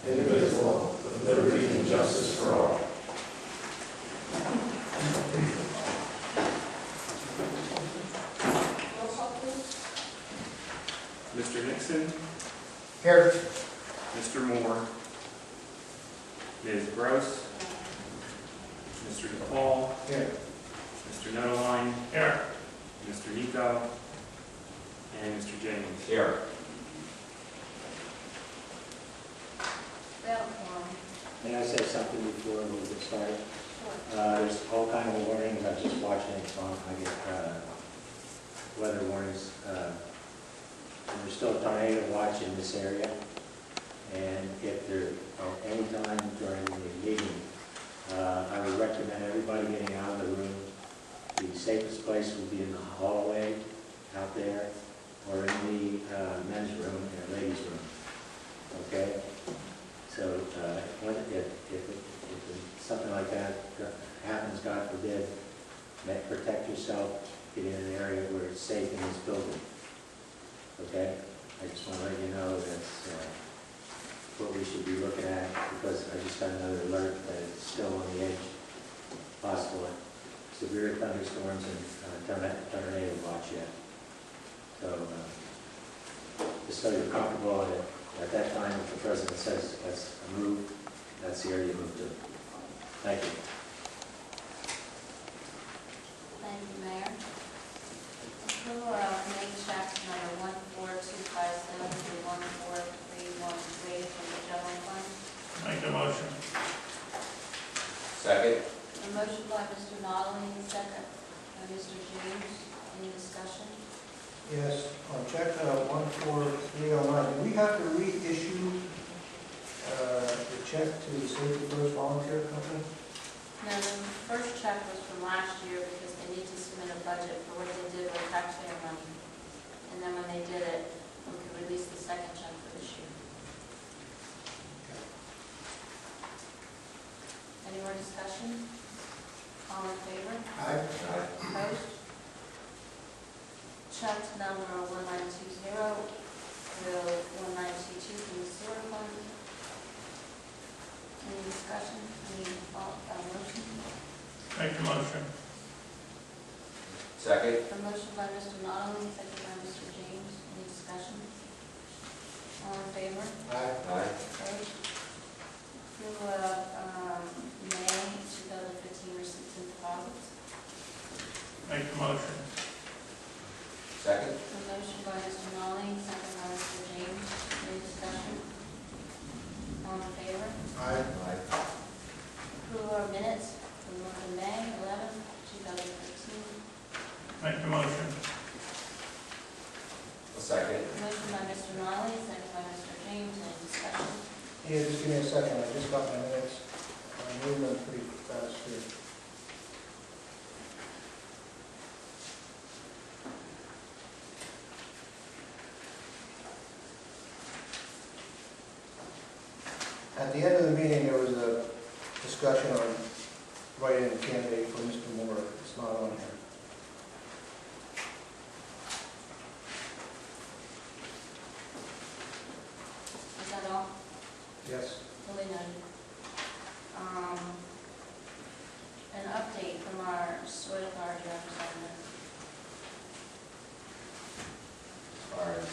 indivisible, with liberty and justice for all. Mr. Nixon, Here. Mr. Moore, Ms. Gross, Mr. DePaul, Here. Mr. Nodoline, Here. Mr. Nico, and Mr. James. Here. May I say something before we get started? There's all kind of warnings. I was just watching it, so I get weather warnings. There's still a tornado watch in this area, and if there are any time during the meeting, I would recommend everybody getting out of the room. The safest place will be in the hallway out there, or in the men's room and the ladies' room. Okay? So if something like that happens, God forbid, protect yourself, get in an area where it's safe in this building. Okay? I just want to let you know that's what we should be looking at, because I just got another alert that it's still on the edge, possible severe thunderstorms and tornado watch yet. So just so you're comfortable at that time, if the president says let's move, that's the area you move to. Thank you. Thank you, Mayor. Approval of committee checks number 14257 through 14313 from the general fund. Make the motion. Second. A motion by Mr. Nodoline, second by Mr. James. Any discussion? Yes, on check 14309, do we have to reissue the check to the Safety First Volunteer Company? No, the first check was from last year because they need to submit a budget for what they did with taxpayer money. And then when they did it, we could release the second check for this year. Any more discussion? All in favor? Aye. Opposed? Check number 1920 through 1922 from the sewer fund. Any discussion? Any motion? Make the motion. Second. A motion by Mr. Nodoline, second by Mr. James. Any discussion? All in favor? Aye. Aye. Opposed? Approval of May 2015 receipts and deposits. Make the motion. Second. A motion by Mr. Nodoline, second by Mr. James. Any discussion? All in favor? Aye. Aye. Approval of minutes for the month of May 11, 2013. Make the motion. A second. A motion by Mr. Nodoline, second by Mr. James. Any discussion? Yeah, just give me a second, I just got my minutes. I'm moving pretty fast here. At the end of the meeting, there was a discussion on writing a candidate for Mr. Moore. It's not on here. Is that all? Yes. Really noted. An update from our sewer authority representative. As far as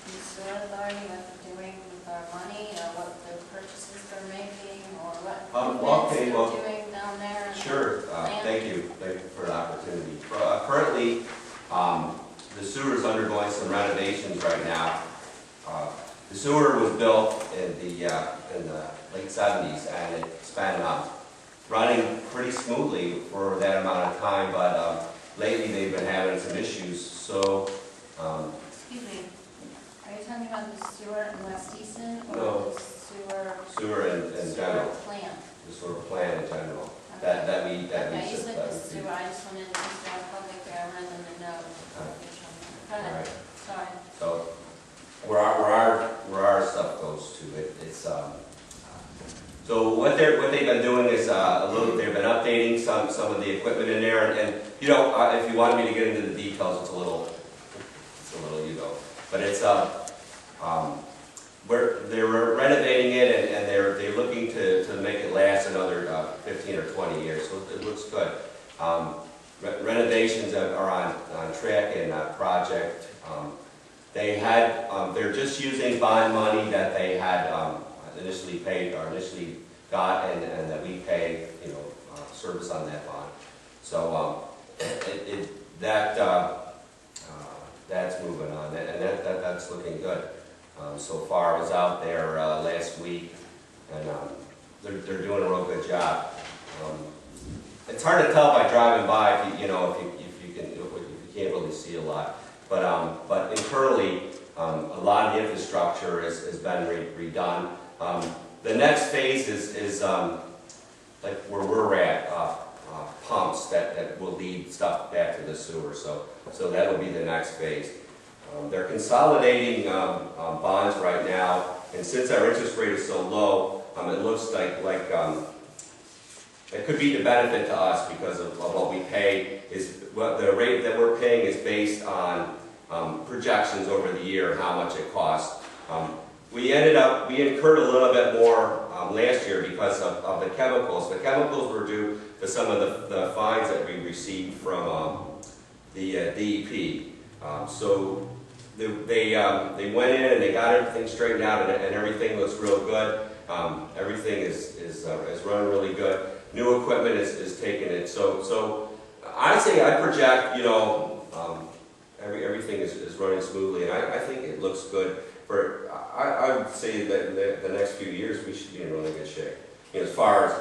The sewer authority, what they're doing with our money, or what the purchases they're making, or what okay, well, they're doing down there. sure. Thank you for the opportunity. Currently, the sewer is undergoing some renovations right now. The sewer was built in the late 70s, and it's been running pretty smoothly for that amount of time, but lately they've been having some issues. So, Excuse me, are you talking about the sewer in West Easton, or No. the sewer in general, plant? the sewer plan in general, Okay. that we Okay, you said that the we- sewer, I just wanted to just our public there, rather than the know. Go ahead, Alright. sorry. So, where our stuff goes to, it's so what they've been doing is they've been updating some of the equipment in there, and you know, if you wanted me to get into the details, it's a little, but it's they're renovating it, and they're looking to make it last another 15 or 20 years, so it looks good. Renovations are on track and project. They're just using bond money that they had initially paid, or initially got, and that we pay, service on that bond. So that's moving on, and that's looking good. So far, I was out there last week, and they're doing a real good job. It's hard to tell by driving by if you can't really see a lot. But internally, a lot of the infrastructure has been redone. The next phase is like where we're at, pumps that will lead stuff back to the sewer. So that will be the next phase. They're consolidating bonds right now, and since our interest rate is so low, it looks like it could be the benefit to us because of what we pay. The rate that we're paying is based on projections over the year, how much it costs. We incurred a little bit more last year because of the chemicals. The chemicals were due to some of the fines that we received from the DEP. So they went in and they got everything straightened out, and everything looks real good. Everything is running really good. New equipment is taking it. So I project, everything is running smoothly, and I think it looks good. I would say that the next few years we should be in really good shape. As far as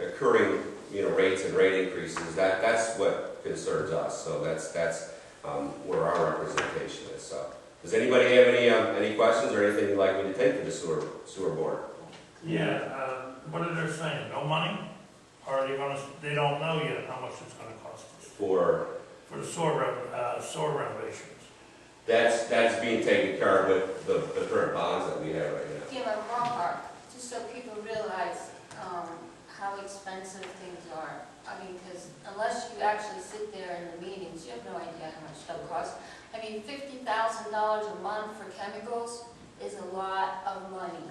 occurring rates and rate increases, that's what concerns us. So that's where our representation is. So does anybody have any questions or anything you'd like me to take to the sewer board? Yeah, what are they saying, no money? Or are they don't know yet how much it's gonna cost us? For For the sewer renovations? That's being taken care of with the current bonds that we have right now. Give a ballpark, just so people realize how expensive things are. I mean, because unless you actually sit there in the meetings, you have no idea how much stuff costs. I mean, $50,000 a month for chemicals is a lot of money.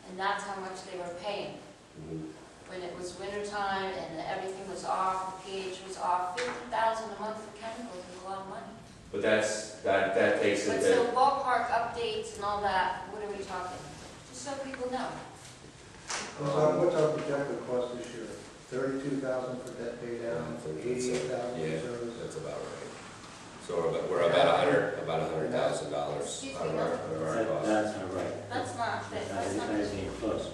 And that's how much they were paying. When it was wintertime and everything was off, the pH was off, $50,000 a month for chemicals is a lot of money. But that takes But into... so ballpark updates and all that, what are we talking? Just so people know. What's our projected cost this year? 32,000 for debt pay down, 88,000 Yeah, for service? that's about right. So we're about $100,000 of our cost. That's not right. That's not, that's not. That isn't even close.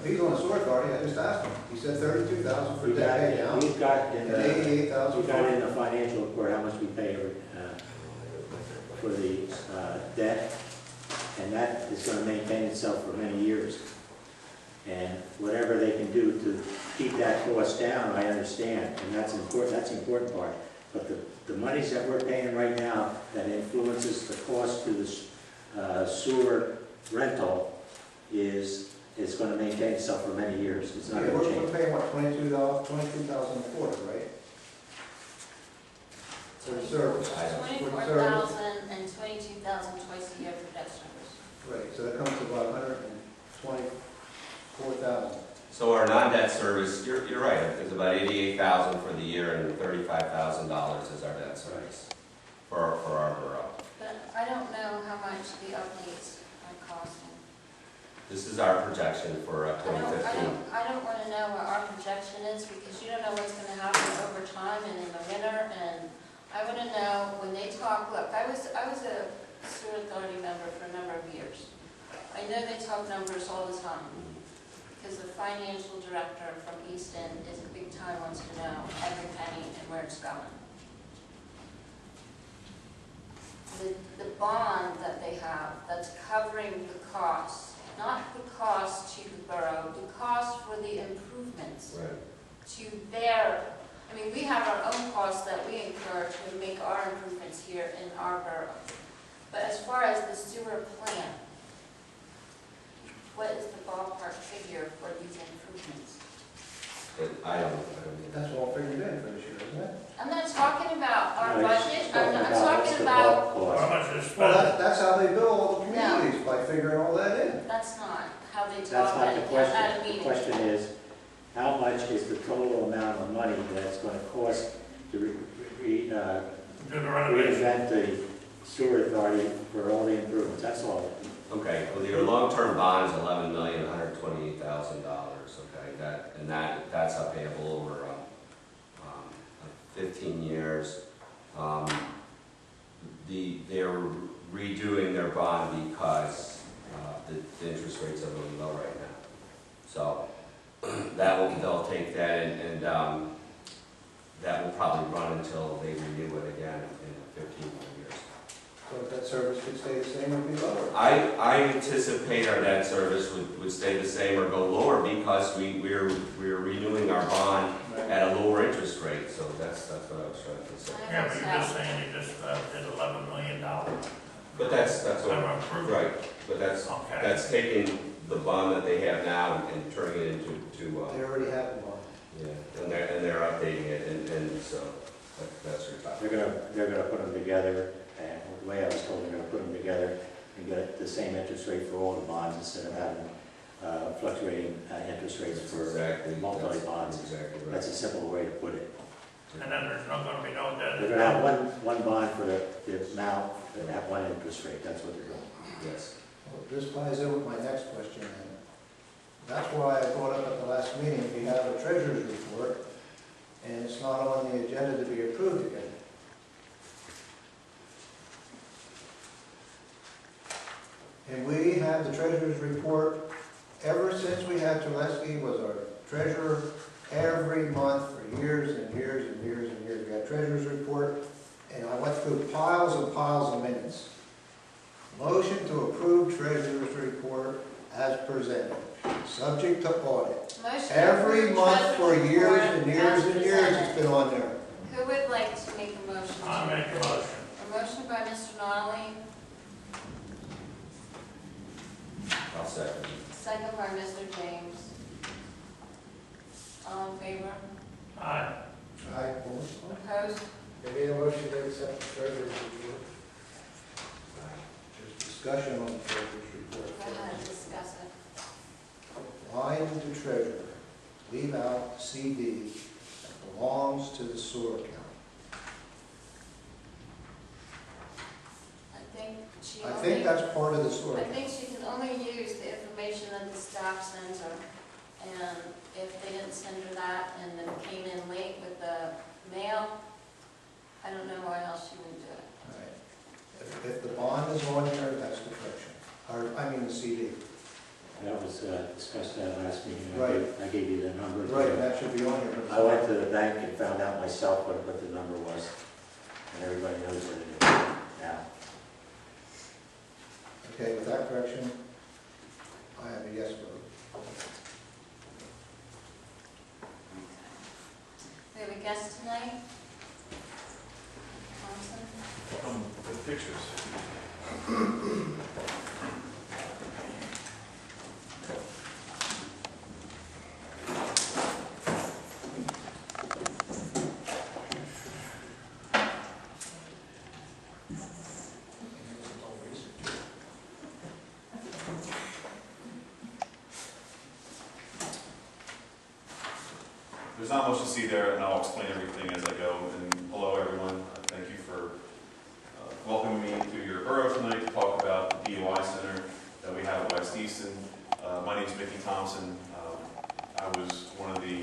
He's on the sewer authority, I just asked him. He said 32,000 for debt pay down, We've got in and the, 88,000 we've got in the financial report how much we pay for the debt, and that is going to maintain itself for many years. And whatever they can do to keep that cost down, I understand, and that's important. That's the important part. But the monies that we're paying right now that influences the cost to the sewer rental is going to maintain itself for many years. It's not going to change. We're paying what, $22,000 a quarter, right? For the service. For the service. $24,000 and $22,000 twice a year for debt service. Right, so that comes to about $124,000. So our non-debt service, you're right, it's about $88,000 for the year, and $35,000 is our debt service for our borough. But I don't know how much the updates are costing. This is our projection for 2015. I don't want to know what our projection is, because you don't know what's going to happen over time and in the winter, and I want to know when they talk. Look, I was a sewer authority member for a number of years. I know they talk numbers all the time, because the financial director from Easton is a big time, wants to know every penny and where it's going. The bond that they have that's covering the cost, not the cost to the borough, the cost for the improvements to their, I mean, we have our own costs that we incur to make our improvements here in our borough. But as far as the sewer plant, what is the ballpark figure for these improvements? I don't know. That's all figured in for this year, isn't it? I'm not talking about our No, budget, I'm it's talking the about, bulk How cost. much is Well, spent? that's how they bill all the no, by figuring all that in. That's not how they That's talk not at the a question. The meeting. question is, how much is the total amount of money that it's gonna cost to Do the renovation. reinvent the sewer authority for all the improvements? That's all. Okay, well, your long-term bond is $11,128,000, okay? That's a payable over 15 years. They're redoing their bond because the interest rates are really low right now. So they'll take that and that will probably run until they renew it again in 15 more years. So if that service could stay the same or be lower. I anticipate our debt service would stay the same or go lower because we're renewing our bond at a lower interest rate, so that's what I was trying to say. Yeah, but you're just saying you just did $11 million. But that's what, Never improved. right, but Okay. that's taking the bond that they have now and turning it into, They already have one. yeah, and they're updating it, and so that's your topic. They're gonna put them together, and the way I was told, they're gonna put them together and get the same interest rate for all the bonds instead of having fluctuating interest rates for Exactly. multi-bonds. That's exactly right. That's a simple way to put it. And then there's not gonna be no debt. They're gonna have one bond for the amount and have one interest rate. That's what they're doing. Yes. Well, this ties in with my next question then. That's why I brought up at the last meeting, we have a treasurer's report, and it's not on the agenda to be approved again. And we have the treasurer's report, ever since we had Tuleski was our treasurer, every month for years and years and years and years. We had treasurer's report, and I went through piles and piles of minutes. Motion to approve treasurer's report as presented, subject to audit. Motion to Every approve month for treasurer's years report and years as and years, presented. it's been on there. Who would like to make a motion? I make a motion. A motion by Mr. Nodoline, I'll second. second by Mr. James. All in favor? Aye. Aye. Opposed? They made a motion to accept the treasurer's report. There's discussion on the treasurer's report. Go ahead, discuss it. Line to treasurer, leave out CD that belongs to the sewer account. I think that's part of the sewer I account. think she can only use the information that the staff sends her. And if they didn't send her that and then came in late with the mail, I don't know why else she would do it. All right. If the bond is on there, that's the correction. Or, I mean the CD. That was discussed at last meeting. Right. I gave you the number. Right, that should be on here. I went to the bank and found out myself what the number was, and everybody knows what it is now. Okay, with that correction, I have a yes vote. We have a guest tonight. Thompson? With pictures. There's not much to see there, and I'll explain everything as I go. And hello, everyone. Thank you for welcoming me to your borough tonight to talk about the DUI Center that we have at West Easton. My name is Mickey Thompson. I was one of the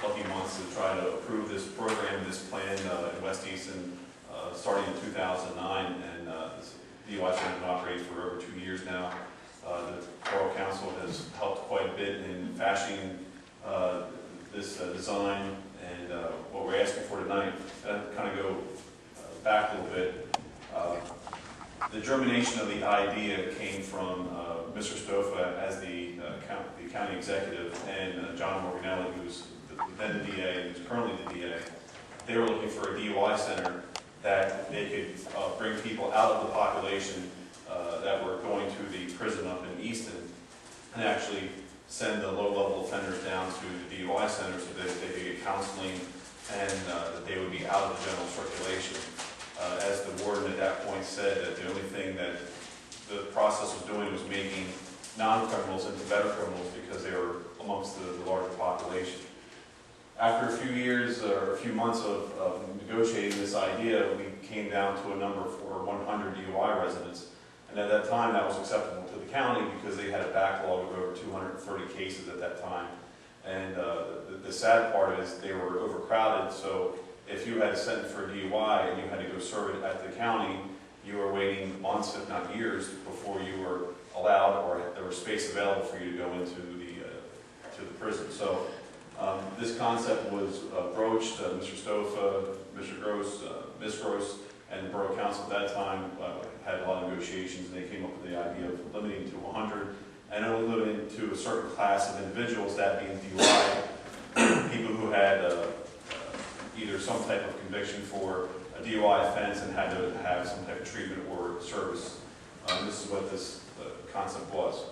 lucky ones to try to approve this program, this plan in West Easton, starting in 2009. And this DUI Center has been operating for over 2 years now. The Borough Council has helped quite a bit in fashioning this design and what we're asking for tonight. And I'll kind of go back a little bit. The germination of the idea came from Mr. Stofa as the county executive and John Morganelli, who's then the DA and who's currently the DA. They were looking for a DUI center that they could bring people out of the population that were going to the prison up in Easton and actually send the low-level offenders down to the DUI center so that they could get counseling and that they would be out of the general circulation. As the warden at that point said, that the only thing that the process was doing was making non-criminals into better criminals because they were amongst the larger population. After a few years or a few months of negotiating this idea, we came down to a number for 100 DUI residents. And at that time, that was acceptable to the county because they had a backlog of over 230 cases at that time. And the sad part is they were overcrowded, so if you had a sentence for a DUI and you had to go serve it at the county, you were waiting months, if not years, before you were allowed or there was space available for you to go into the prison. So this concept was broached. Mr. Stofa, Mr. Gross, Ms. Gross, and the Borough Council at that time had a lot of negotiations, and they came up with the idea of limiting to 100 and only limiting to a certain class of individuals, that being DUI, people who had either some type of conviction for a DUI offense and had to have some type of treatment or service. This is what this concept was.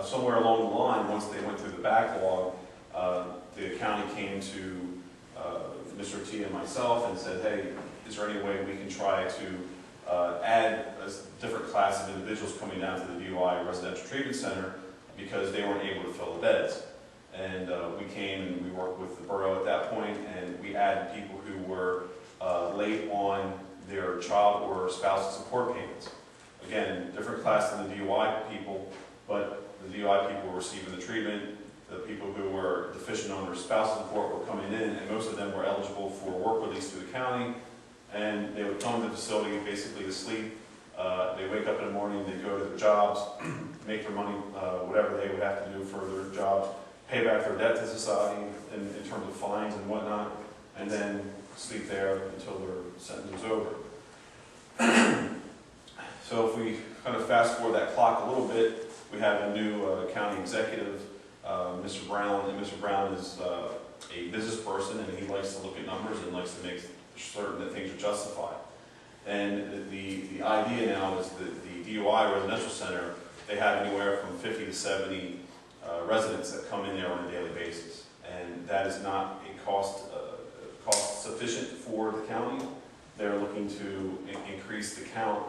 Somewhere along the line, once they went through the backlog, the county came to Mr. T and myself and said, hey, is there any way we can try to add a different class of individuals coming down to the DUI Residential Treatment Center because they weren't able to fill the beds. And we came and we worked with the borough at that point, and we added people who were late on their child or spousal support payments. Again, different class than the DUI people, but the DUI people were receiving the treatment. The people who were deficient on their spousal support were coming in, and most of them were eligible for work release through the county. And they would come to the facility basically to sleep. They wake up in the morning, they go to their jobs, make their money, whatever they would have to do for their jobs, pay back their debt to society in terms of fines and whatnot, and then sleep there until their sentence was over. So if we kind of fast forward that clock a little bit, we have a new county executive, Mr. Brown, and Mr. Brown is a business person, and he likes to look at numbers and likes to make certain that things are justified. And the idea now is that the DUI Residential Center, they have anywhere from 50 to 70 residents that come in there on a daily basis. And that is not a cost sufficient for the county. They're looking to increase the count,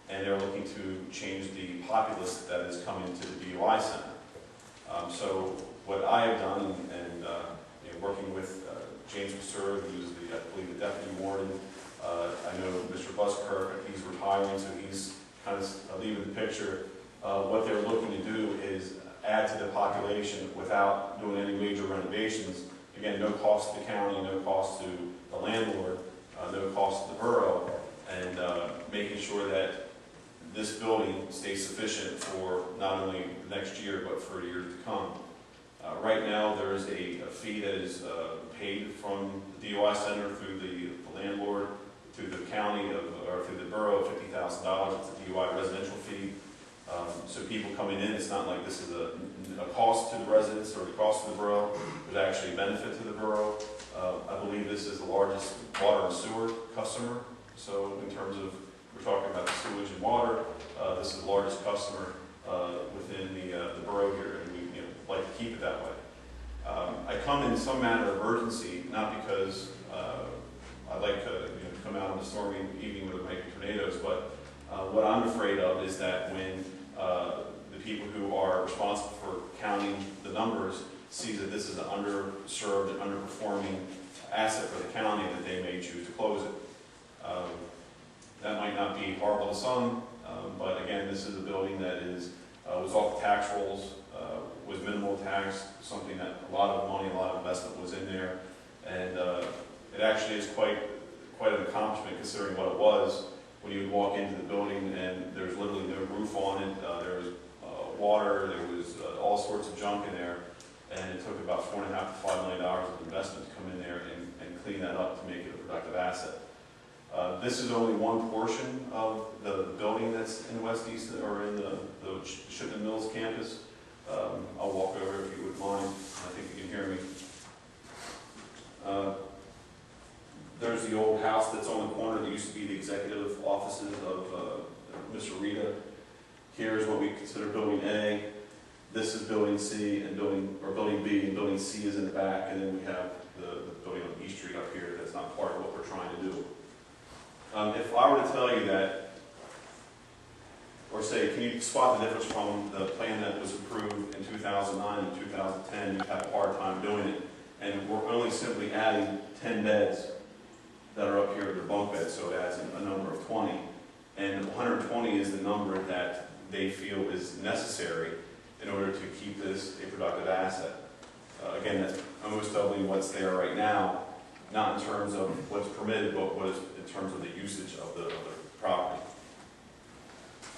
and they're looking to change the populace that is coming to the DUI center. So what I have done, and working with James Passura, who's I believe the deputy warden, I know Mr. Buskirk, he's retiring, so he's kind of leaving the picture. What they're looking to do is add to the population without doing any major renovations. Again, no cost to the county, no cost to the landlord, no cost to the borough, and making sure that this building stays sufficient for not only the next year, but for years to come. Right now, there is a fee that is paid from the DUI center through the landlord, through the county, or through the borough of $50,000. It's a DUI residential fee. So people coming in, it's not like this is a cost to the residents or a cost to the borough. There's actually a benefit to the borough. I believe this is the largest water and sewer customer. So in terms of, we're talking about the sewage and water, this is the largest customer within the borough here, and we like to keep it that way. I come in some manner of urgency, not because I like to come out on a stormy evening where there might be tornadoes, but what I'm afraid of is that when the people who are responsible for counting the numbers see that this is an underserved and underperforming asset for the county, that they may choose to close it. That might not be horrible to some, but again, this is a building that was off the tax rolls, was minimal tax, something that a lot of money, a lot of investment was in there, and it actually is quite an accomplishment considering what it was. When you would walk into the building and there's literally no roof on it, there was water, there was all sorts of junk in there, and it took about $4.5 to $5 million of investment to come in there and clean that up to make it a productive asset. This is only one portion of the building that's in West Easton, or in the Shipman Mills campus. I'll walk over if you would mind. I think you can hear me. There's the old house that's on the corner that used to be the executive offices of Mr. Rita. Here's what we consider Building A. This is Building C and Building B, and Building C is in the back, and then we have the building on East Street up here that's not part of what we're trying to do. If I were to tell you that or say, can you spot the difference from the plan that was approved in 2009 and 2010? You'd have a hard time doing it. And we're only simply adding 10 beds that are up here, they're bunk beds, so it adds a number of 20. And 120 is the number that they feel is necessary in order to keep this a productive asset. Again, that's almost doubling what's there right now, not in terms of what's permitted, but what is in terms of the usage of the property.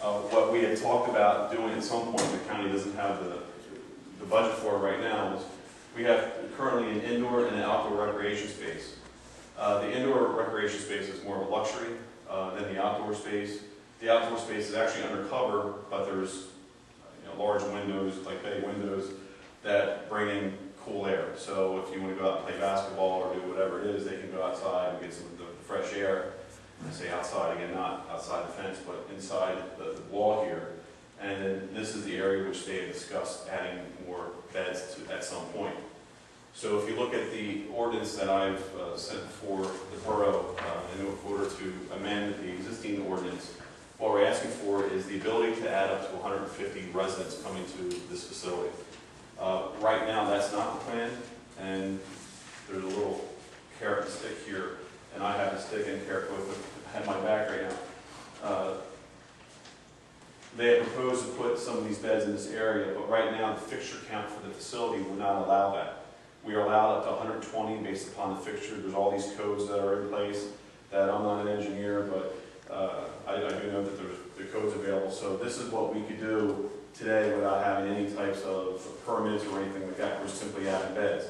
What we had talked about doing at some point, the county doesn't have the budget for it right now, is we have currently an indoor and an outdoor recreation space. The indoor recreation space is more of a luxury than the outdoor space. The outdoor space is actually undercover, but there's large windows, like bay windows, that bring in cool air. So if you want to go out and play basketball or do whatever it is, they can go outside and get some of the fresh air. I say outside, again, not outside the fence, but inside the wall here. And then this is the area which they have discussed adding more beds to at some point. So if you look at the ordinance that I've sent for the borough in order to amend the existing ordinance, what we're asking for is the ability to add up to 150 residents coming to this facility. Right now, that's not the plan, and there's a little carrot and stick here, and I have a stick and carrot both have my back right now. They have proposed to put some of these beds in this area, but right now the fixture count for the facility would not allow that. We are allowed up to 120 based upon the fixture. There's all these codes that are in place that I'm not an engineer, but I do know that there's the codes available. So this is what we could do today without having any types of permits or anything like that. We're simply adding beds.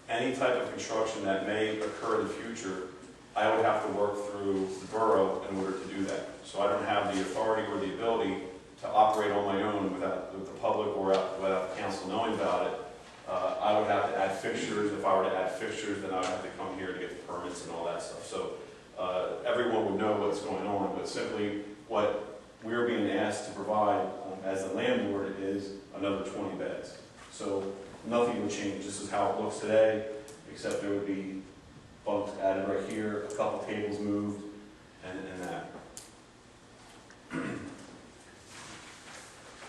Any type of construction that may occur in the future, I would have to work through the borough in order to do that. So I don't have the authority or the ability to operate on my own without the public or without the council knowing about it. I would have to add fixtures. If I were to add fixtures, then I would have to come here to get the permits and all that stuff. So everyone would know what's going on, but simply what we're being asked to provide as the landlord is another 20 beds. So nothing would change. This is how it looks today, except there would be bunks added right here, a couple tables moved, and that.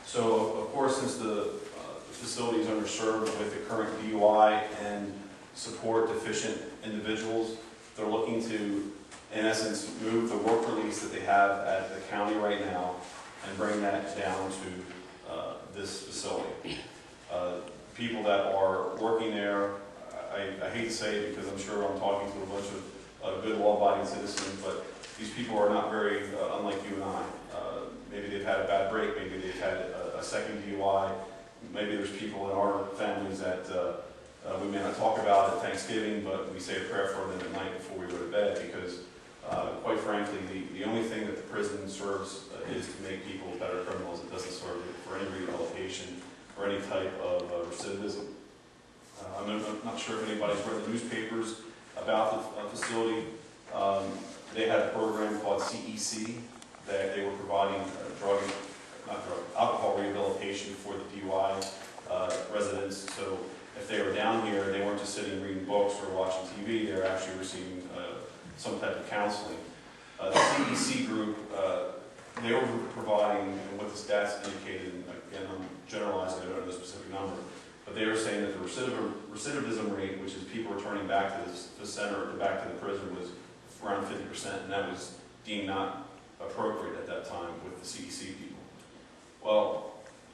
So, of course, since the facility is underserved with the current DUI and support deficient individuals, they're looking to, in essence, move the work release that they have at the county right now and bring that down to this facility. People that are working there, I hate to say it because I'm sure I'm talking to a bunch of good law-abiding citizens, but these people are not very unlike you and I. Maybe they've had a bad break, maybe they've had a second DUI, maybe there's people in our families that we may not talk about at Thanksgiving, but we say a prayer for them at night before we go to bed because, quite frankly, the only thing that the prison serves is to make people better criminals. It doesn't serve for any rehabilitation or any type of recidivism. I'm not sure if anybody's read the newspapers about the facility. They had a program called CEC that they were providing alcohol rehabilitation for the DUI residents. So if they were down here, they weren't just sitting reading books or watching TV, they were actually receiving some type of counseling. The CEC group, they were providing, and what the stats indicated, and again, I'm generalizing, I don't know the specific number, but they were saying that the recidivism rate, which is people returning back to the center or back to the prison, was around 50%, and that was deemed not appropriate at that time with the CEC people. Well,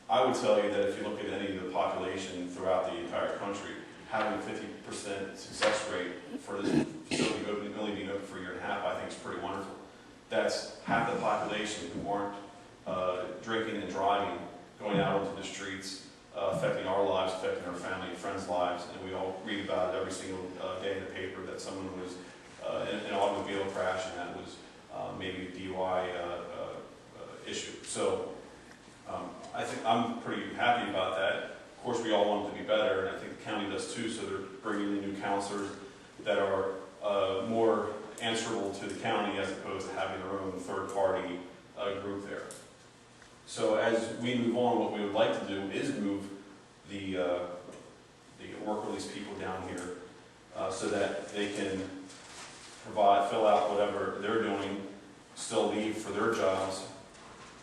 I would tell you that if you look at any of the population throughout the entire country, having a 50% success rate for this facility only being open for a year and a half, I think is pretty wonderful. That's half the population who aren't drinking and driving, going out into the streets, affecting our lives, affecting our family and friends' lives, and we all read about it every single day in the paper that someone was in an automobile crash and that was maybe a DUI issue. So I think I'm pretty happy about that. Of course, we all want it to be better, and I think the county does too, so they're bringing in new counselors that are more answerable to the county as opposed to having their own third-party group there. So as we move on, what we would like to do is move the work release people down here so that they can fill out whatever they're doing, still leave for their jobs,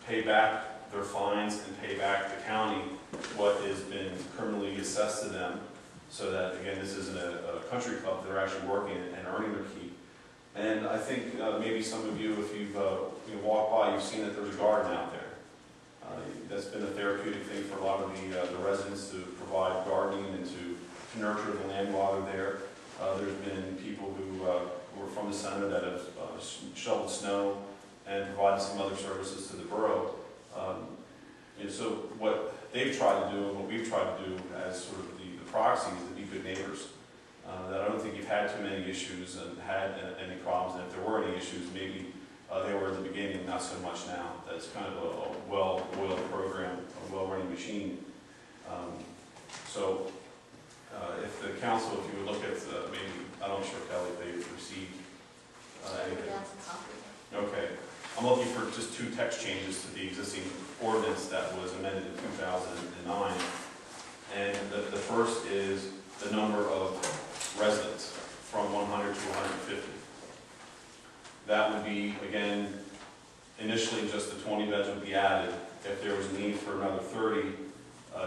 pay back their fines and pay back the county what has been criminally assessed to them, so that, again, this isn't a country club, they're actually working and earning their keep. And I think maybe some of you, if you've walked by, you've seen that there's a garden out there. That's been a therapeutic thing for a lot of the residents, to provide gardening and to nurture the land while they're there. There's been people who are from the center that have shoveled snow and provided some other services to the borough. So what they've tried to do and what we've tried to do as sort of the proxy is to be good neighbors. That I don't think you've had too many issues and had any problems, and if there were any issues, maybe they were in the beginning, not so much now. That's kind of a well-oiled program, a well-running machine. If the council, if you would look at maybe, I'm not sure, Kelly, if they've received anything. Okay. I'm looking for just 2 text changes to the existing ordinance that was amended in 2009. And the first is the number of residents from 100 to 150. That would be, again, initially just the 20 beds would be added. If there was a need for another 30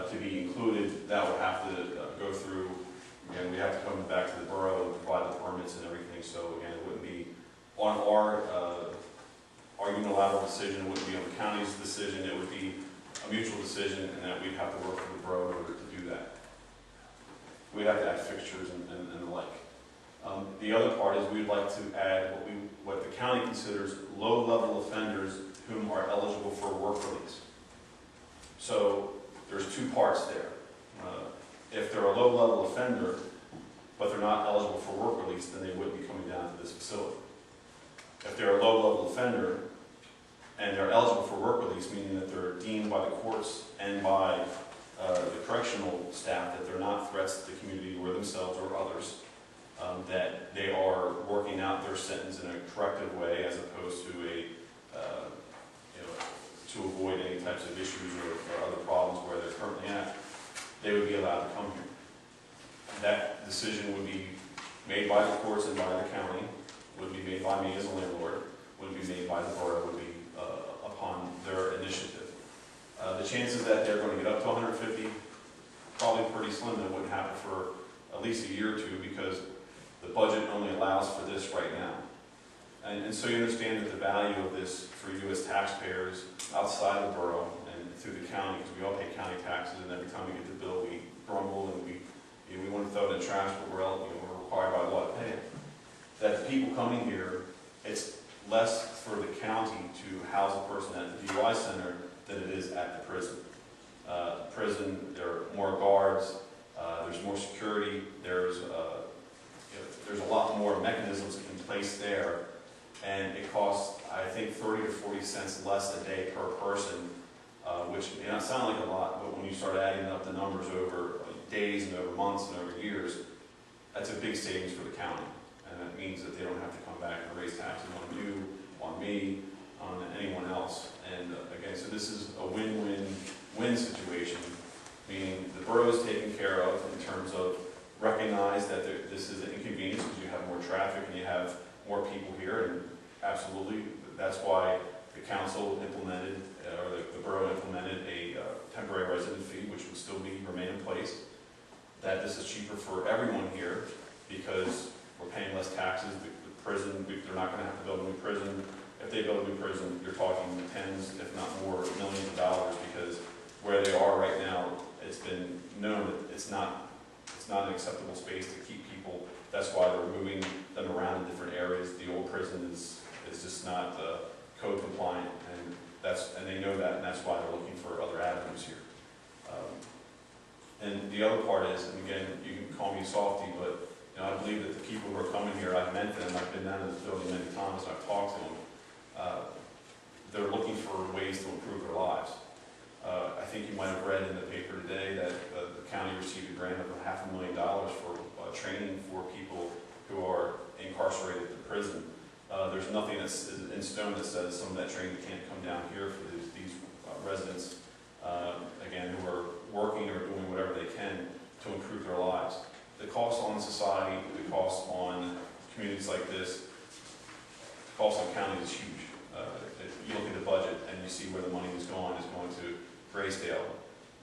to be included, that would have to go through, again, we have to come back to the borough and provide the permits and everything. So again, it wouldn't be on our unilateral decision, it wouldn't be on the county's decision, it would be a mutual decision, and that we'd have to work with the borough in order to do that. We'd have to add fixtures and the like. The other part is we'd like to add what the county considers low-level offenders whom are eligible for work release. So there's 2 parts there. If they're a low-level offender, but they're not eligible for work release, then they wouldn't be coming down to this facility. If they're a low-level offender and they're eligible for work release, meaning that they're deemed by the courts and by the correctional staff that they're not threats to the community or themselves or others, that they are working out their sentence in a corrective way as opposed to to avoid any types of issues or other problems where they're currently at, they would be allowed to come here. That decision would be made by the courts and by the county, would be made by me as a landlord, would be made by the borough, would be upon their initiative. The chances that they're going to get up to 150, probably pretty slim. That wouldn't happen for at least a year or 2 because the budget only allows for this right now. And so you understand that the value of this for you as taxpayers outside the borough and through the county, because we all pay county taxes, and every time we get the bill, we grumble and we want to throw it in the trash, but we're required by law to pay it. That the people coming here, it's less for the county to house a person at the DUI center than it is at the prison. Prison, there are more guards, there's more security, there's a lot more mechanisms in place there, and it costs, I think, 30 to 40 cents less a day per person, which may not sound like a lot, but when you start adding up the numbers over days and over months and over years, that's a big savings for the county. And that means that they don't have to come back and raise taxes on you, on me, on anyone else. And again, so this is a win-win-win situation, meaning the borough is taken care of in terms of recognize that this is an inconvenience because you have more traffic and you have more people here, and absolutely, that's why the council implemented, or the borough implemented a temporary resident fee, which would still remain in place. That this is cheaper for everyone here because we're paying less taxes. The prison, they're not going to have to build a new prison. If they build a new prison, you're talking tens, if not more, millions of dollars, because where they are right now, it's been known that it's not an acceptable space to keep people. That's why they're moving them around in different areas. The old prison is just not code compliant, and they know that, and that's why they're looking for other avenues here. And the other part is, and again, you can call me softy, but I believe that the people who are coming here, I've met them, I've been down to this building many times, I've talked to them. They're looking for ways to improve their lives. I think you might have read in the paper today that the county received a grant of $500,000 for training for people who are incarcerated in prison. There's nothing that's in stone that says some of that training can't come down here for these residents, again, who are working or doing whatever they can to improve their lives. The cost on society, the cost on communities like this, the cost on counties is huge. You look at the budget and you see where the money is Graysdale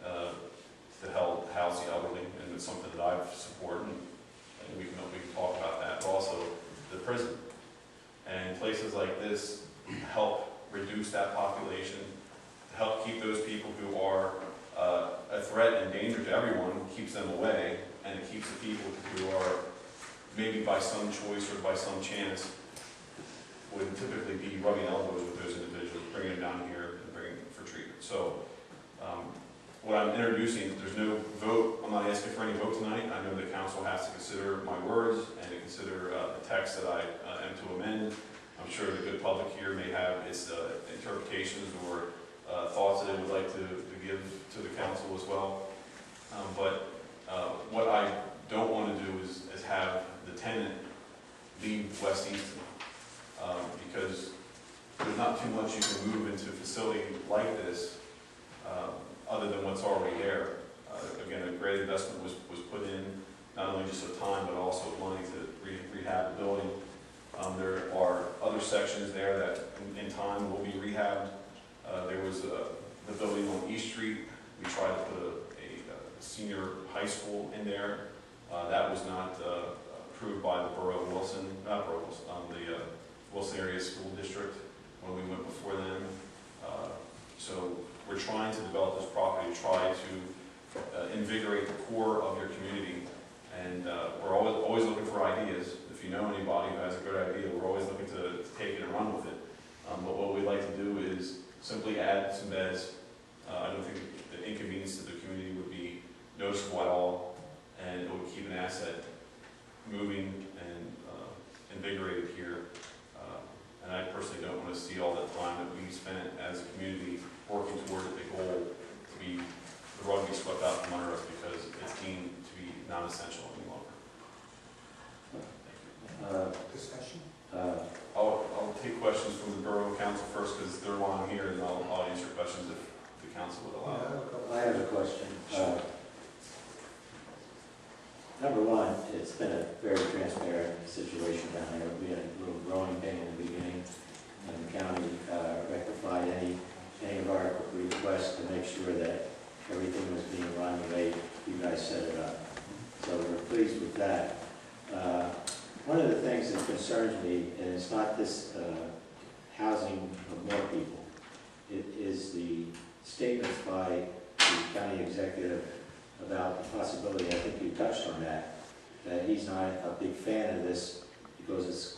to help house the elderly, and it's something that I've supported, and we can talk about that, but also the prison. And places like this help reduce that population, help keep those people who are a threat and danger to everyone, keeps them away, and it keeps the people who are maybe by some choice or by some chance would typically be rubbing elbows with those individuals, bringing them down here and bringing them for treatment. So what I'm introducing, there's no vote, I'm not asking for any vote tonight. I know the council has to consider my words and to consider the text that I am to amend. I'm sure the good public here may have its interpretations or thoughts that it would like to give to the council as well. But what I don't want to do is have the tenant leave West Easton because there's not too much you can move into a facility like this other than what's already there. Again, a great investment was put in, not only just of time, but also money to rehab the building. There are other sections there that in time will be rehabbed. There was the building on East Street. We tried to put a senior high school in there. That was not approved by the borough of Wilson, not borough, the Wilson Area School District when we went before them. So we're trying to develop this property, try to invigorate the core of your community, and we're always looking for ideas. If you know anybody who has a good idea, we're always looking to take it and run with it. But what we'd like to do is simply add some beds. I don't think the inconvenience to the community would be noticeable at all, and it would keep an asset moving and invigorated here. And I personally don't want to see all that time that we spent as a community working toward the goal to be the rug be swept out from under us because it's deemed to be non-essential any longer. Discussion? I'll take questions from the Borough Council first because they're why I'm here, and I'll answer questions if the council would allow. I have a question. Number one, it's been a very transparent situation down there. We had a little growing pain in the beginning, and the county rectified any of our requests to make sure that everything was being run the way you guys set it up. So we're pleased with that. One of the things that concerns me, and it's not this housing of more people, it is the statements by the county executive about the possibility, I think you touched on that he's not a big fan of this because it's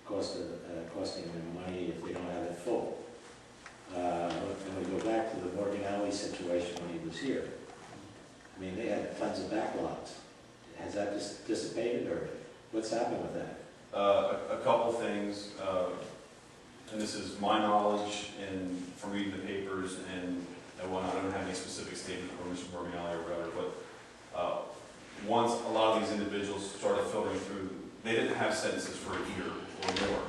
costing them money if they don't have it full. And we go back to the Morgan Alley situation when he was here. I mean, they had tons of backlogs. Has that just dissipated, or what's happened with that? A couple things, and this is my knowledge and from reading the papers and whatnot. I don't have any specific statement from Mr. Morganelli or whatever, but once a lot of these individuals started filtering through, they didn't have sentences for a year or more.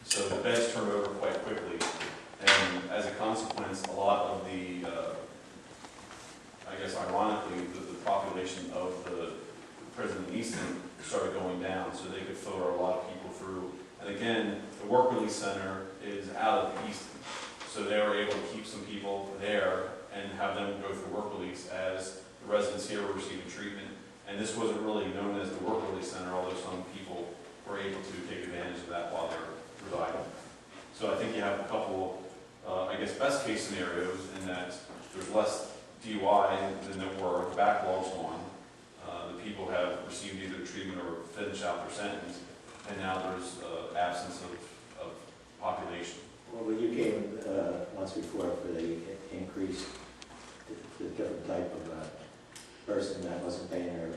So the beds turned over quite quickly. And as a consequence, a lot of the, I guess ironically, the population of the prison in Easton started going down so they could filter a lot of people through. And again, the work release center is out of Easton. So they were able to keep some people there and have them go through work release as the residents here were receiving treatment. And this wasn't really known as the work release center, although some people were able to take advantage of that while they're residing. So I think you have a couple, I guess, best case scenarios in that there's less DUI than there were, the backlog's gone. The people have received either treatment or finished out their sentence, and now there's absence of population. Well, you came once before for the increase, the different type of person that wasn't paying their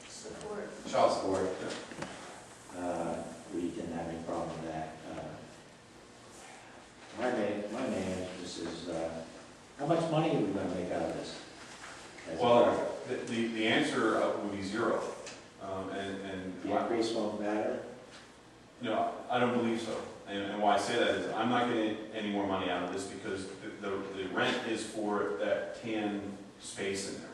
Support. child support. We didn't have any problem with that. My main interest is how much money are we going to make out of this? Well, the answer would be zero. And the increase won't matter? No, I don't believe so. And why I say that is I'm not getting any more money out of this because the rent is for that tan space in there.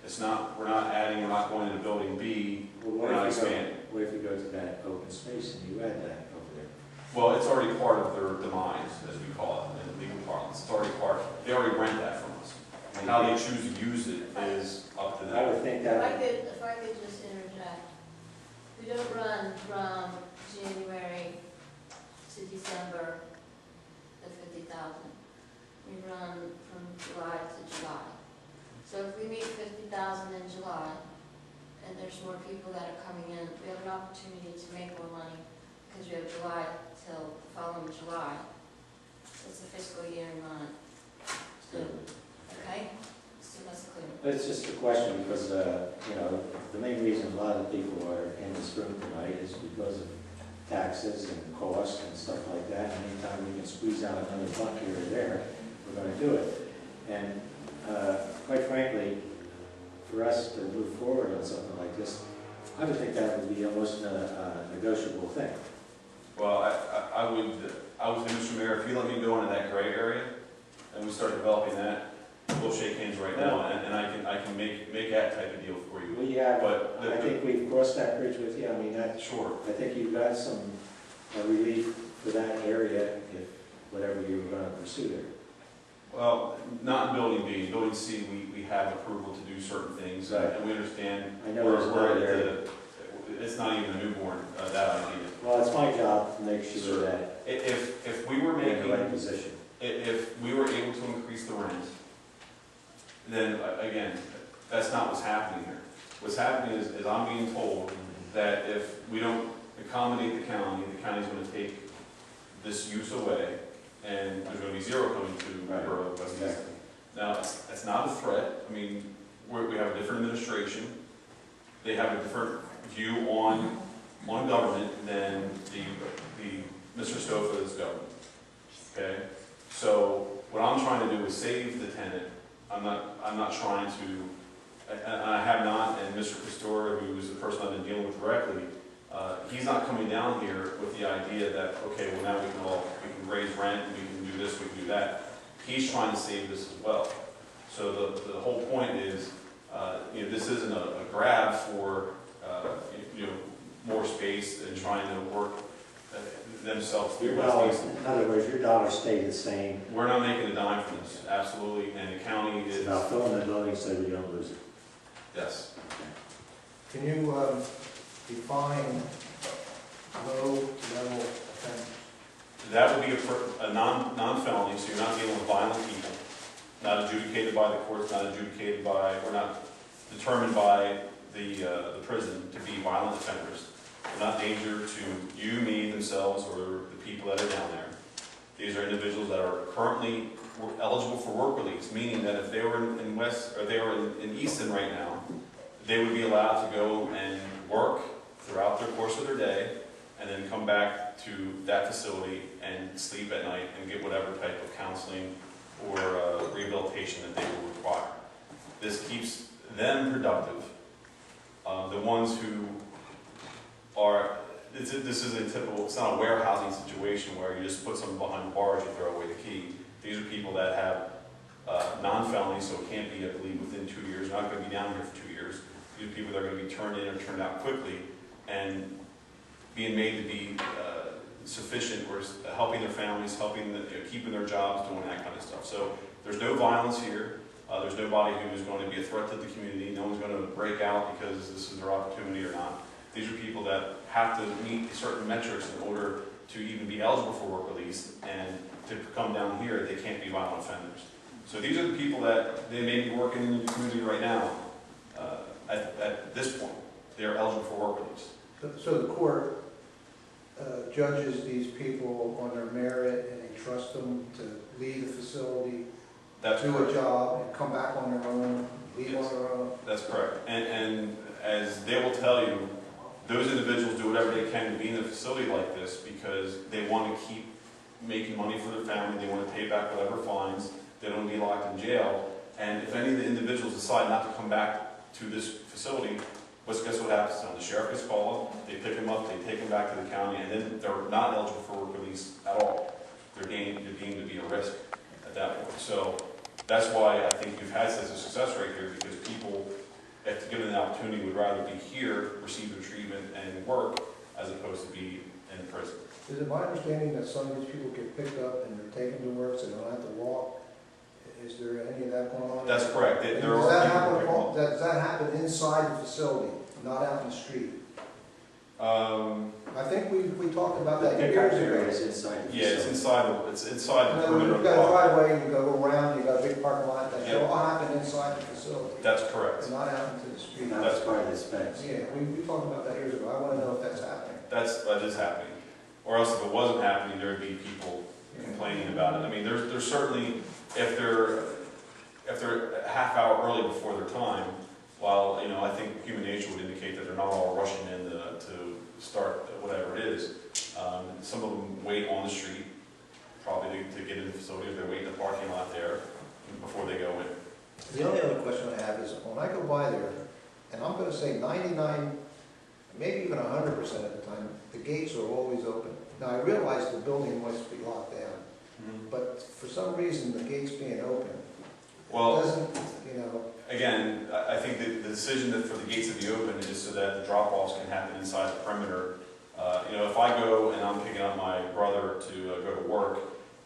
It's not, we're not adding, we're not going into building B, we're not expanding. What if you go to that open space and you add that over there? Well, it's already part of their demise, as we call it in legal parlance. It's already part, they already rent that from us. how they choose to use it is up to I them. would think If I that, could, if I could just interject, we don't run from January to December, the 50,000. We run from July to July. So if we meet 50,000 in July, and there's more people that are coming in, we have an opportunity to make more money, because we have July till the following July. It's a fiscal year in mind. So, okay? So that's clear. it's just a question because, you know, the main reason a lot of people are in this room tonight is because of taxes and costs and stuff like that. Anytime we can squeeze out another buck here or there, we're going to do it. And quite frankly, for us to move forward on something like this, I would think that would be almost a negotiable thing. Well, I would say, Mr. Mayor, if you let me go into that gray area and we start developing that, we'll shake hands right now, and I can make that type of deal for you. We have, But I think we've crossed that bridge with you. I mean, Sure. I think you've got some relief for that area if whatever you were going to pursue there. Well, not in Building B. In Building C, we have approval to do certain things, Right. and we understand I know where there's another area. it's not even a newborn, that idea. Well, it's my job to make sure that If we were we're in the right making, position. if we were able to increase the rent, then again, that's not what's happening here. What's happening is I'm being told that if we don't accommodate the county's going to take this use away, and there's going to be zero coming to the Right. borough of West Easton. Exactly. Now, it's not a threat. I mean, we have a different administration. They have a different view on government than the Mr. Stofa's government. Okay? So what I'm trying to do is save the tenant. I'm not trying to, and I have not, and Mr. Castor, who's the person I've been dealing with directly, he's not coming down here with the idea that, okay, well now we can raise rent, we can do this, we can do that. He's trying to save this as well. So the whole point is, you know, this isn't a grab for, you know, more space and trying to work themselves through Your West dollar, Easton. in other words, your dollar stayed the same. We're not making a dime from this, absolutely, and the county It's is, about filling the building so we don't lose it. yes. Can you define low-level offense? That would be a non-felony, so you're not dealing with violent people, not adjudicated by the courts, not adjudicated by, or not determined by the prison to be violent offenders. They're not danger to you, me, themselves, or the people that are down there. These are individuals that are currently eligible for work release, meaning that if they were in West, or they were in Easton right now, they would be allowed to go and work throughout the course of their day, and then come back to that facility and sleep at night and get whatever type of counseling or rehabilitation that they will require. This keeps them productive. The ones who are, this isn't typical, it's not a warehousing situation where you just put someone behind bars, you throw away the key. These are people that have non-felonies, so it can't be, I believe, within 2 years. They're not going to be down here for 2 years. These are people that are going to be turned in or turned out quickly and being made to be sufficient, or helping their families, helping keeping their jobs, doing that kind of stuff. So there's no violence here. There's nobody who is going to be a threat to the community. No one's going to break out because this is their opportunity or not. These are people that have to meet certain metrics in order to even be eligible for work release, and to come down here, they can't be violent offenders. So these are the people that they may be working in the community right now. At this point, they are eligible for work release. So the court judges these people on their merit, and they trust them to leave the facility, That's do correct. a job, and come back on their own, leave on Yes. their own. That's correct. And as they will tell you, those individuals do whatever they can to be in a facility like this because they want to keep making money for their family, they want to pay back whatever fines, they don't want to be locked in jail. And if any of the individuals decide not to come back to this facility, guess what happens to them? The sheriff gets called, they pick them up, they take them back to the county, and then they're not eligible for work release at all. They're deemed to be a risk at that point. So that's why I think you've had such a success rate here, because people, if given the opportunity, would rather be here, receive their treatment and work, as opposed to be in prison. Is it my understanding that some of these people get picked up and they're taken to work so they don't have to walk? Is there any of that going on That's correct. And There does are that people happen, that come- does that happen inside the facility, not out in the street? I think we talked about The that pickup years area ago. is inside the Yeah, it's facility. inside the No, perimeter you've of the got a block. driveway, you go around, you got a big parking lot, that should Yeah. all happen inside the facility. That's correct. It's not out into the street. Not as part of this fence. Yeah, we talked about that years ago, I wanna know if that's happening. That is happening. Or else if it wasn't happening, there'd be people complaining about it. I mean, there's certainly, if they're a half hour early before their time, while, you know, I think human nature would indicate that they're not all rushing in to start whatever it is. Some of them wait on the street, probably to get in the facility, if they wait in the parking lot there before they go in. The only other question I have is, when I go by there, and I'm gonna say 99, maybe even 100% of the time, the gates are always open. Now, I realize the building must be locked down, but for some reason, the gates being open, Well, doesn't, you know, again, I think that the decision that for the gates to be open is so that the drop-offs can happen inside the perimeter. You know, if I go and I'm picking up my brother to go to work,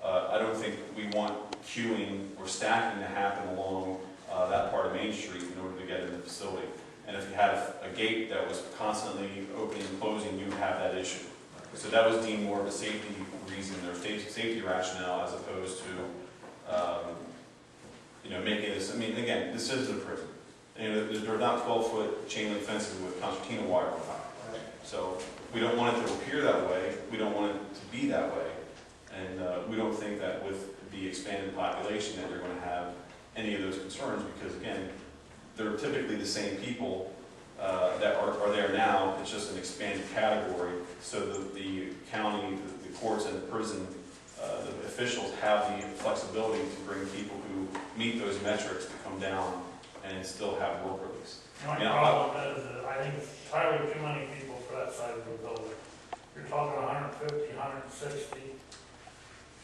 I don't think we want queuing or stacking to happen along that part of Main Street in order to get in the facility. And if you have a gate that was constantly opening and closing, you would have that issue. So that was deemed more of a safety reason or safety rationale as opposed to, you know, making this, I mean, again, this is a prison. You know, they're not 12-foot chain link fences with concertina wire on top. So we don't want it to appear that way. We don't want it to be that way. And we don't think that with the expanded population that you're going to have any of those concerns because, again, they're typically the same people that are there now. It's just an expanded category. So the county, the courts, and the prison, the officials have the flexibility to bring people who meet those metrics to come down and still have work release. The only Yeah, problem is that I think it's entirely too many people for that side of the building. You're talking 150, 160.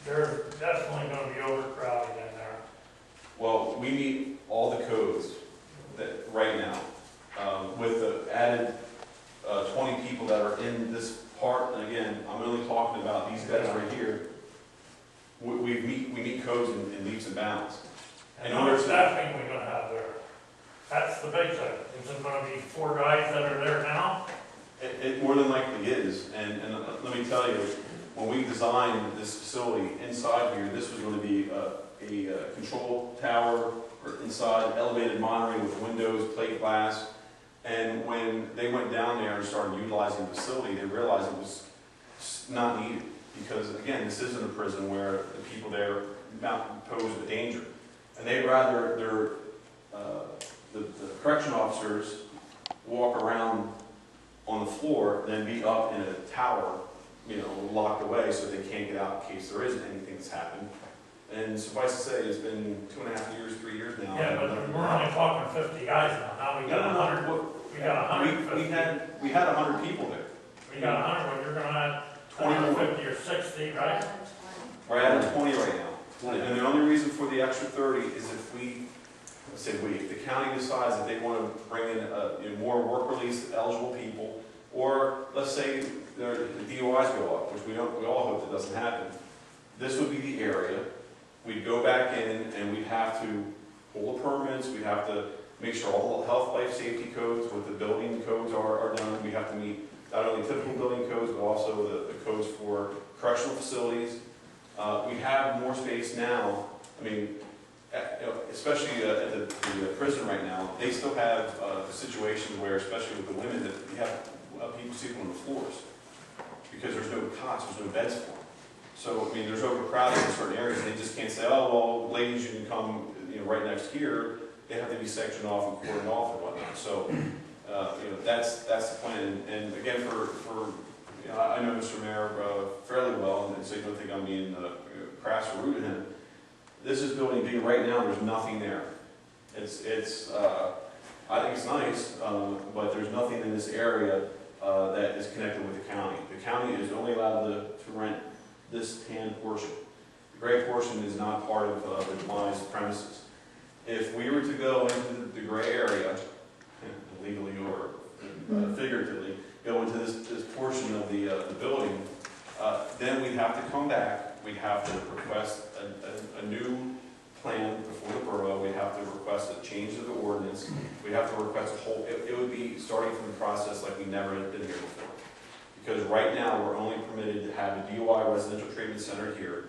They're definitely gonna be overcrowded in there. Well, we meet all the codes that right now. With the added 20 people that are in this part, and again, I'm only talking about these guys right here. We meet codes in leaps and bounds. And how much staffing we're gonna have there? That's the big thing. Is it gonna be 4 guys that are there now? It more than likely is, and let me tell you, when we designed this facility inside here, this was going to be a control tower or inside elevated monitoring with windows, plate glass, and when they went down there and started utilizing the facility, they realized it was not needed, because again, this isn't a prison where the people there pose a danger, and they'd rather the correction officers walk around on the floor than be up in a tower, you know, locked away so they can't get out in case there isn't anything that's happened. And suffice to say, it's been 2.5 years, 3 years now. Yeah, but we're only talking 50 guys now. Now we got 100. We got 150. We had 100 people there. We got 100, but you're gonna have 150 or 60, right? We're at 20 right now. And the only reason for the extra 30 is if if the county decides that they want to bring in more work release eligible people, or let's say the DUIs go up, which we all hope that doesn't happen. This would be the area. We'd go back in and we'd have to pull the permits. We'd have to make sure all the health, life, safety codes, what the building codes are done. We have to meet not only typical building codes, but also the codes for correctional facilities. We have more space now. I mean, especially at the prison right now, they still have a situation where, especially with the women, that you have people sleeping on the floors because there's no cots, there's no beds for them. So, I mean, there's overcrowding in certain areas, and they just can't say, oh, well, ladies, you can come, right next here. They have to be sectioned off and cordoned off and whatnot. So, that's the plan. And again, I know Mr. Mayor fairly well, and so you don't think I'm being crass or rude to him. This is building B right now. There's nothing there. I think it's nice, but there's nothing in this area that is connected with the county. The county is only allowed to rent this tan portion. The gray portion is not part of the demised premises. If we were to go into the gray area, legally or figuratively, go into this portion of the building, then we'd have to come back. We'd have to request a new plan before the borough. We'd have to request request a change of the ordinance. We'd have to request a whole, it would be starting from the process like we never had been here before. Because right now, we're only permitted to have a DUI residential treatment center here.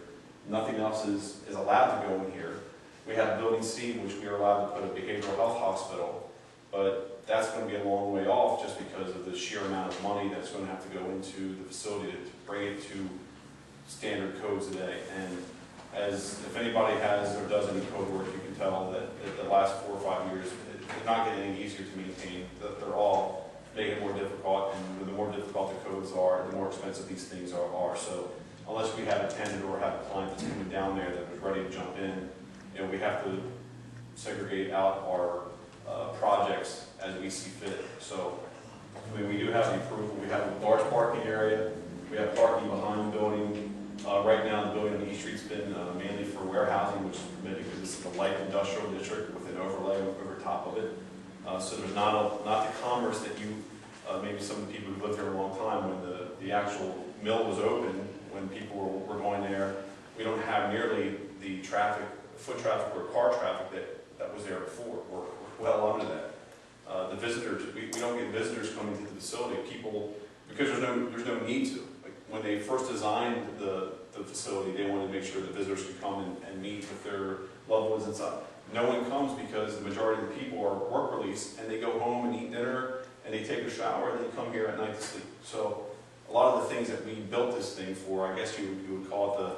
Nothing else is allowed to go in here. We have Building C, which we are allowed to put a behavioral health hospital, but that's going to be a long way off just because of the sheer amount of money that's going to have to go into the facility to bring it to standard codes today. And as if anybody has or does any code work, you can tell that the last 4 or 5 years, it's not getting any easier to maintain. That they're all making it more difficult, and the more difficult the codes are, the more expensive these things are. So unless we have a tenant or have a client that's coming down there that was ready to jump in, you know, we have to segregate out our projects as we see fit. So, I mean, we do have the approval. We have a large parking area. We have parking behind the building. Right now, the building on East Street's been mainly for warehousing, which is permitted because this is a light industrial district with an overlay over top of it. So there's not the commerce that you, maybe some of the people who lived here a long time when the actual mill was open, when people were going there, we don't have nearly the traffic, foot traffic or car traffic that was there before. We're well under that. The visitors, we don't get visitors coming to the facility. People, because there's no need to. Like when they first designed the facility, they wanted to make sure that visitors could come and meet with their loved ones inside. No one comes because the majority of the people are work released and they go home and eat dinner and they take a shower and they come here at night to sleep. So a lot of the things that we built this thing for, I guess you would call it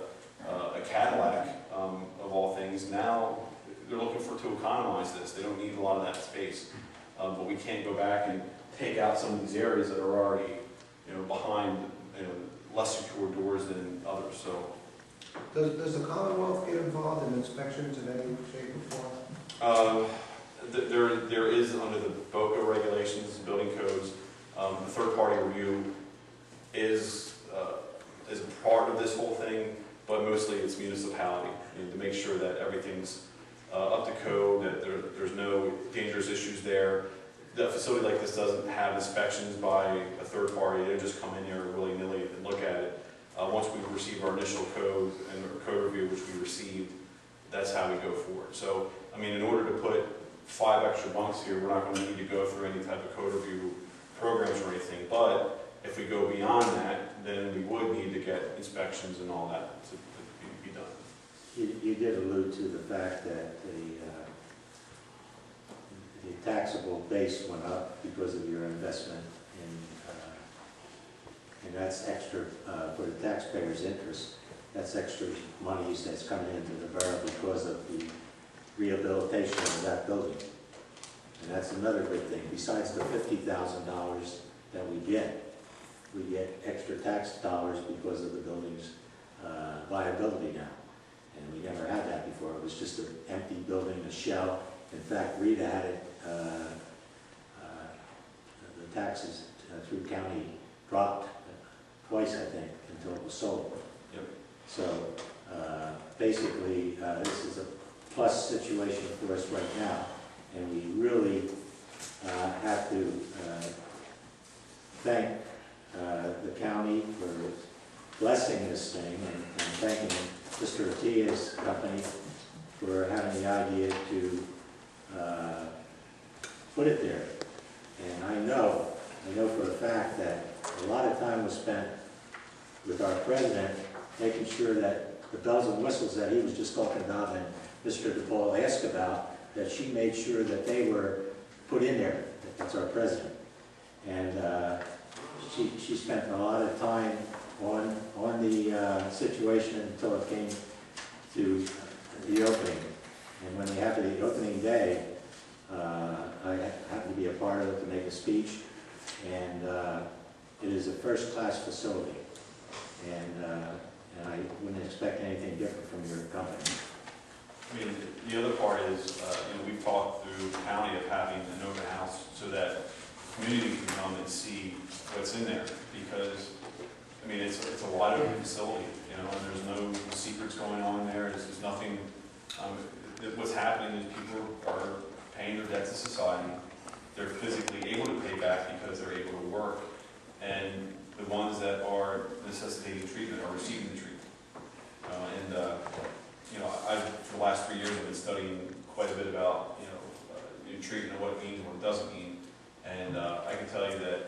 a Cadillac of all things. Now they're looking to economize this. They don't need a lot of that space. But we can't go back and take out some of these areas that are already, you know, behind, you know, less secure doors than others. So, Does the Commonwealth get involved in inspections in any shape or form? there is under the BOCA regulations, building codes, the third-party review is a part of this whole thing, but mostly it's municipality, to make sure that everything's up to code, that there's no dangerous issues there. The facility like this doesn't have inspections by a third party. They just come in here willy-nilly and look at it. Once we receive our initial code and our code review, which we received, that's how we go forward. So, I mean, in order to put 5 extra bunks here, we're not going to need to go through any type of code review programs or anything. But if we go beyond that, then we would need to get inspections and all that to be done. You did allude to the fact that the taxable base went up because of your investment and that's extra for the taxpayers' interest. That's extra money that's coming into the borough because of the rehabilitation of that building. And that's another good thing. Besides the $50,000 that we get extra tax dollars because of the building's viability now. And we never had that before. It was just an empty building, a shell. In fact, Rita had it, the taxes through county dropped twice, I think, until it was sold. Yep. So basically, this is a plus situation for us right now. And we really have to thank the county for blessing this thing and thanking Mr. Atia's company for having the idea to put it there. And I know for a fact that a lot of time was spent with our president making sure that the bells and whistles that he was just talking about and Mr. DePaul asked about, that she made sure that they were put in there. That's our president. And she spent a lot of time on the situation until it came to the opening. And when they had the opening day, I happened to be a part of it to make a speech. And it is a first-class facility. And I wouldn't expect anything different from your company. I mean, the other part is, we've talked through the county of having an open house so that the community can come and see what's in there. Because, I mean, it's a wide open facility, and there's no secrets going on there. There's nothing. What's happening is people are paying their debt to society. They're physically able to pay back because they're able to work, and the ones that are necessitating treatment are receiving the treatment. For the last 3 years, I've been studying quite a bit about treatment and what it means and what it doesn't mean. And I can tell you that,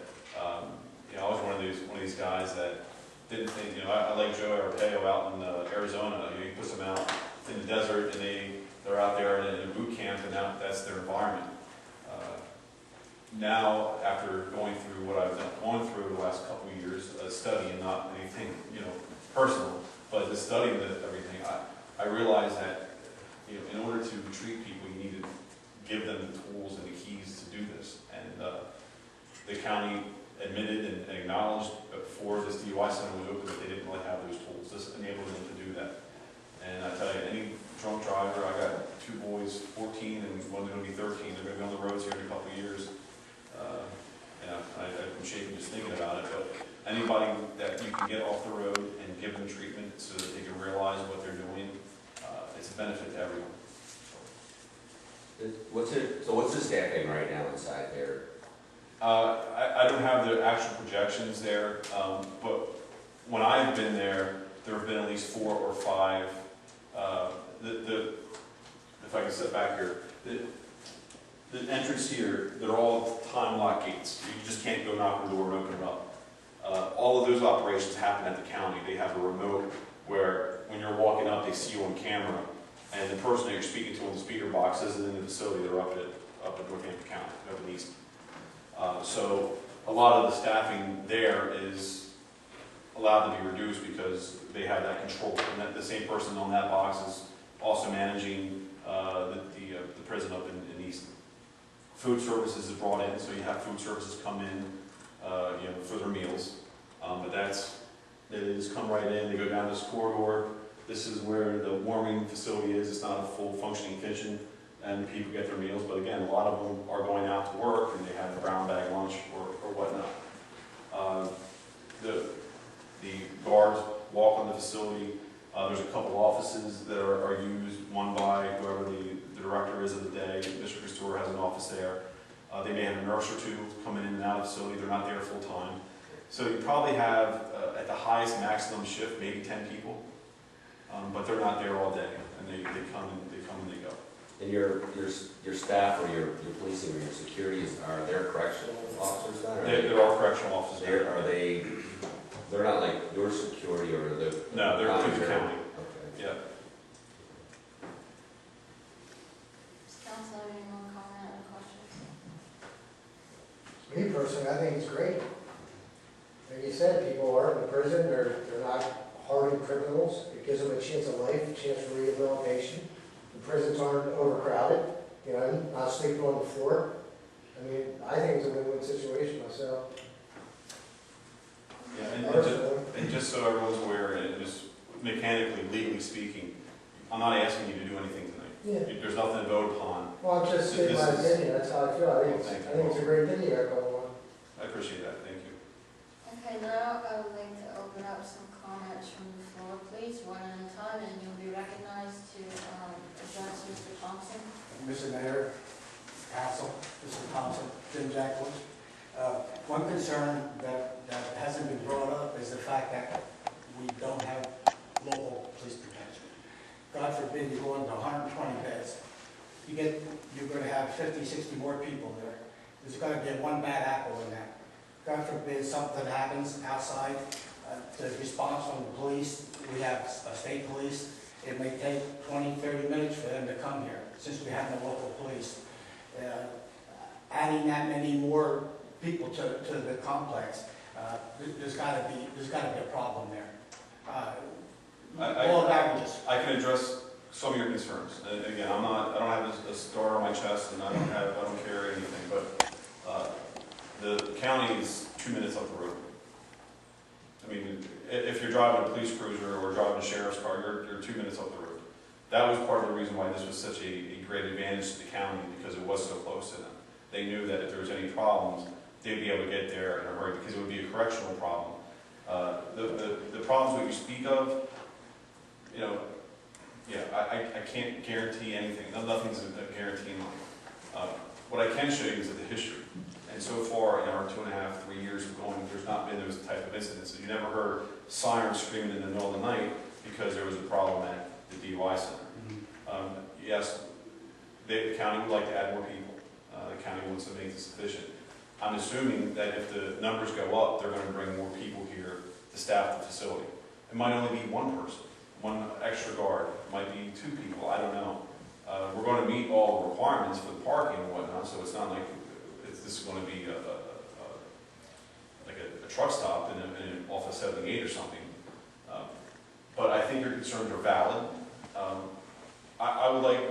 you know, I was one of these guys that didn't think, you know, I like Joe Arpaio out in Arizona. You know, he puts them out in the desert, and they're out there in a boot camp, and that's their environment. Now, after going through what I've gone through the last couple of years, studying, not anything, you know, personal, but the studying everything, I realized that, you know, in order to treat people, you need to give them the tools and the keys to do this. And the county admitted and acknowledged before this DUI center was open that they didn't really have those tools. This enabled them to do that. And I tell you, any drunk driver, I got 2 boys, 14, and one's going to be 13. They're going to be on the roads here in a couple of years. And I'm shaking just thinking about it. But anybody that you can get off the road and give them treatment so that they can realize what they're doing, it's a benefit to everyone. What's the staffing right now inside there? I don't have the actual projections there, but when I've been there, there have been at least 4 or 5. If I can step back here, the entrance here, they're all time lock gates. You just can't go knock on the door and open it up. All of those operations happen at the county. They have a remote where when you're walking up, they see you on camera, and the person that you're speaking to on the speaker box isn't in the facility. They're up at Northampton County, up in Easton. So a lot of the staffing there is allowed to be reduced because they have that control. And that the same person on that box is also managing the prison up in Easton. Food services is brought in, so you have food services come in, you know, for their meals. But they just come right in. They go down this corridor. This is where the warming facility is. It's not a full functioning kitchen, and people get their meals. But again, a lot of them are going out to work, and they have a brown bag lunch or whatnot. The guards walk on the facility. There's a couple offices that are used, one by whoever the director is of the day. Mr. Christopher has an office there. They may have a nurse or 2 coming in and out of the facility. They're not there full time. So you probably have, at the highest maximum shift, maybe 10 people. But they're not there all day, and they come and they go. And your staff or your policing or your security, are there correctional officers then? There are correctional officers there. They're not like your security or the... No, they're through the county. Okay. Yeah. Does council have any more comment or questions? Me personally, I think it's great. Like you said, people are in the prison, they're not hardened criminals. It gives them a chance of life, a chance for rehabilitation. The prisons aren't overcrowded, you know, not sleeping on the floor. I mean, I think it's a win-win situation myself. Yeah, and just so everyone's aware, and just mechanically, legally speaking, I'm not asking you to do anything tonight. Yeah. There's nothing to vote upon. Well, I'm just stating my opinion, that's how I feel. I think it's a great thing you got going on. I appreciate that, thank you. Okay, now I would like to open up some comments from the floor, please, one at a time, and you'll be recognized to address Mr. Thompson. Mr. Mayor, Council, Mr. Thompson, Jim Jacqueline. One concern that hasn't been brought up is the fact that we don't have local police protection. God forbid you go into 120 beds. You're going to have 50, 60 more people there. There's going to be one bad apple in that. God forbid something happens outside, the response from the police, we have a state police, it may take 20, 30 minutes for them to come here, since we have no local police. Adding that many more people to the complex, there's got to be a problem there. All averages. I can address some of your concerns. And again, I don't have a star on my chest, and I don't carry anything, but the county is 2 minutes up the road. I mean, if you're driving a police cruiser or driving a sheriff's car, you're 2 minutes up the road. That was part of the reason why this was such a great advantage to the county, because it was so close to them. They knew that if there was any problems, they'd be able to get there in a hurry, because it would be a correctional problem. The problems that you speak of, you know, yeah, I can't guarantee anything. Nothing's a guarantee in life. What I can show you is the history. And so far, in our 2.5, 3 years of going, there's not been those type of incidents. You never heard sirens screaming in the middle of the night because there was a problem at the DUI center. Yes, the county would like to add more people. the county wants to make it sufficient. I'm assuming that if the numbers go up, they're going to bring more people here to staff the facility. It might only be one person, one extra guard, it might be 2 people, I don't know. We're going to meet all the requirements for the parking and whatnot, so it's not like this is going to be like a truck stop off of 78 or something. But I think your concerns are valid. I would like,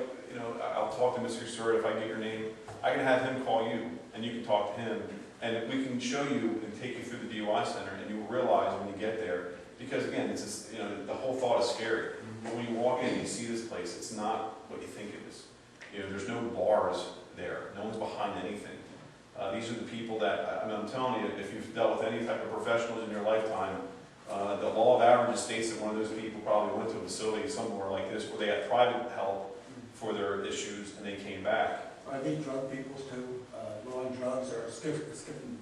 I'll talk to Mr. Stewart if I get your name. I can have him call you, and you can talk to him, and we can show you and take you through the DUI center, and you will realize when you get there, because again, it's just, the whole thought is scary. But when you walk in and you see this place, it's not what you think it is. There's no bars there. No one's behind anything. These are the people that, I'm telling you, if you've dealt with any type of professionals in your lifetime, the law of averages states that one of those people probably went to a facility somewhere like this where they had private help for their issues and they came back. Are they drug people too, low on drugs or skipping, schizophrenia?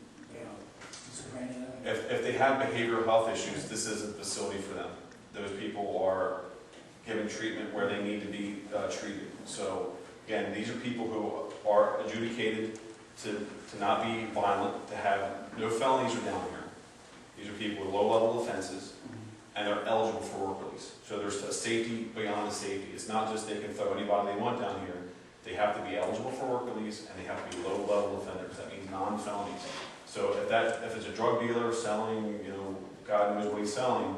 If they have behavioral health issues, this isn't the facility for them. Those people are given treatment where they need to be treated. So again, these are people who are adjudicated to not be violent, to have no felonies are down here. These are people with low-level offenses, and they're eligible for work release. So there's a safety beyond the safety. It's not just they can throw anybody they want down here. They have to be eligible for work release, and they have to be low-level offenders. That means non-felonies. So if it's a drug dealer selling, God knows what he's selling,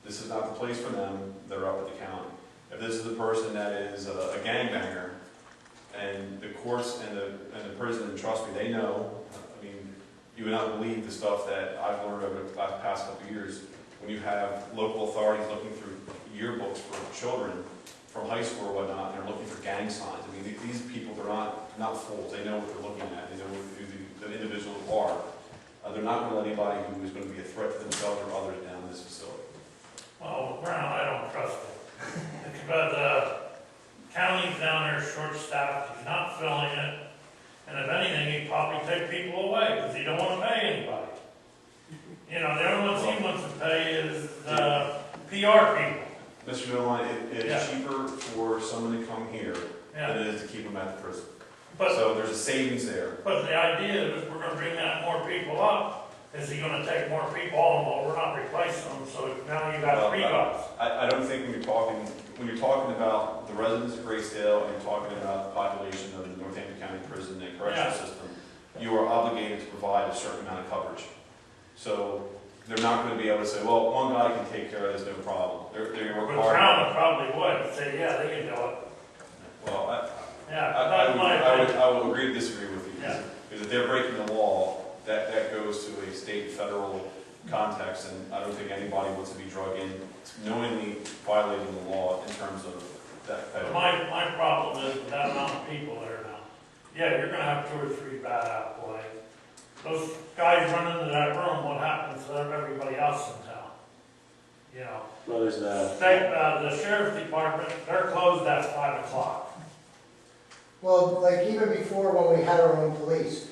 this is not the place for them. They're up at the county. If this is a person that is a gangbanger, and the courts and the prison, and trust me, they know. I mean, you would not believe the stuff that I've learned over the past couple of years. When you have local authorities looking through yearbooks for children from high school or whatnot, and they're looking for gang signs. I mean, these people, they're not fools. They know what they're looking at. They know who the individuals are. They're not going to let anybody who is going to be a threat to themselves or others down in this facility. Well, Brown, I don't trust it. But the county's down there short-staffed, he's not filling it, and if anything, he'd probably take people away, because he don't want to pay anybody. The only ones he wants to pay is the PR people. Mr. Nodoline, it is Yeah. cheaper for someone to come here Yeah. than it is to keep them at the prison. But, So there's a savings there. but the idea is we're gonna bring that more people up, is he gonna take more people on, well, we're not replacing them, so now you got 3 guys. I don't think when you're talking about the residents of Graysdale and you're talking about the population of the Northampton County Prison and Correctional Yeah. System, you are obligated to provide a certain amount of coverage. So they're not going to be able to say, well, one guy can take care of this, no problem. They're But required. Brown probably would, say, yeah, they can do it. Well, Yeah, that's my opinion. I will agree to disagree with you. Yeah. Because if they're breaking the law, that goes to a state, federal context, and I don't think anybody wants to be drug in knowingly violating the law in terms of that. But my problem is with that amount of people there now. Yeah, you're gonna have 2 or 3 bad apple eggs. Those guys run into that room, what happens to everybody else in town? Well, there's The sheriff's department, they're closed at 5 o'clock. Well, like even before when we had our own police,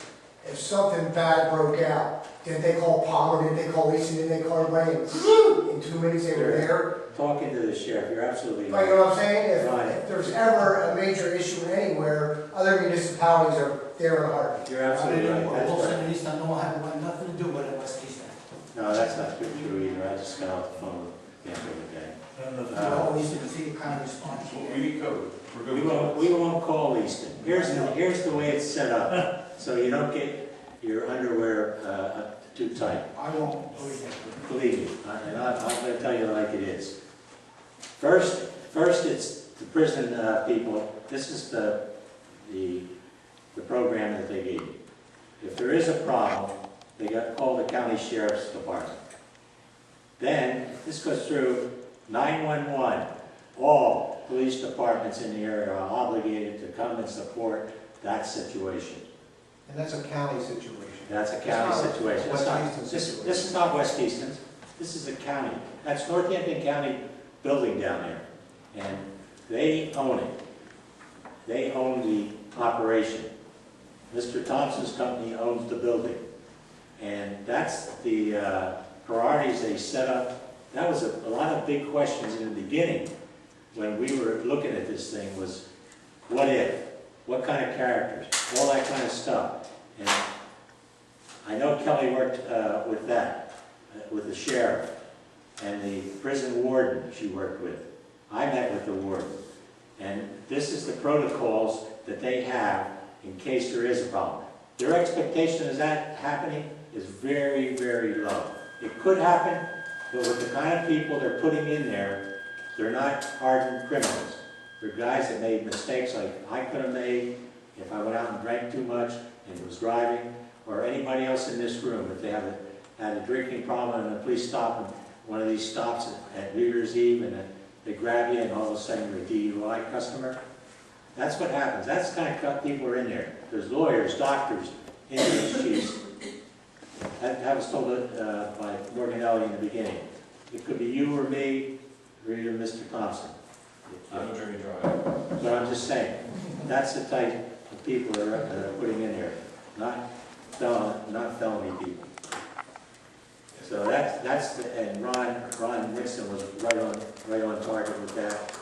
if something bad broke out, didn't they call Palmer, didn't they call Easton, didn't they call Wayne? In 2 minutes they were there. talking to the sheriff, you're absolutely But you right. know what I'm saying? Right. If there's ever a major issue anywhere, other municipalities are there in a heartbeat. You're absolutely right, that's Wilson right. and Easton don't have nothing to do with it, West Easton. No, that's not true either, I just got off the phone with him the other day. No, Easton is he kind of responsible. We need code. We're good We with won't, that. we won't call Easton. Here's the way it's set up, so you don't get your underwear too tight. I won't believe that. Believe me, and I'm going to tell you like it is. First it's the prison people. This is the program that they gave you. If there is a problem, they got to call the county sheriff's department. Then this goes through 911. All police departments in the area are obligated to come and support that situation. And that's a county situation. That's a county It's not a situation. West It's not- Easton This situation. is not West Easton. This is a county. That's Northampton County building down there. And they own it. They own the operation. Mr. Thompson's company owns the building. And that's the priorities they set up. That was a lot of big questions in the beginning when we were looking at this thing was, what if? what kind of characters, all that kind of stuff. And I know Kelly worked with that, with the sheriff, and the prison warden she worked with. I met with the warden. And this is the protocols that they have in case there is a problem. Their expectation of that happening is very, very low. It could happen, but with the kind of people they're putting in there, they're not hardened criminals. They're guys that made mistakes like I could have made if I went out and drank too much and was driving, or anybody else in this room. If they had a drinking problem and the police stop them, one of these stops at New Year's Eve, and they grab you and all of a sudden you're a DUI customer. That's what happens. That's the kind of people are in there. There's lawyers, doctors, insurance chiefs. That was told by Morganelli in the beginning. It could be you or me, or even Mr. Thompson. I'm a drinking driver. But I'm just saying, that's the type of people that are putting in there, not felony people. So and Ron Nixon was right on target with that.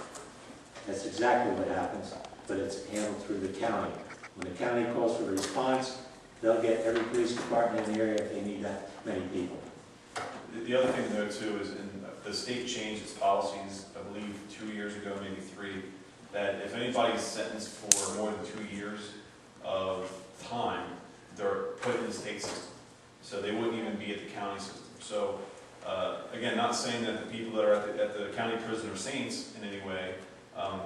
That's exactly what happens, but it's handled through the county. When the county calls for a response, they'll get every police department in the area if they need that many people. The other thing to note too is the state changed its policies, I believe 2 years ago, maybe 3, that if anybody's sentenced for more than 2 years of time, they're put in the state system. So they wouldn't even be at the county system. So again, not saying that the people that are at the county prison are saints in any way,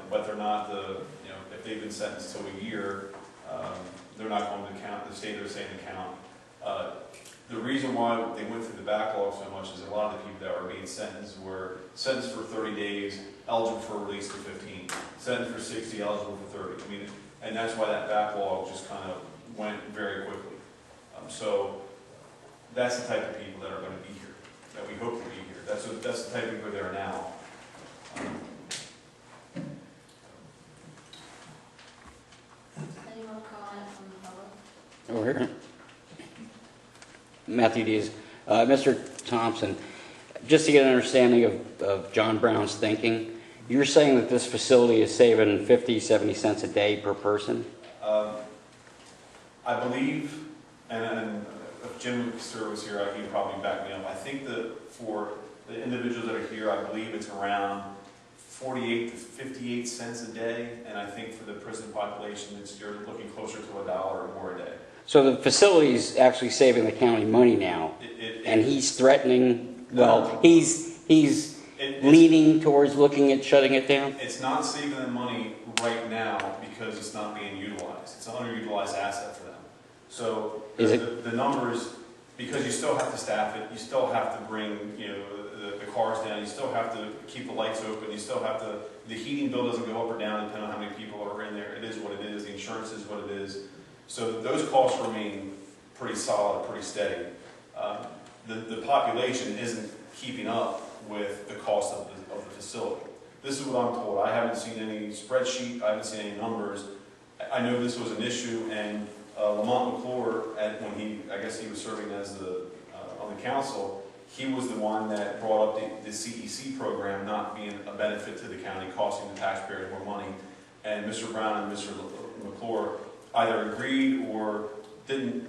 but they're not if they've been sentenced to a year, they're not going to count, the state they're saying to count. The reason why they went through the backlog so much is a lot of the people that were being sentenced were sentenced for 30 days, eligible for release to 15, sentenced for 60, eligible for 30. I mean, and that's why that backlog just kind of went very quickly. So that's the type of people that are going to be here, that we hope to be here. That's the type of people that are now. Any more comment from the public? Over here. Matthew Dees. Mr. Thompson, just to get an understanding of John Brown's thinking, you're saying that this facility is saving 50, 70 cents a day per person? I believe, and if Jim Sir was here, he would probably back me up. I think that for the individuals that are here, I believe it's around 48 to 58 cents a day, and I think for the prison population, you're looking closer to $1 or more a day. So the facility's actually saving the county money now, and he's threatening, well, he's leaning towards looking at shutting it down? It's not saving them money right now because it's not being utilized. It's an underutilized asset for them. So the numbers, because you still have to staff it, you still have to bring the cars down, you still have to keep the lights open, you still have to, the heating bill doesn't go up or down depending on how many people are in there. It is what it is, the insurance is what it is. So those costs remain pretty solid, pretty steady. The population isn't keeping up with the cost of the facility. This is what I'm told. I haven't seen any spreadsheet, I haven't seen any numbers. I know this was an issue, and Lamont McClure, when I guess he was serving as on the council, he was the one that brought up the CEC program not being a benefit to the county, costing the taxpayers more money. And Mr. Brown and Mr. McClure either agreed or didn't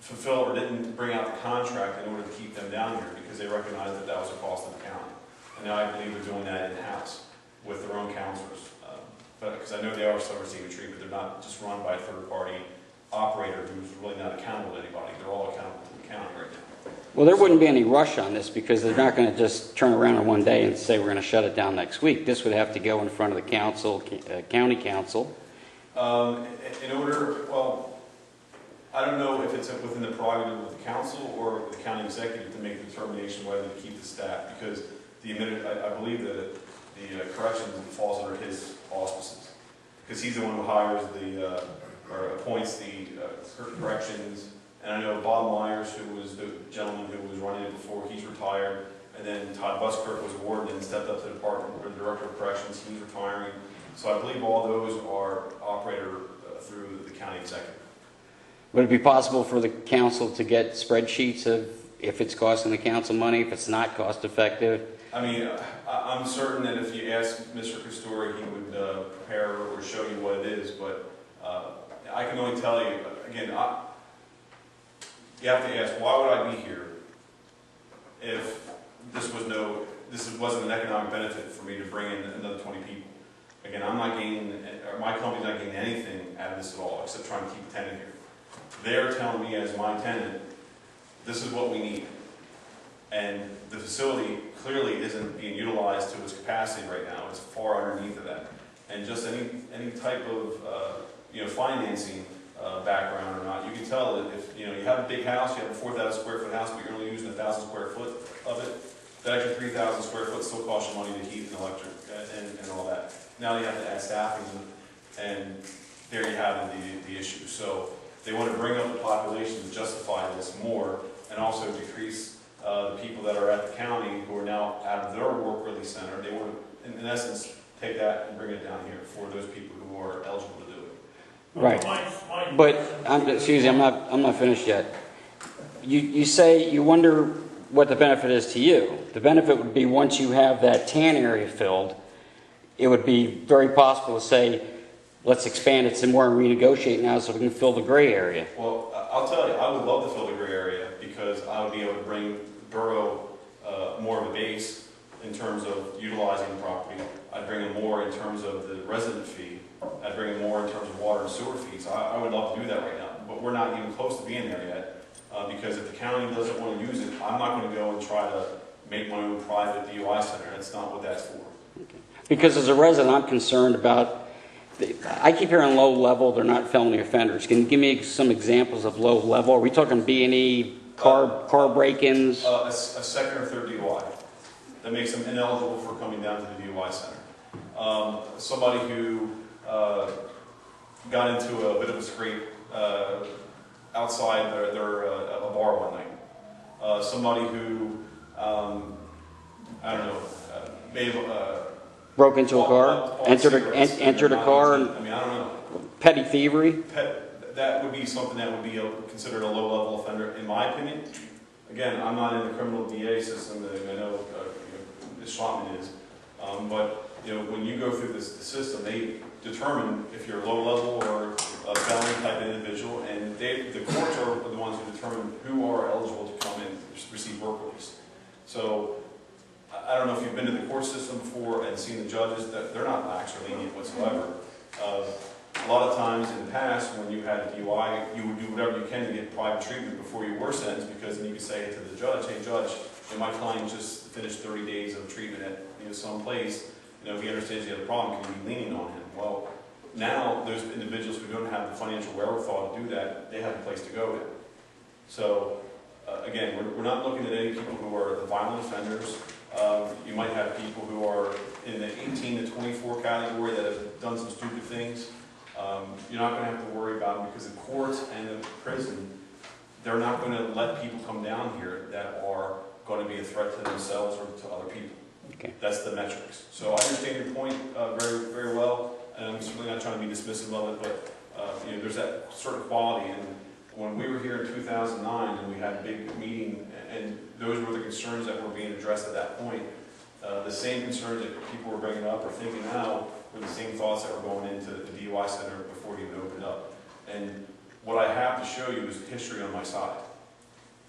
fulfill or didn't bring out the contract in order to keep them down here because they recognized that that was a cost of the county. And now I believe they're doing that in-house with their own counselors. Because I know they are still receiving treatment. They're not just run by a third-party operator who's really not accountable to anybody. They're all accountable to the county right now. Well, there wouldn't be any rush on this because they're not going to just turn around in one day and say we're going to shut it down next week. This would have to go in front of the council, county council. In order, well, I don't know if it's within the prerogative of the council or the county executive to make the determination whether to keep the staff because I believe that the corrections falls under his auspices because he's the one who hires or appoints the corrections. And I know Bob Myers, who was the gentleman who was running it before, he's retired. And then Todd Buskirk was warden and stepped up to the department or the director of corrections. He's retiring. So I believe all those are operated through the county executive. Would it be possible for the council to get spreadsheets of if it's costing the council money, if it's not cost effective? I mean, I'm certain that if you ask Mr. Castore, he would prepare or show you what it is. But I can only tell you, again, you have to ask, why would I be here if this wasn't an economic benefit for me to bring in another 20 people? Again, I'm not gaining, or my company's not gaining anything out of this at all, except trying to keep a tenant here. They're telling me as my tenant, this is what we need. And the facility clearly isn't being utilized to its capacity right now. It's far underneath of that. And just any type of financing background or not, you can tell that if you have a big house, you have a 4,000 square foot house, but you're only using 1,000 square foot of it. That extra 3,000 square foot still costs you money to heat and electric and all that. Now you have to add staffing, and there you have the issue. So they want to bring up the population to justify this more, and also decrease the people that are at the county who are now out of their work release center. They want to, in essence, take that and bring it down here for those people who are eligible to do it. Right. But, excuse me, I'm not finished yet. You say you wonder what the benefit is to you. The benefit would be once you have that tan area filled, it would be very possible to say, let's expand it some more and renegotiate now so we can fill the gray area. Well, I'll tell you, I would love to fill the gray area because I would be able to bring the borough more of a base in terms of utilizing the property. I'd bring in more in terms of the resident fee. I'd bring in more in terms of water and sewer fees. I would love to do that right now, but we're not even close to being there yet. Because if the county doesn't want to use it, I'm not going to go and try to make my own private DUI center. That's not what that's for. Okay. Because as a resident, I'm concerned about, I keep hearing low level, they're not felony offenders. Can you give me some examples of low level? Are we talking B&E, car break-ins? A second or third DUI. That makes them ineligible for coming down to the DUI center. Somebody who got into a bit of a scrape outside a bar one night. Somebody who, I don't know, may have broke into a car, entered a car, and I mean, I don't know. Petty thievery? That would be something that would be considered a low-level offender, in my opinion. Again, I'm not in the criminal DA system, I know Ms. Schlottman is, but when you go through the system, they determine if you're low-level or a felony type individual, and the courts are the ones who determine who are eligible to come and receive work release. So I don't know if you've been to the court system before and seen the judges, that they're not lax or lenient whatsoever. A lot of times in the past, when you had a DUI, you would do whatever you can to get private treatment before you were sentenced, because then you could say to the judge, hey judge, my client just finished 30 days of treatment at some place, if he understands you have a problem, can you be lenient on him? Well, now those individuals who don't have the financial wherewithal to do that, they have a place to go to. So again, we're not looking at any people who are the violent offenders. You might have people who are in the 18 to 24 category that have done some stupid things. You're not going to have to worry about them, because the courts and the prison, they're not going to let people come down here that are going to be a threat to themselves or to other people. Okay. That's the metrics. So I understand your point very, very well, and I'm certainly not trying to be dismissive of it, but there's that sort of quality. And when we were here in 2009 and we had a big meeting, and those were the concerns that were being addressed at that point, the same concerns that people were bringing up or thinking now were the same thoughts that were going into the DUI center before it even opened up. And what I have to show you is history on my side.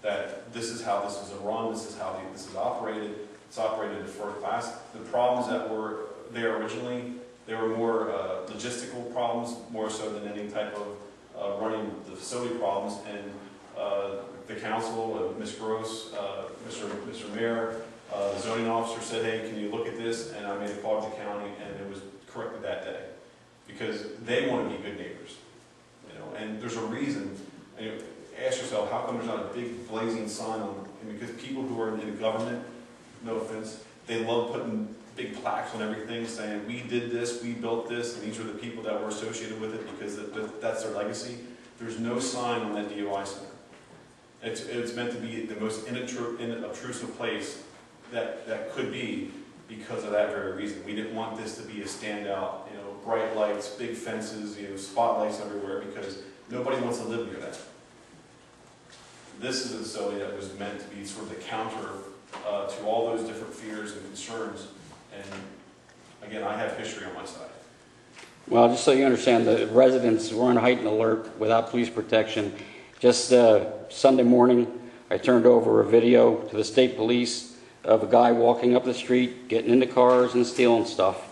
That this is how this is run, this is how this is operated. It's operated in first class. The problems that were there originally, they were more logistical problems, more so than any type of running the facility problems. And the council, Ms. Gross, Mr. Mayor, the zoning officer said, hey, can you look at this? And I made a call to the county, and it was corrected that day. Because they want to be good neighbors. And there's a reason. Ask yourself, how come there's not a big blazing sign on, because people who are in government, no offense, they love putting big plaques on everything saying, we did this, we built this, and these are the people that were associated with it because that's their legacy. There's no sign on that DUI center. It's meant to be the most unobtrusive place that could be, because of that very reason. We didn't want this to be a standout, bright lights, big fences, spotlights everywhere, because nobody wants to live near that. This is a facility that was meant to be sort of the counter to all those different fears and concerns. And again, I have history on my side. Well, just so you understand, the residents were on heightened alert without police protection. Just Sunday morning, I turned over a video to the state police of a guy walking up the street, getting into cars and stealing stuff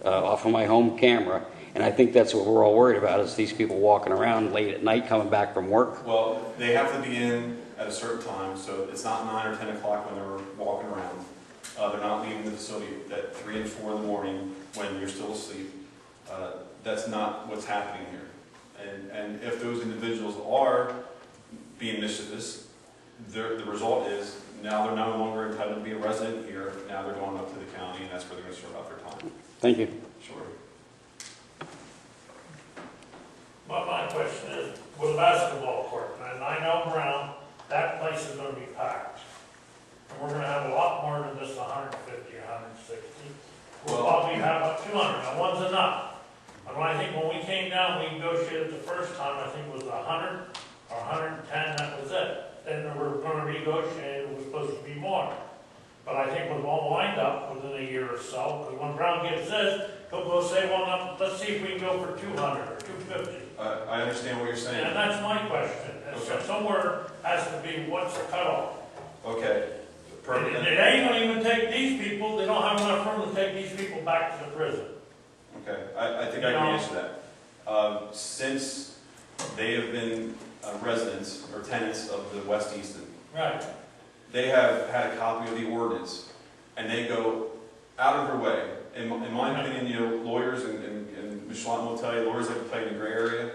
off of my home camera. And I think that's what we're all worried about, is these people walking around late at night coming back from work. Well, they have to be in at a certain time, so it's not 9 or 10 o'clock when they're walking around. They're not leaving the facility at 3 and 4 in the morning when you're still asleep. That's not what's happening here. And if those individuals are being mischievous, the result is now they're no longer entitled to be a resident here. Now they're going up to the county, and that's where they're going to serve out their time. Thank you. Sure. My question is, with the basketball court, and I know Brown, that place is gonna be packed. And we're gonna have a lot more than just 150 or 160. We'll Well- probably have up 200, now one's enough. And I think when we came down, we negotiated the first time, I think it was 100 or 110, that was it. Then we were gonna renegotiate, it was supposed to be more. But I think we'll all wind up within a year or so, because when Brown gets this, he'll go say, well, now, let's see if we can go for 200 or 250. I understand what you're saying. And that's my question. And so Okay. somewhere has to be, what's the cutoff? Okay. And Perfect. they ain't gonna even take these people, they don't have enough room to take these people back to the prison. Okay, I think I can answer that. Since they have been residents or tenants of the West Easton, Right. they have had a copy of the ordinance, and they go out of their way. In my opinion, you know, lawyers, and Ms. Schlanten will tell you, lawyers like to play in the gray area.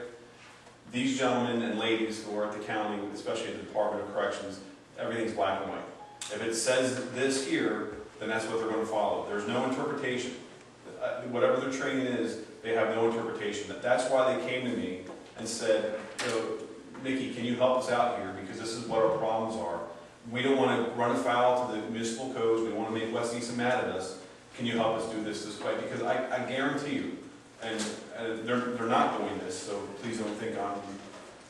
These gentlemen and ladies who are at the county, especially at the Department of Corrections, everything's black and white. If it says this here, then that's what they're going to follow. There's no interpretation. Whatever their training is, they have no interpretation. That's why they came to me and said, you know, Mickey, can you help us out here? Because this is what our problems are. We don't want to run afoul to the municipal codes. We want to make West Easton mad at us. Can you help us do this way? Because I guarantee you, and they're not doing this, so please don't think I'm.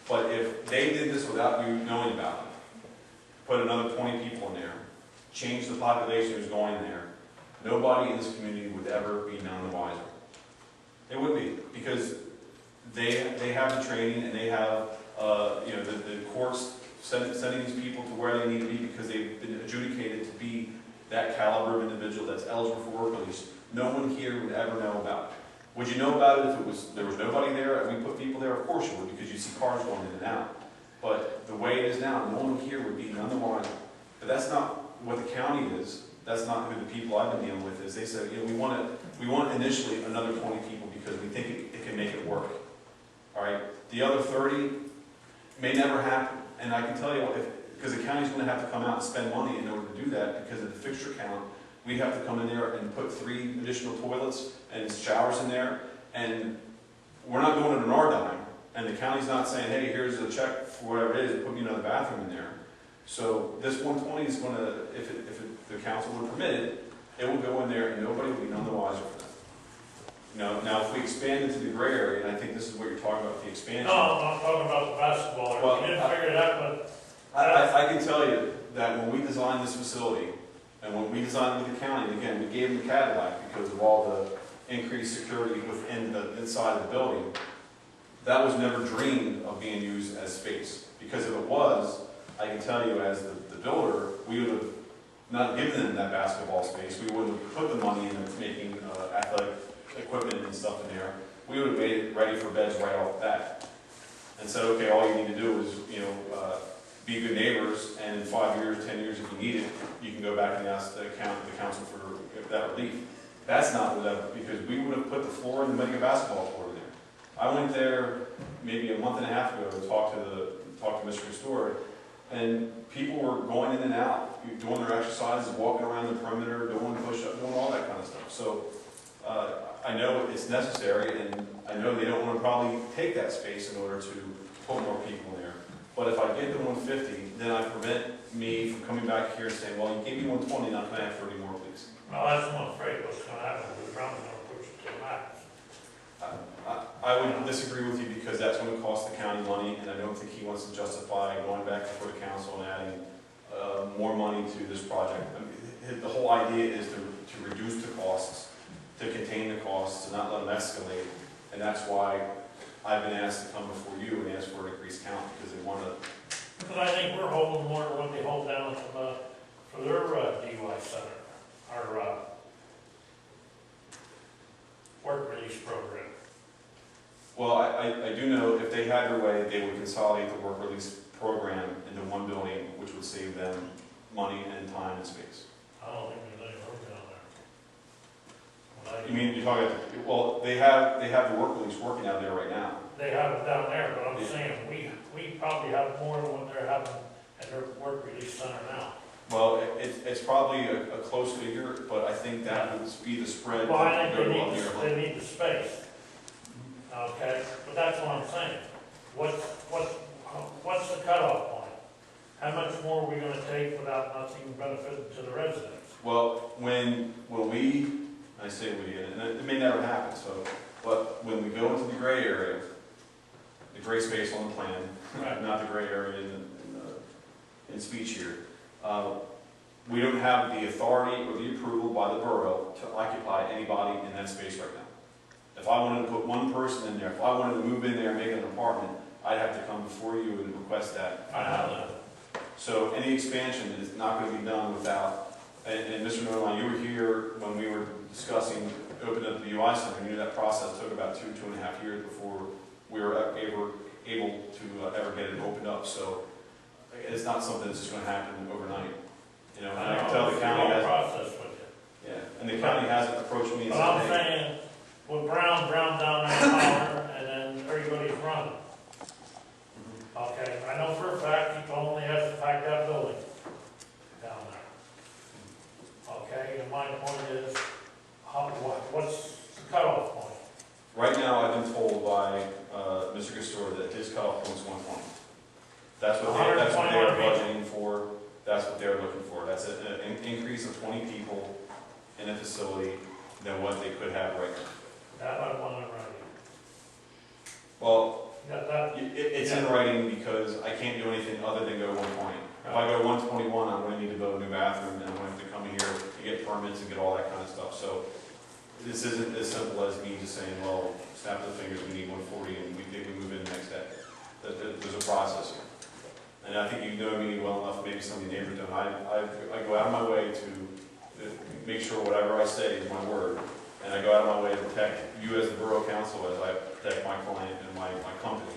But if they did this without you knowing about it, put another 20 people in there, change the population who's going in there, nobody in this community would ever be none the wiser. They would be, because they have the training, and they have you know, the courts sending these people to where they need to be because they've been adjudicated to be that caliber of individual that's eligible for work release. No one here would ever know about it. Would you know about it if there was nobody there and we put people there? Of course you would, because you see cars going in and out. But the way it is now, no one here would be none the wiser. But that's not what the county is. That's not who the people I've been dealing with is. They said, you know, we want initially another 20 people because we think it can make it work. All right. The other 30 may never happen. And I can tell you, because the county's going to have to come out and spend money in order to do that, because of the fixture count, we'd have to come in there and put 3 additional toilets and showers in there, and we're not doing it on our dime. And the county's not saying, hey, here's a check for whatever it is, put me another bathroom in there. So this 120 is going to, if the council would permit it, it will go in there, and nobody will be none the wiser for that. Now, if we expand into the gray area, and I think this is what you're talking about, the expansion. No, I'm talking about the basketball. Well, We didn't figure it out, but I can tell you that when we designed this facility, and when we designed with the county, again, we gave them the Cadillac because of all the increased security within the inside of the building. That was never dreamed of being used as space. Because if it was, I can tell you as the builder, we would have not given them that basketball space. We wouldn't have put the money into making athletic equipment and stuff in there. We would have made it ready for beds right off the bat. And said, okay, all you need to do is, you know, be good neighbors, and in 5 years, 10 years, if you need it, you can go back and ask the council for that relief. That's not what that, because we would have put the floor and make a basketball court in there. I went there maybe a month and a half ago to talk to Mr. Castor, and people were going in and out, doing their exercises, walking around the perimeter, doing push-ups, doing all that kind of stuff. So I know it's necessary, and I know they don't want to probably take that space in order to put more people in there. But if I get the 150, then I prevent me from coming back here and saying, well, you gave me 120, now can I have 30 more, please? well, that's what I'm afraid what's going to happen. The Brown's going to push it to the max. I would disagree with you because that's going to cost the county money, and I don't think he wants to justify going back before the council and adding more money to this project. I mean, the whole idea is to reduce the costs, to contain the costs, to not let them escalate. And that's why I've been asked to come before you and ask for an increased count, because they want to. Because I think we're holding more than what they hold down for their DUI center, our work release program. Well, I do know if they had their way, they would consolidate the work release program into one building, which would save them money and time and space. I don't think there's any room down there. You mean, you're talking about, well, they have the work release working out there right now. They have it down there, but I'm Yeah. saying, we probably have more than what they're having at their work release center now. Well, it's probably a close figure, but I think that would be the spread. Well, I that think would go up there. they need the space. Okay, but that's what I'm saying. What's the cutoff point? How much more are we gonna take without nothing benefiting to the residents? Well, when we, I say we, and it may never happen, so, but when we go into the gray area, the gray space on the plan, Right. not the gray area in speech here, we don't have the authority or the approval by the borough to occupy anybody in that space right now. If I wanted to put one person in there, if I wanted to move in there and make an apartment, I'd have to come before you and request that. I know that. So any expansion is not going to be done without, and Mr. Nodoline, you were here when we were discussing opening up the DUI center. You knew that process took about 2.5 years before we were ever able to ever get it opened up. So it's not something that's just going to happen overnight. You know, and I can tell the county has. Process with it. Yeah, and the county hasn't approached me and But I'm said, hey, saying, with Brown down there in power, and then everybody's running. Okay, I know for a fact he told me he has to pack that building down there. Okay, and my point is, what's the cutoff point? right now I've been told by Mr. Gastor that his cutoff point is 120. That's what they're budgeting for. That's what they're looking for. That's an increase of 20 people in a facility than what they could have right now. That I want to write. Well, Got that? it's in writing because I can't do anything other than go 120. If I go 121, I'm going to need to build a new bathroom, and I'm going to have to come here to get permits and get all that kind of stuff. So this isn't as simple as me just saying, well, snap the fingers, we need 140, and we think we move in the next day. There's a process here. And I think you know me well enough, maybe some of the neighbors don't. I go out of my way to make sure whatever I say is my word. And I go out of my way to protect you as the borough council as I protect my client and my company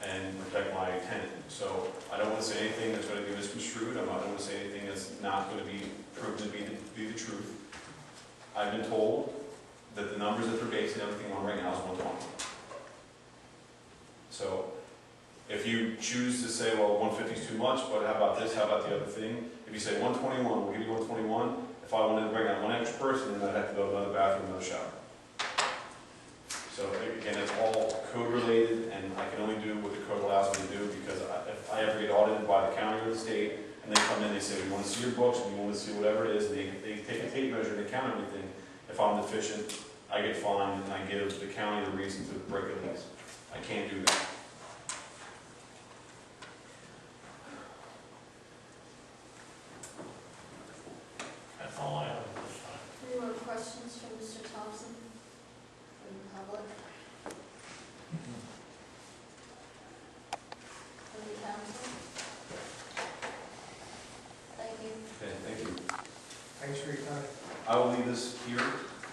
and protect my tenant. So I don't want to say anything that's going to be misconstrued. I don't want to say anything that's not going to be proven to be the truth. I've been told that the numbers that they're basing everything on right now is 120. So if you choose to say, well, 150 is too much, but how about this, how about the other thing? If you say 121, we'll give you 121. If I wanted to bring out one extra person, then I'd have to build another bathroom, another shower. So again, it's all code related, and I can only do what the code allows me to do, because if I ever get audited by the county or the state, and they come in, they say, we want to see your books, and we want to see whatever it is, and they take a tape measure and they count everything. If I'm deficient, I get fined, and I give the county the reason to break a lease. I can't do that. That's all I have this time. Any more questions from Mr. Thompson, from the public? From the council? Thank you. Okay, thank you. Thanks for your time. I will leave this here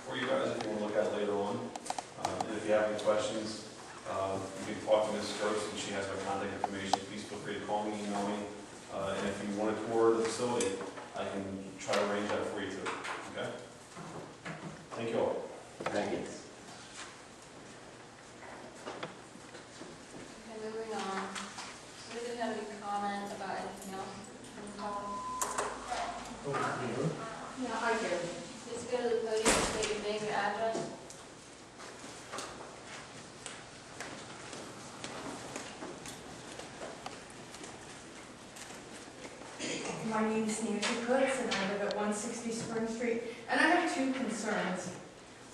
for you guys if you want to look at it later on. And if you have any questions, you can talk to Ms. Gross, and she has my contact information. Please feel free to call me, email me. And if you want to tour the facility, I can try to arrange that for you too. Okay? Thank you all. Thank you. Okay, moving on. So we didn't have any comment about anything else from the public? Yeah, I do. Please go to the podium and state your name and address. My name is Nancy Cooks, and I live at 160 Spring Street, and I have two concerns.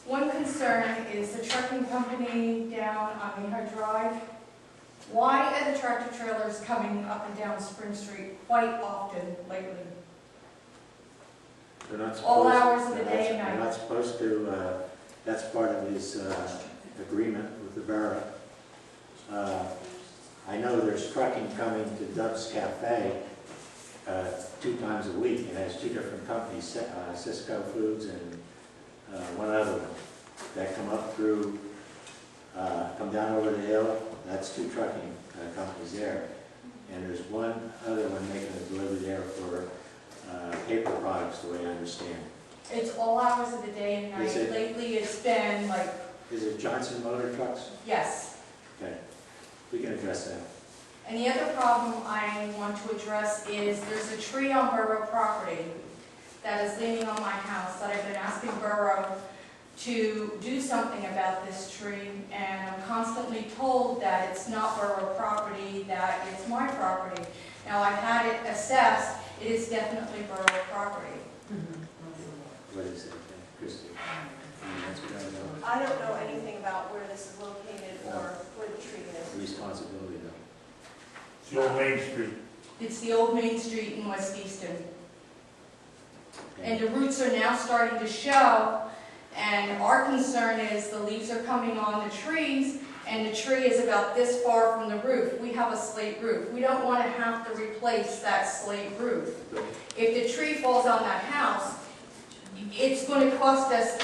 One concern is the trucking company down on Lehigh Drive. Why are the tractor trailers coming up and down Spring Street quite often lately? They're not All supposed- hours of the day and They're night. not supposed to, that's part of his agreement with with the borough. I know there's trucking coming to Doug's Cafe 2 times a week, and has 2 different companies, Cisco Foods and one other one, that come up through, come down over the hill. That's 2 trucking companies there. And there's one other one making a delivery there for paper products, the way I understand. It's all hours of the day and night. Is it- Lately, it's been like, Is it Johnson Motor Trucks? yes. Okay, we can address that. And the other problem I want to address is there's a tree on borough property that is leaning on my house that I've been asking borough to do something about this tree, and I'm constantly told that it's not borough property, that it's my property. Now, I've had it assessed, it is definitely borough property. What is it, Christie? That's what I know. I don't know anything about where this is located or where the tree is. Responsibility though. It's the old Main Street. It's the old Main Street in West Easton. And the roots are now starting to show, and our concern is the leaves are coming on the trees, and the tree is about this far from the roof. We have a slate roof. We don't want to have to replace that slate roof. If the tree falls on that house, it's going to cost us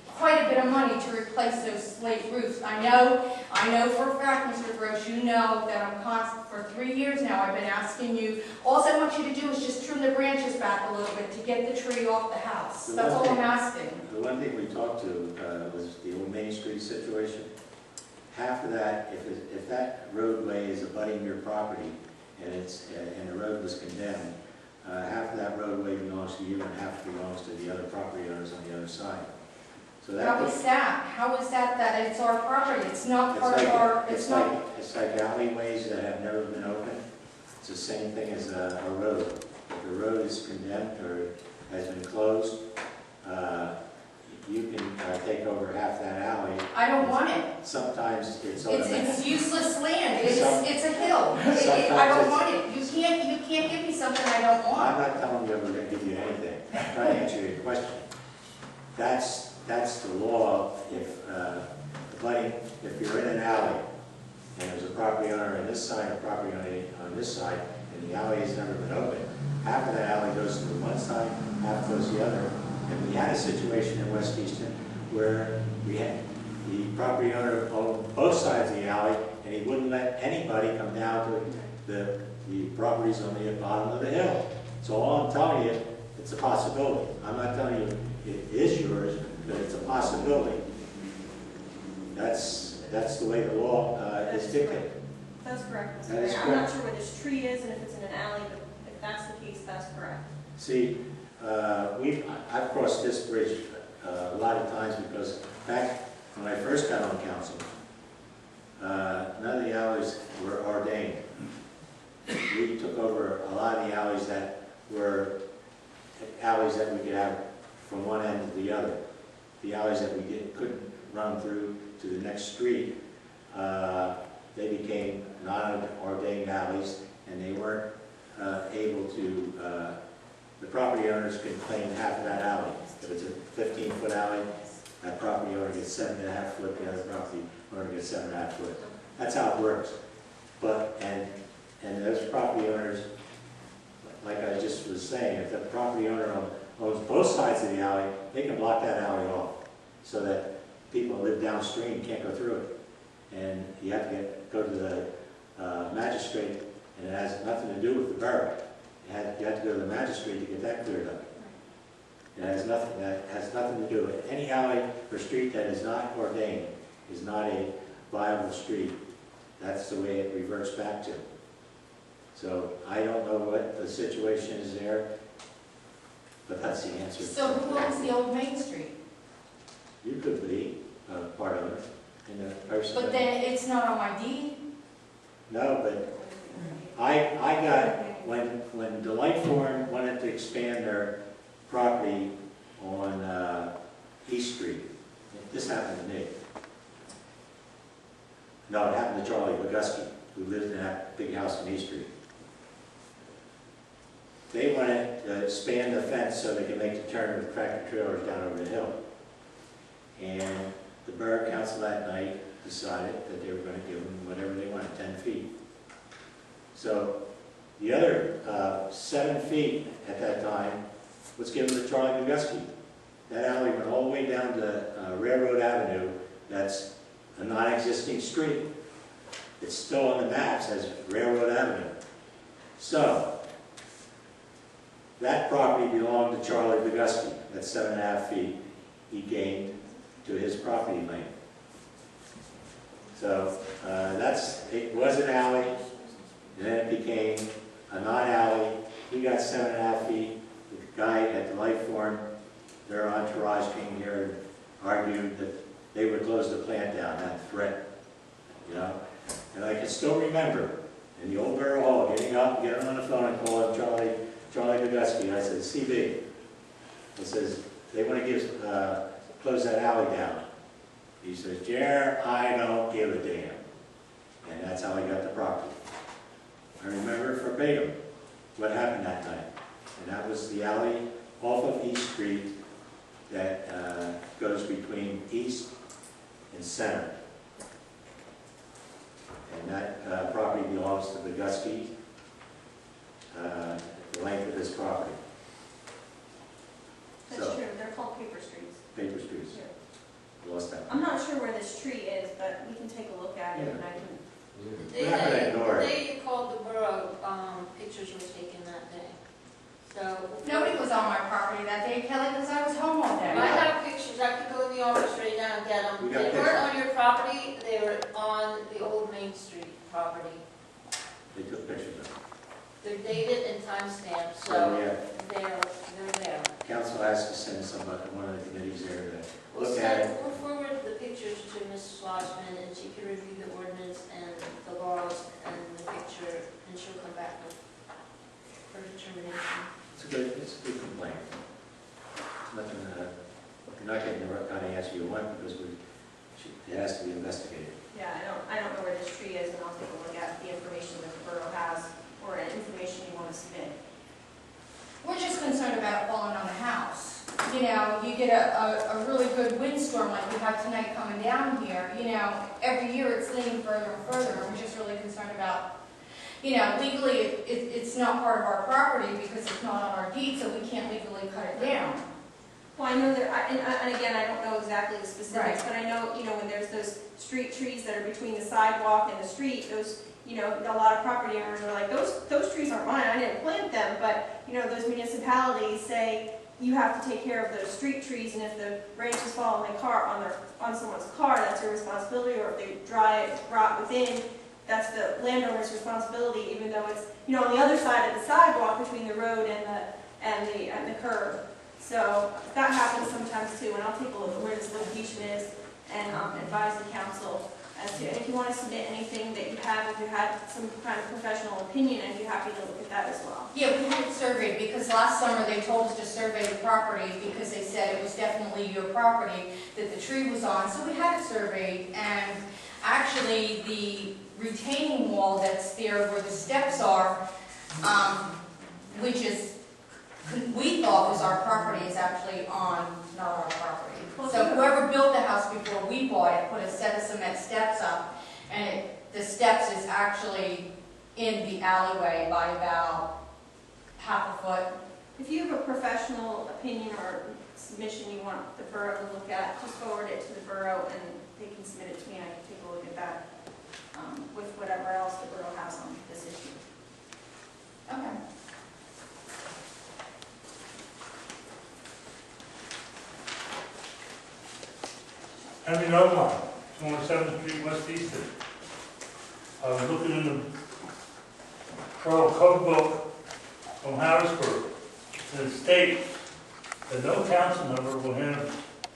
quite a bit of money to replace those slate roofs. I know for a fact, Mr. Gross, you know that I'm constant, for 3 years now, I've been asking you, all I want you to do is just trim the branches back a little bit to get the tree off the house. That's all I'm asking. The one thing we talked to was the old Main Street situation. Half of that, if that roadway is abutting your property and and the road was condemned, half of that roadway belongs to you and half belongs to the other property owners on the other side. So that How is that? How is that it's our property? It's not part of our, it's not. It's like alleyways that have never been opened. It's the same thing as a road. If the road is condemned or has been closed, you can take over half that alley. I don't want it. Sometimes it's automatic. It's useless land. It's a hill. I don't want it. You can't give me something I don't I'm want. not telling you we're going to give you anything. I'm trying to answer your question. That's the law. If you're in an alley and there's a property owner on this side, a property owner on this side, and the alley has never been opened, half of that alley goes to one side, half goes to the other. And we had a situation in West Easton where we had the property owner owned both sides of the alley, and he wouldn't let anybody come down to the properties on the bottom of the hill. So all I'm telling you, it's a possibility. I'm not telling you it is yours, but it's a possibility. That's the way the law is dictated. That's correct, Mr. That is Mayor. I'm not correct. sure where this tree is and if it's in an alley, but if that's the case, that's correct. See, I've crossed this bridge a lot of times because back when I first got on council, none of the alleys were ordained. We took over a lot of the alleys that were alleys that we could have from one end to the other. The alleys that we couldn't run through to the next street, they became non-ordained alleys, and they weren't able to, the property owners could claim half of that alley. If it's a 15-foot alley, that property owner gets 7.5 foot, the other property owner gets 7.5 foot. That's how it works. But, and those property owners, like I just was saying, if the property owner owns both sides of the alley, they can block that alley off so that people who live downstream can't go through it. And you have to go to the magistrate, and it has nothing to do with the borough. You have to go to the magistrate to get that cleared up. That has nothing to do with it. Any alley or street that is not ordained is not a viable street. That's the way it reverts back to. So I don't know what the situation is there, but that's the answer. So who owns the old Main Street? You could be part of it in the person. But then it's not on my deed. No, but I got, when Delight Forum wanted to expand their property on East Street, this happened to me. No, it happened to Charlie Boguski, who lived in that big house on East Street. They wanted to expand the fence so they could make the turn with tractor trailers down over the hill. And the borough council that night decided that they were going to give them whatever they wanted, 10 feet. So the other 7 feet at that time was given to Charlie Bugusky. That alley went all the way down to Railroad Avenue. That's a non-existing street. It's still on the maps as Railroad Avenue. So that property belonged to Charlie Bugusky. That's 7.5 feet he gained to his property lane. So it was an alley, and then it became a non-alley. He got 7.5 feet. The guy at the light form, their entourage came here and argued that they would close the plant down, that threat, you know. And I can still remember in the old Borough Hall, getting on the phone and calling Charlie Bugusky. I said, CB, he says, they want to close that alley down. He says, Jer, I don't give a damn. And that's how I got the property. I remember verbatim what happened that night. And that was the alley off of East Street that goes between East and Center. And that property belongs to Bugusky, the length of his property. That's So, true, they're called paper streets. paper streets. Lost that. I'm not sure where this tree is, but we can take a look at it and I can. We're not gonna ignore The it. day you called the borough, pictures were taken that day. So. Nobody was on my property that day, Kelly, because I was home all day. I have pictures, I could go in the office right now and get them. We got They pictures. weren't on your property, they were on the old Main Street property. They took pictures of it. They're dated and timestamped, So, so yeah, they're there. council has to send somebody, one of the committees there to We'll look at it. we'll forward the pictures to Mrs. Schlossman, and she can review the ordinance and the laws and the picture, and she'll come back with her determination. It's a good complaint. Nothing, you're not getting the kind of answer you want because it has to be investigated. Yeah, I don't know where this tree is, and I'll take a look at the information that the borough has, or information you want to submit. We're just concerned about it falling on the house. You know, you get a really good windstorm like we have tonight coming down here, you know, every year it's leaning further and further, and we're just really concerned about, you know, legally it's not part of our property because it's not on our deed, so we can't legally cut it down. Well, I know there, and again, I don't know exactly the specifics, Right. but I know, you know, when there's those street trees that are between the sidewalk and the street, those, you know, a lot of property owners are like, those trees aren't mine, I didn't plant them, but, you know, those municipalities say, you have to take care of those street trees, and if the branches fall on the car, on someone's car, that's your responsibility, or if they rot within, that's the landowner's responsibility, even though it's, you know, on the other side of the sidewalk between the road and the curb. So that happens sometimes too, and I'll take a look at where this location is and advise the council as to, and if you want to submit anything that you have, if you had some kind of professional opinion, I'd be happy to look at that as well. Yeah, we had it surveyed because last summer they told us to survey the property because they said it was definitely your property that the tree was on. So we had it surveyed, and actually the retaining wall that's there where the steps are, which is, we thought was our property, is actually on not our property. So whoever built the house before we bought it put a set of cement steps up, and the steps is actually in the alleyway by about half a foot. If you have a professional opinion or submission you want the borough to look at, just forward it to the borough and they can submit it to me and I can take a look at that with whatever else the borough has on this issue. Okay. Henry Nodoline, 27th Street, West Easton. I was looking in the Borough Code Book from Harrisburg, and it states that no council member will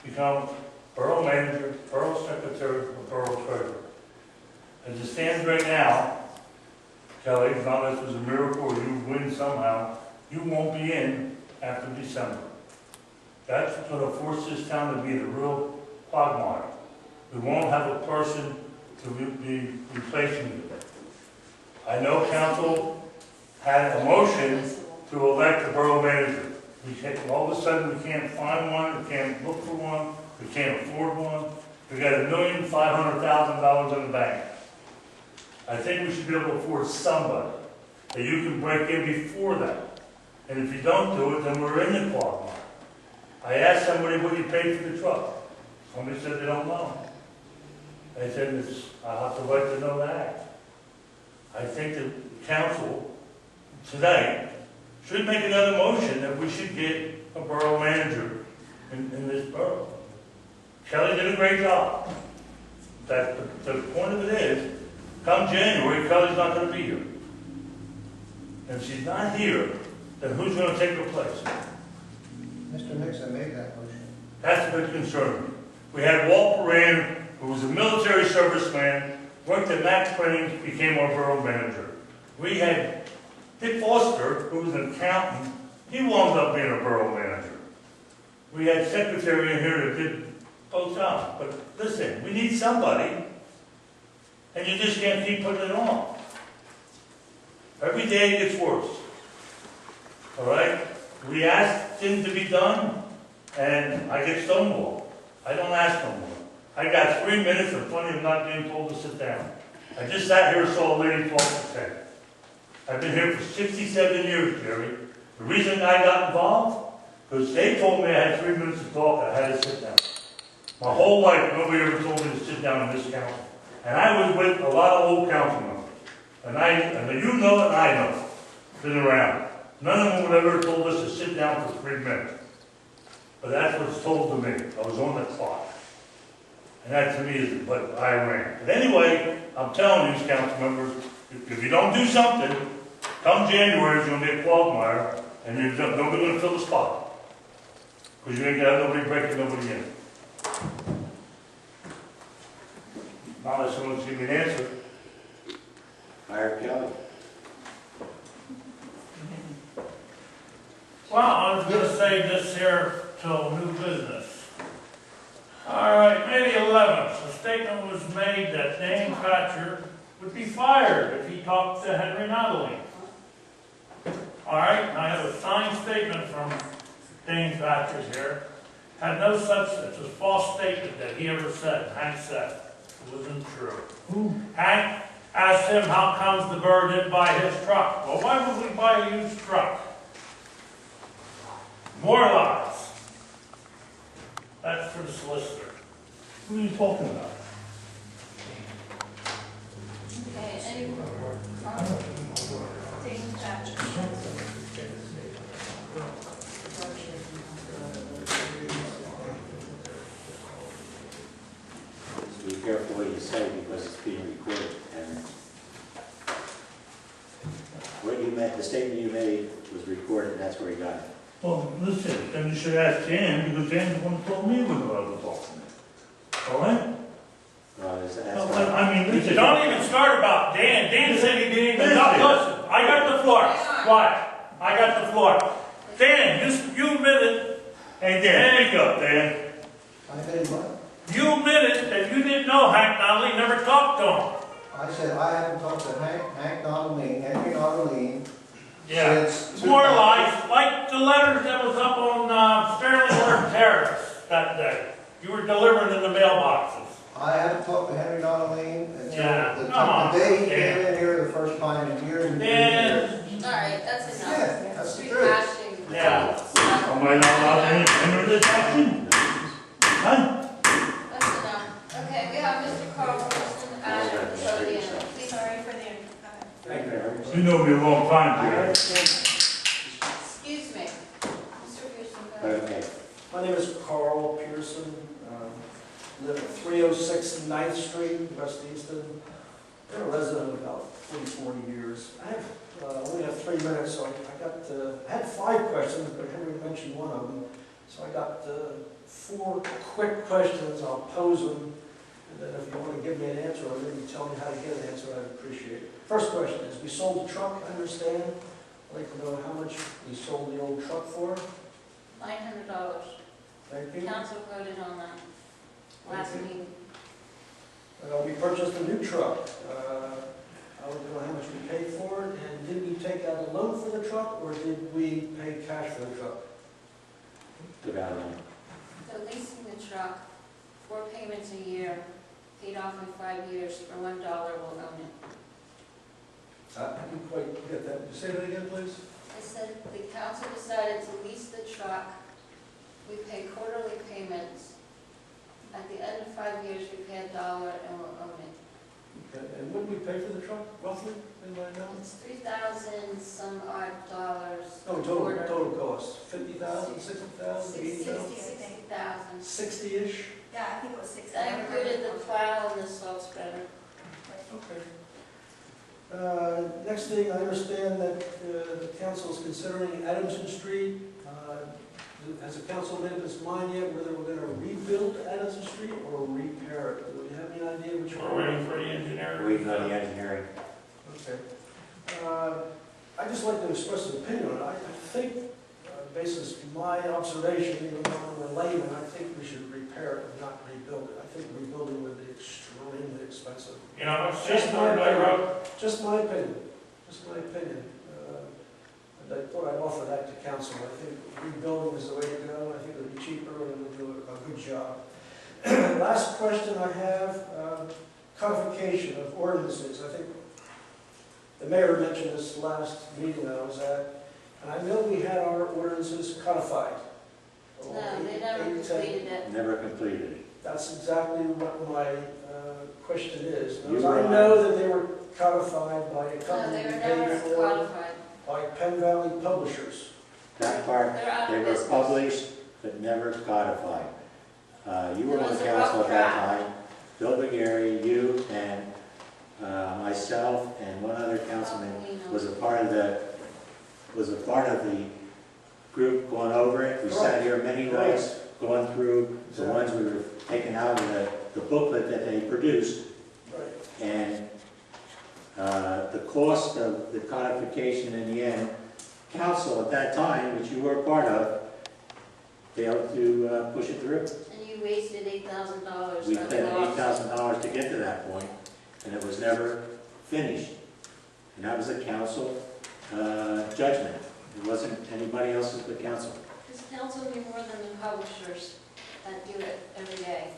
become borough manager, borough secretary, or borough treasurer. As it stands right now, Kelly, unless there's a miracle or you win somehow, you won't be in after December. That's going to force this town to be the real quagmire. We won't have a person to be replacing you. I know council had a motion to elect a borough manager. All of a sudden we can't find one, we can't look for one, we can't afford one. We got $1,500,000 in the bank. I think we should be able to afford somebody that you can break in before that. And if you don't do it, then we're in the quagmire. I asked somebody what you paid for the truck. Somebody said they don't know. I said, I have the right to know that. I think the council tonight should make another motion that we should get a borough manager in this borough. Kelly did a great job. The point of it is, come January, Kelly's not going to be here. And if she's not here, then who's going to take her place? Mr. Nixon made that motion. That's a big concern. We had Walt Moran, who was a military serviceman, worked at Max Printing, became our borough manager. We had Dick Foster, who was an accountant. He wound up being a borough manager. We had secretary in here that did both jobs. But listen, we need somebody, and you just can't keep putting it on. Every day it gets worse. All right? We ask things to be done, and I get stonewalled. I don't ask no more. I got 3 minutes and plenty of not being told to sit down. I just sat here and saw a lady talk to 10. I've been here for 67 years, Jerry. The reason I got involved, because they told me I had 3 minutes to talk, I had to sit down. My whole life, nobody ever told me to sit down in this council. And I was with a lot of old council members. And you know it, and I know it. Been around. None of them would ever told us to sit down for 3 minutes. But that's what's told to me. I was on the clock. And that to me is what I ran. But anyway, I'm telling these council members, if you don't do something, come January, it's going to be a quagmire, and nobody's going to fill the spot. Because you ain't got nobody breaking nobody in. Now unless someone's give me an answer. Hire Kelly. Well, I was gonna say this here till new business. All right, May the 11th, a statement was made that Dan Thatcher would be fired if he talked to Henry Nodoline. All right, and I have a signed statement from Dan Thatcher here. Had no such, it's a false statement that he ever said, Hank said. It wasn't true. Hank asked him how comes the borough didn't buy his truck. Well, why would we buy a used truck? More lies. That's for the solicitor. What are you talking about? Okay, any, James Thatcher. So be careful what you say because it's being recorded. And what you meant, the statement you made was recorded, and that's where he got it. Well, listen, then you should ask Dan, because Dan's the one who told me when I was talking. All right? I mean, listen. Don't even start about Dan. Dan said he didn't even know. Listen, I got the floor. Quiet. I got the floor. Dan, you admitted. Hey, Dan, speak up, Dan. I said what? You admitted that you didn't know Hank Nodoline, never talked to him. I said I haven't talked to Hank Nodoline, Henry Nodoline, Yeah. since More lies, like the letters that was up on Sterling Ward Terrace that day. You were delivering in the mailboxes. I haven't talked to Henry Nodoline Yeah, until come on, the day he Dan. came in here the first time in years and years Dan. and years. All right, that's enough. Yeah, that's the truth. Rehashing. Yeah. Am I not allowed to enter this action? Huh? That's enough. Okay, we have Mr. Carl Wilson at the podium. Please. Sorry for the, Thank you very much. You know me a long time, Jerry. Excuse me. Mr. Pearson, go ahead. Okay. My name is Carl Pearson. Live at 306 9th Street, West Easton. Been a resident about 40 years. I only have 3 minutes, so I had 5 questions, but Henry mentioned one of them. So I got 4 quick questions. I'll pose them, and then if you want to give me an answer or maybe tell me how to get an answer, I'd appreciate it. First question is, we sold the truck, I understand. I'd like to know how much we sold the old truck for. $900. Thank you. Council voted on that last meeting. We purchased a new truck. I don't know how much we paid for it, and did we take out a loan for the truck, or did we pay cash for the truck? Took out a loan. So leasing the truck 4 payments a year, paid off in 5 years, for $1 we'll own it. I didn't quite get that. Say that again, please? I said the council decided to lease the truck. We pay quarterly payments. At the end of 5 years, we pay $1 and we'll own it. Okay, and what do we pay for the truck, roughly, anybody know? It's 3,000 some odd dollars. Oh, a quarter. total cost, 50,000, 60,000, 80,000? 60,000. 60-ish? Yeah, I think it was 6. That included the plow and the salt spreader. Okay. Next thing, I understand that the council is considering Adamson Street. Has the council made up its mind yet whether we're going to rebuild Adamson Street or repair it? Do we have any idea which one? We're waiting for the engineer. Waiting on the engineering. Okay. I'd just like to express an opinion on it. I think, basis my observation, even though I'm a layman, I think we should repair it and not rebuild it. I think rebuilding would be extremely expensive. You know how much Just sand my on that opinion. road? Just my opinion. Just my opinion. And I thought I'd offer that to council. I think rebuilding is the way to go. I think it'll be cheaper and it'll do a good job. Last question I have, codification of ordinances. I think the mayor mentioned this last meeting I was at, and I know we had our ordinances codified. No, they never completed it. Never completed it. That's exactly what my question is. You I were know that they were codified by a No, company they were paid never for codified. by Penn Valley Publishers. That part, They're out they of were business. published but never codified. You were It on was a council rough at that draft. time. Bill McGarry, you, and myself, and one other councilman was a part of the group going over it. We sat here many nights going through the ones we were taking out of the booklet that they produced. Right. And the cost of the codification in the end, council at that time, which you were a part of, failed to push it through. And you wasted $8,000. We on spent loss. $8,000 to get to that point, and it was never finished. And that was a council judgment. It wasn't anybody else's but council. This council will be more than the publishers that do it every day.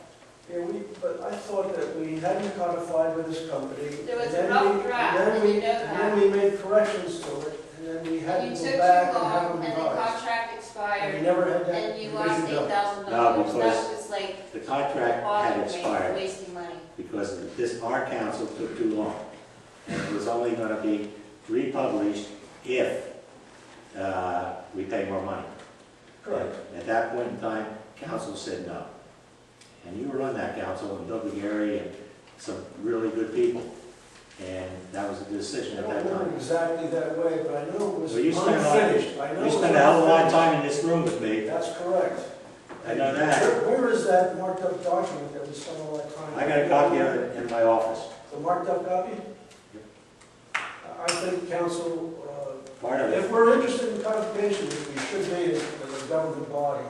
Yeah, but I thought that we hadn't codified with this company. There was and a then rough we- draft, and then and you we- know And that. then we made corrections to it, and then we had And to you go took back too and have long, them and the revised. contract And we expired, never had that and you lost revision done. $8,000. No, because That was like The contract had bothering me, expired wasting money. because our council took too long. And it was only going to be republished if we pay more money. Correct. At that point in time, council said no. And you were on that council, and Bill McGarry and some really good people. And that was a decision I at don't that remember time. exactly that way, but I know it was Well, you spent a lot- unfinished. I know You it spent was a hell of a lot of unfinished. time in this room with me. That's correct. I know that. Where is that marked up document that we spent all that time? I got a copy of it in my office. The marked up copy? I think council, Part of it. if we're interested in codification, which we should be as a government body,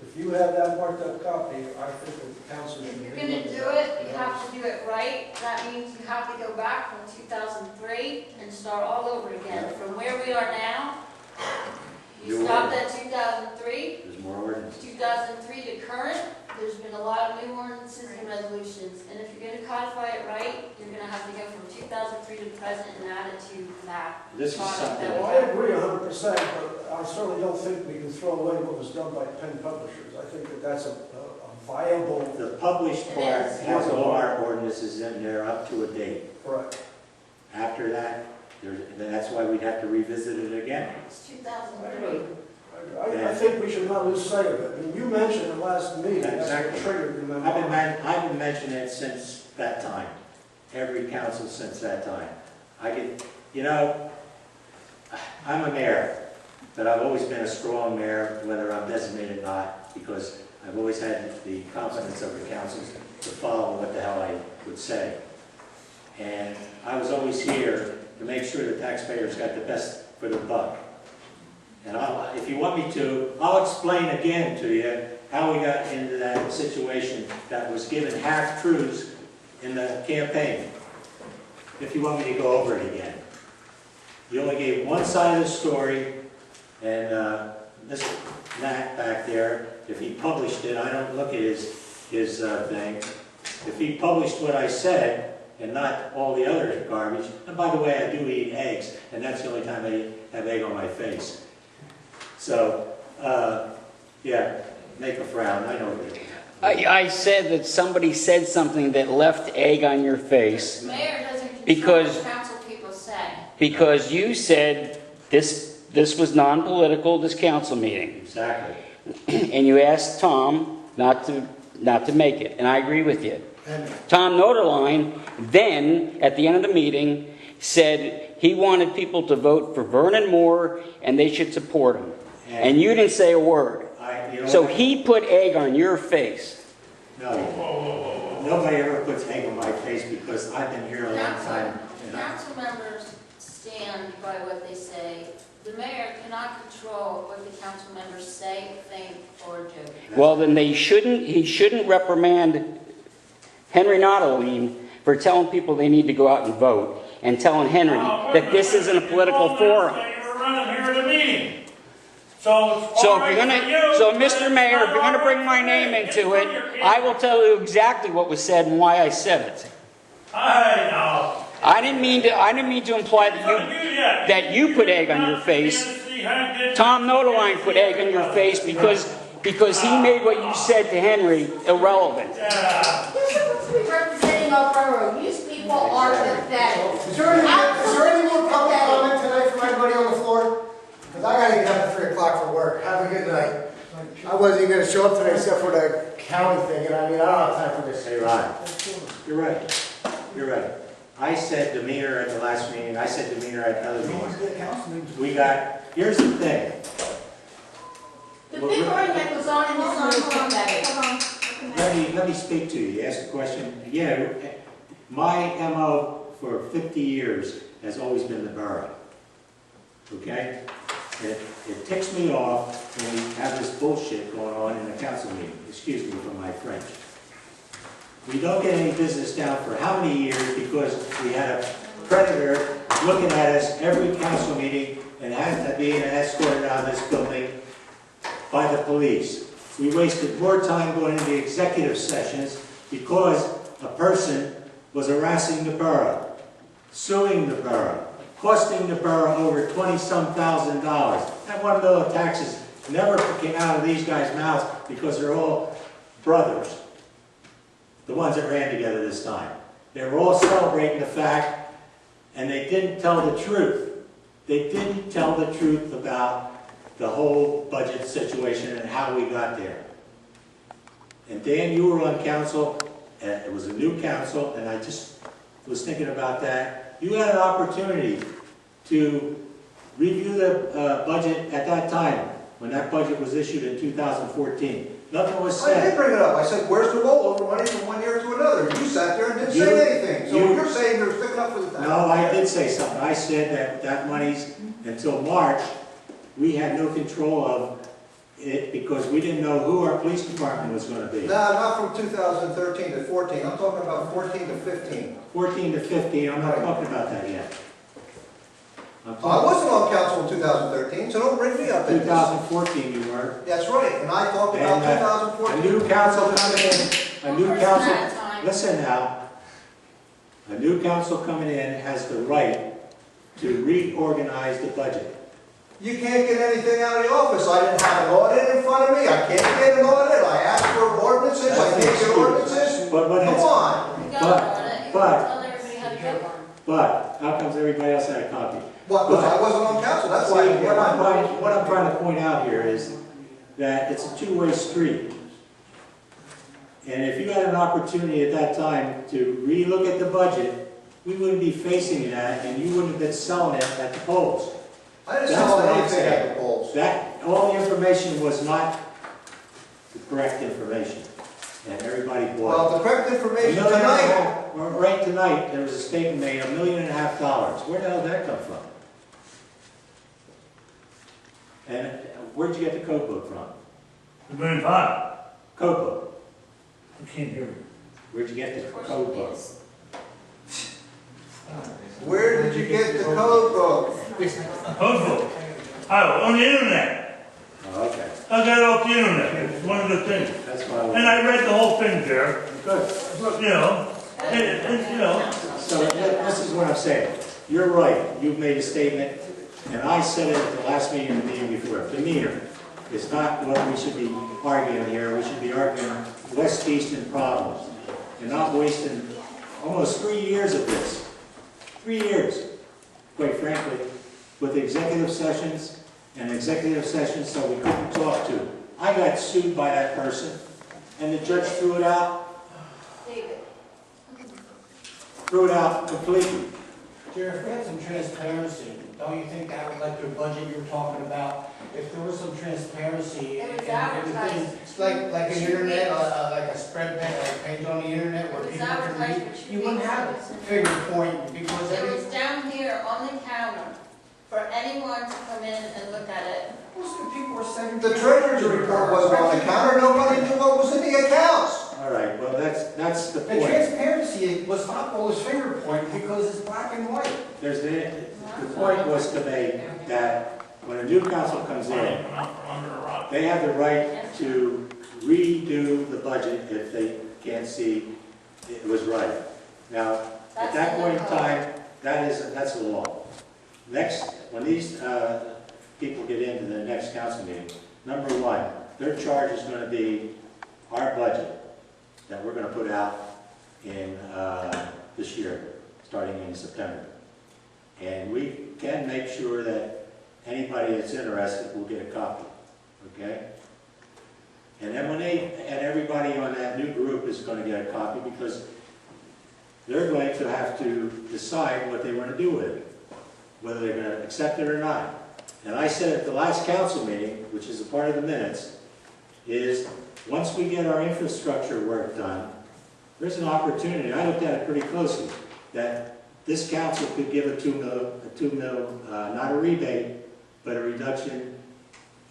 if you have that marked up copy, I think that the council should If be. you're gonna do it, you have to do it right. That means you have to go back from 2003 and start all over again. From where we are now, you You're stopped right. at 2003, There's more ordinance. 2003 to current, there's been a lot of new ordinances and resolutions. And if you're gonna codify it right, you're gonna have to go from 2003 to present and add it to that. This is product something- that we Well, I have. agree 100%, but I certainly don't think we can throw away what was done by Penn Publishers. I think that that's a viable. The published It part is. has all our ordinances in there up to a date. Correct. After that, that's why we'd have to revisit it again. It's 2003. I think we should not lose sight of it. I mean, you mentioned it last meeting, that's what Exactly. triggered the I've memo. been mentioning it since that time, every council since that time. I'm a mayor, but I've always been a strong mayor, whether I'm designated or not, because I've always had the confidence of the councils to follow what the hell I would say. And I was always here to make sure the taxpayers got the best for the buck. And if you want me to, I'll explain again to you how we got into that situation that was given half-truths in the campaign. If you want me to go over it again. You only gave one side of the story, and Mr. Matt back there, if he published it, I don't look at his his thing, if he published what I said and not all the other garbage, and by the way, I do eat eggs, and that's the only time I have egg on my face. So, yeah, make a frown, I know what it is. I said that somebody said something that left egg on your face Mayor doesn't control Because- what council people say. because you said this was non-political, this council meeting. Exactly. And you asked Tom not to make it, and I agree with you. And Tom Nodoline then, at the end of the meeting, said he wanted people to vote for Vernon Moore and they should support him. And you didn't say a word. You know So what? he put egg on your face. No, nobody ever puts egg on my face because I've been here a long time. and I- Council members stand by what they say. The mayor cannot control what the council members say, think, or do. Well, then he shouldn't reprimand Henry Nodoline for telling people they need to go out and vote and telling Henry that this isn't a political forum. You were running here at a meeting. So it's So all if right you're for gonna, you, so but Mr. it's Mayor, not if you're gonna all bring right my for name me. into It's it, on your kid. I will tell you exactly what was said and why I said it. I know. I didn't mean to imply that you put egg on your face. Tom Nodoline put egg on your face because he made what you said to Henry irrelevant. Representing our borough, these people are pathetic. Is there any more public comment tonight from everybody on the floor? Because I gotta get up at 3 o'clock for work. Have a good night. I wasn't even gonna show up today except for the county thing, and I mean, I don't have time for this. Hey, Ron, you're right. You're right. I said demeanor at the last meeting, I said demeanor at other meetings. We got, here's the thing. The big argument that was on in this room is pathetic. Let me speak to you. You asked a question. Yeah, my MO for 50 years has always been the borough. Okay? It ticks me off when we have this bullshit going on in the council meeting. Excuse me for my French. We don't get any business down for how many years because we had a predator looking at us every council meeting and had to be escorted out of this building by the police. We wasted more time going into executive sessions because a person was harassing the borough, suing the borough, costing the borough over $20-some thousand. That $1 million of taxes never came out of these guys' mouths because they're all brothers. The ones that ran together this time. They were all celebrating the fact, and they didn't tell the truth. They didn't tell the truth about the whole budget situation and how we got there. And Dan, you were on council, and it was a new council, and I just was thinking about that. You had an opportunity to review the budget at that time, when that budget was issued in 2014. Nothing was I did said. bring it up. I said, where's the rollover money from one year to another? You sat there and didn't say anything. So you're saying you're sticking up for the tax. No, I did say something. I said that money's, until March, we had no control of it because we didn't know who our police department was going to be. No, not from 2013 to 14. I'm talking about 14 to 15. 14 to 15, I'm not talking about that yet. I'm I talking wasn't on council in 2013, so don't bring me up in this. 2014 you were. That's right, and I talked about And, 2014. A new council coming in, a new council, listen now, a new council coming in has the right to reorganize the budget. You can't get anything out of the office. I didn't have an audit in front of me. I can't get an audit. I asked for ordinances. I can't get ordinances. But Come on. You got on it, you but- tell everybody how to get one. But, how comes everybody else had a copy? What, because I wasn't on council, that's why I didn't See, get mine. what I'm trying to point out here is that it's a two-way street. And if you had an opportunity at that time to relook at the budget, we wouldn't be facing that, and you wouldn't have been selling it at the polls. I didn't That's sell what I'm anything saying. at the polls. That, all the information was not the correct information, and everybody bought it. Well, the correct information tonight, Right tonight, there was a statement made, $1.5 million. Where the hell did that come from? And where'd you get the code book from? $1.5 million. Code book. I can't hear you. Where'd you get the Of course code it book? is. where did you get the code book? Code book. Oh, on the internet. Oh, okay. I got it off the internet. It's one of the things. That's why And I read the whole thing there, Good. you know, you know. So this is what I'm saying. You're right, you've made a statement, and I said it at the last meeting and the meeting before. Demeanor is not what we should be arguing here. We should be arguing West Easton problems and not wasting almost 3 years of this. 3 years, quite frankly, with executive sessions and executive sessions so we couldn't talk to. I got sued by that person, and the judge threw it out. David. Threw it out completely. Jerry, if we had some transparency, don't you think that would, like your budget you were talking about, if there was some transparency It was and advertised. everything, it's like an internet, like a spread page, like a page on the internet where It was people can advertised read, for 2 you wouldn't weeks. have a figure point because It every, was down here on the counter for anyone to come in and look at it. most of the people were sending. The treasurer's report wasn't on the counter, nobody knew what was in the accounts. All right, well, that's the The point. transparency was not always finger point because it's black and white. There's the point was to make that when a new council comes in, they have the right to redo the budget if they can't see it was right. Now, at that point in time, that's the law. Next, when these people get into the next council meeting, number one, their charge is going to be our budget that we're going to put out in this year, starting in September. And we can make sure that anybody that's interested will get a copy, okay? And then and everybody on that new group is going to get a copy because they're going to have to decide what they want to do with it, whether they're going to accept it or not. And I said at the last council meeting, which is a part of the minutes, is once we get our infrastructure work done, there's an opportunity, I looked at it pretty closely, that this council could give a $2 mil, not a rebate, but a reduction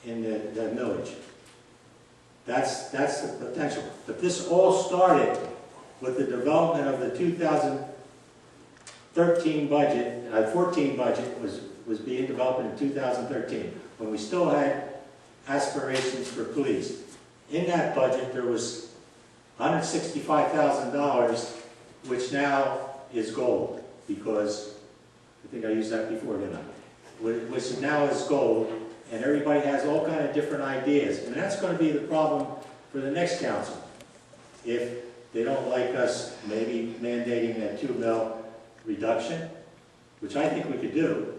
in the millage. That's the potential. But this all started with the development of the 2013 budget, 14 budget was being developed in 2013, when we still had aspirations for police. In that budget, there was $165,000, which now is gold, because I think I used that before, didn't I? Which now is gold, and everybody has all kind of different ideas, and that's going to be the problem for the next council. If they don't like us maybe mandating that 2 mil reduction, which I think we could do,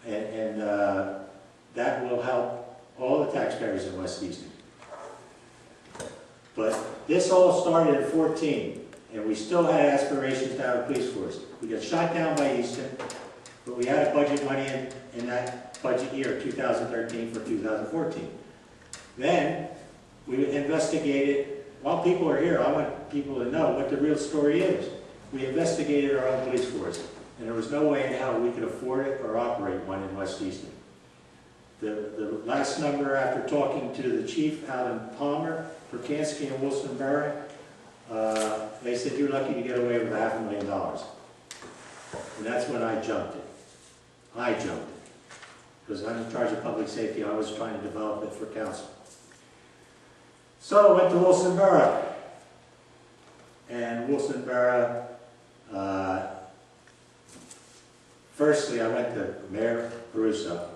and that will help all the taxpayers in West Easton. But this all started in 14, and we still had aspirations to have a police force. We got shot down by Easton, but we had a budget money in that budget year, 2013 for 2014. Then we investigated, while people are here, I want people to know what the real story is. We investigated our own police force, and there was no way in hell we could afford it or operate one in West Easton. The last number after talking to the chief out in Palmer, Perkansky and Wilson Borough, they said you're lucky to get away with $500,000. And that's when I jumped it. I jumped it. Because I'm in charge of public safety, I was trying to develop it for council. So I went to Wilson Borough. And Wilson Borough, firstly I went to Mayor Caruso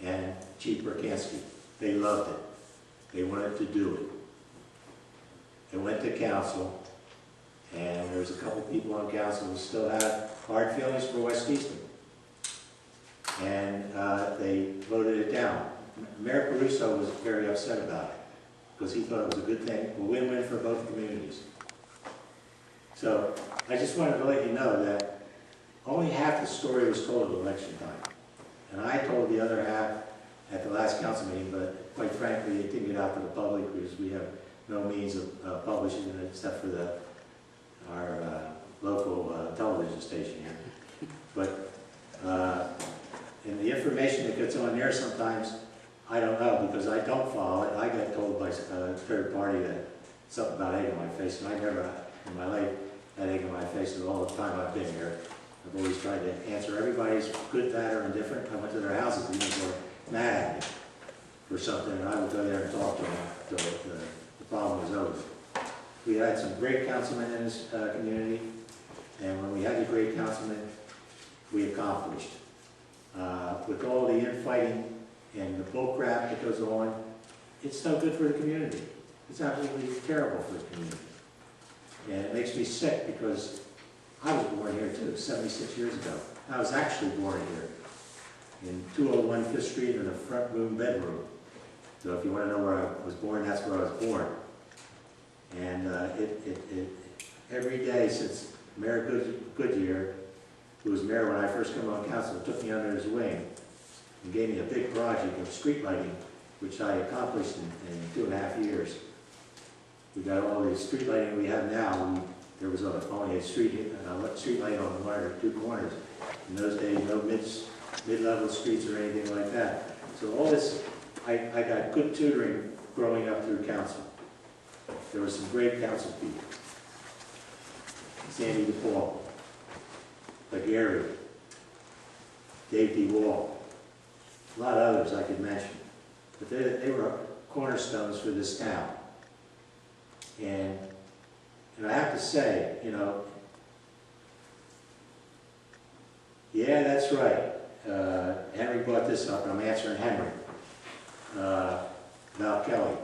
and Chief Perkansky. They loved it. They wanted to do it. It went to council, and there's a couple people on council who still have hard feelings for West Easton. And they voted it down. Mayor Caruso was very upset about it, because he thought it was a good thing, a win-win for both communities. So I just wanted to let you know that only half the story was told at election time. And I told the other half at the last council meeting, but quite frankly, it didn't get out to the public because we have no means of publishing it except for our local television station here. But and the information that gets on there sometimes, I don't know, because I don't follow it. I got told by a third party that something about egg on my face, and I never in my life had egg on my face at all the time I've been here. I've always tried to answer everybody's good, bad, or indifferent. I went to their houses even if they were mad at me for something, and I would go there and talk to them, to the problem was over. We had some great councilmen in this community, and when we had the great councilmen, we accomplished. With all the infighting and the bull crap that goes on, it's no good for the community. It's absolutely terrible for the community. And it makes me sick because I was born here too, 76 years ago. I was actually born here in 201 5th Street in the front room bedroom. So if you want to know where I was born, that's where I was born. And every day since Mayor Goodyear, who was mayor when I first came on council, took me under his wing and gave me a big project of street lighting, which I accomplished in 2.5 years. We got all the street lighting we have now. There was only a street light on one or two corners. In those days, no mid-level streets or anything like that. So all this, I got good tutoring growing up through council. There were some great council people. Sandy DePaul, Gary, Dave D. Wall, a lot of others I could mention. But they were cornerstones for this town. And I have to say, you know, yeah, that's right. Henry brought this up, and I'm answering Henry about Kelly.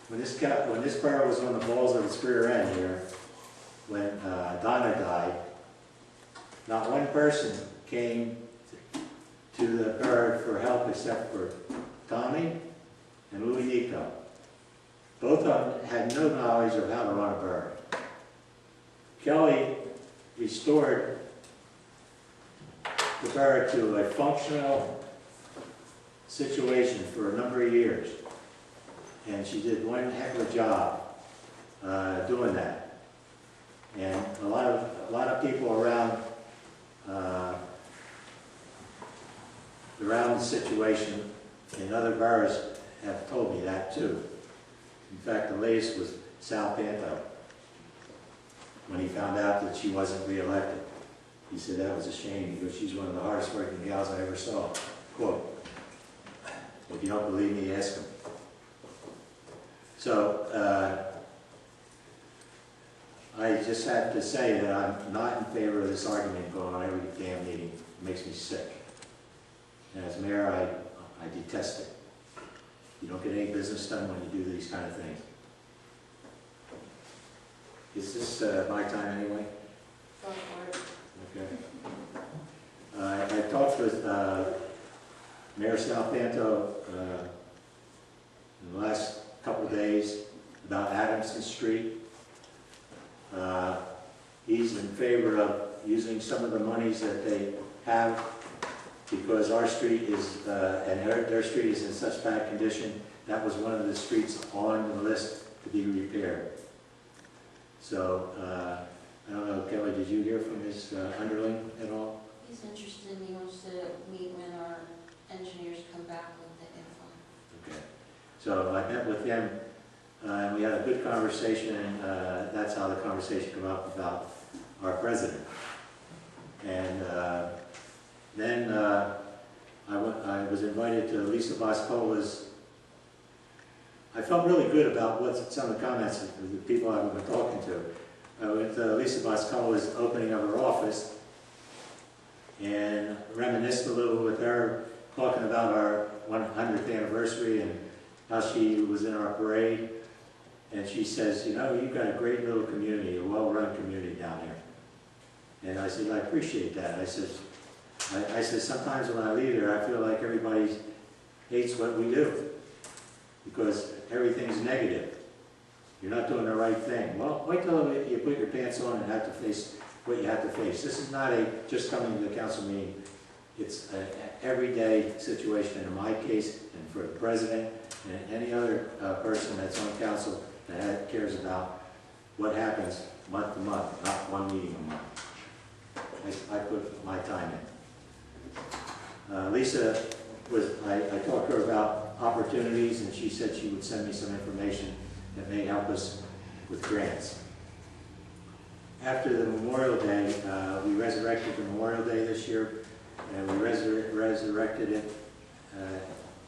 When this borough was on the balls of its rear end here, when Donna died, not one person came to the borough for help except for Tommy and Louis Nico. Both of them had no knowledge of how to run a borough. Kelly restored the borough to a functional situation for a number of years. And she did one heck of a job doing that. And a lot of people around the situation in other boroughs have told me that too. In fact, the latest was Sal Panto. When he found out that she wasn't reelected, he said that was a shame because she's one of the hardest working gals I ever saw. Quote. If you don't believe me, ask him. So, I just have to say that I'm not in favor of this argument going on every damn meeting. It makes me sick. And as mayor, I detest it. You don't get any business done when you do these kind of things. Is this my time anyway? Go for it. Okay. I talked with Mayor Sal Panto in the last couple of days about Adamson Street. He's in favor of using some of the monies that they have because our street is, and their street is in such bad condition, that was one of the streets on the list to be repaired. So, I don't know, Kelly, did you hear from his underling at all? He's interested, he wants to meet when our engineers come back with the info. Okay. So I met with him, and we had a good conversation, and that's how the conversation came up about our president. And then I was invited to Lisa Boscola's. I felt really good about what some of the comments of the people I've been talking to. I went to Lisa Boscola's opening of her office and reminisced a little with her, talking about our 100th anniversary and how she was in our parade. And she says, you know, you've got a great little community, a well-run community down there. And I said, I appreciate that. I said, sometimes when I leave there, I feel like everybody hates what we do because everything's negative. You're not doing the right thing. Well, wait till you put your pants on and have to face what you have to face. This is not just coming to the council meeting. It's an everyday situation in my case and for the president and any other person that's on council that cares about what happens month to month, not one meeting a month. I put my time in. Lisa I talked to her about opportunities, and she said she would send me some information that may help us with grants. After the Memorial Day, we resurrected the Memorial Day this year, and we resurrected it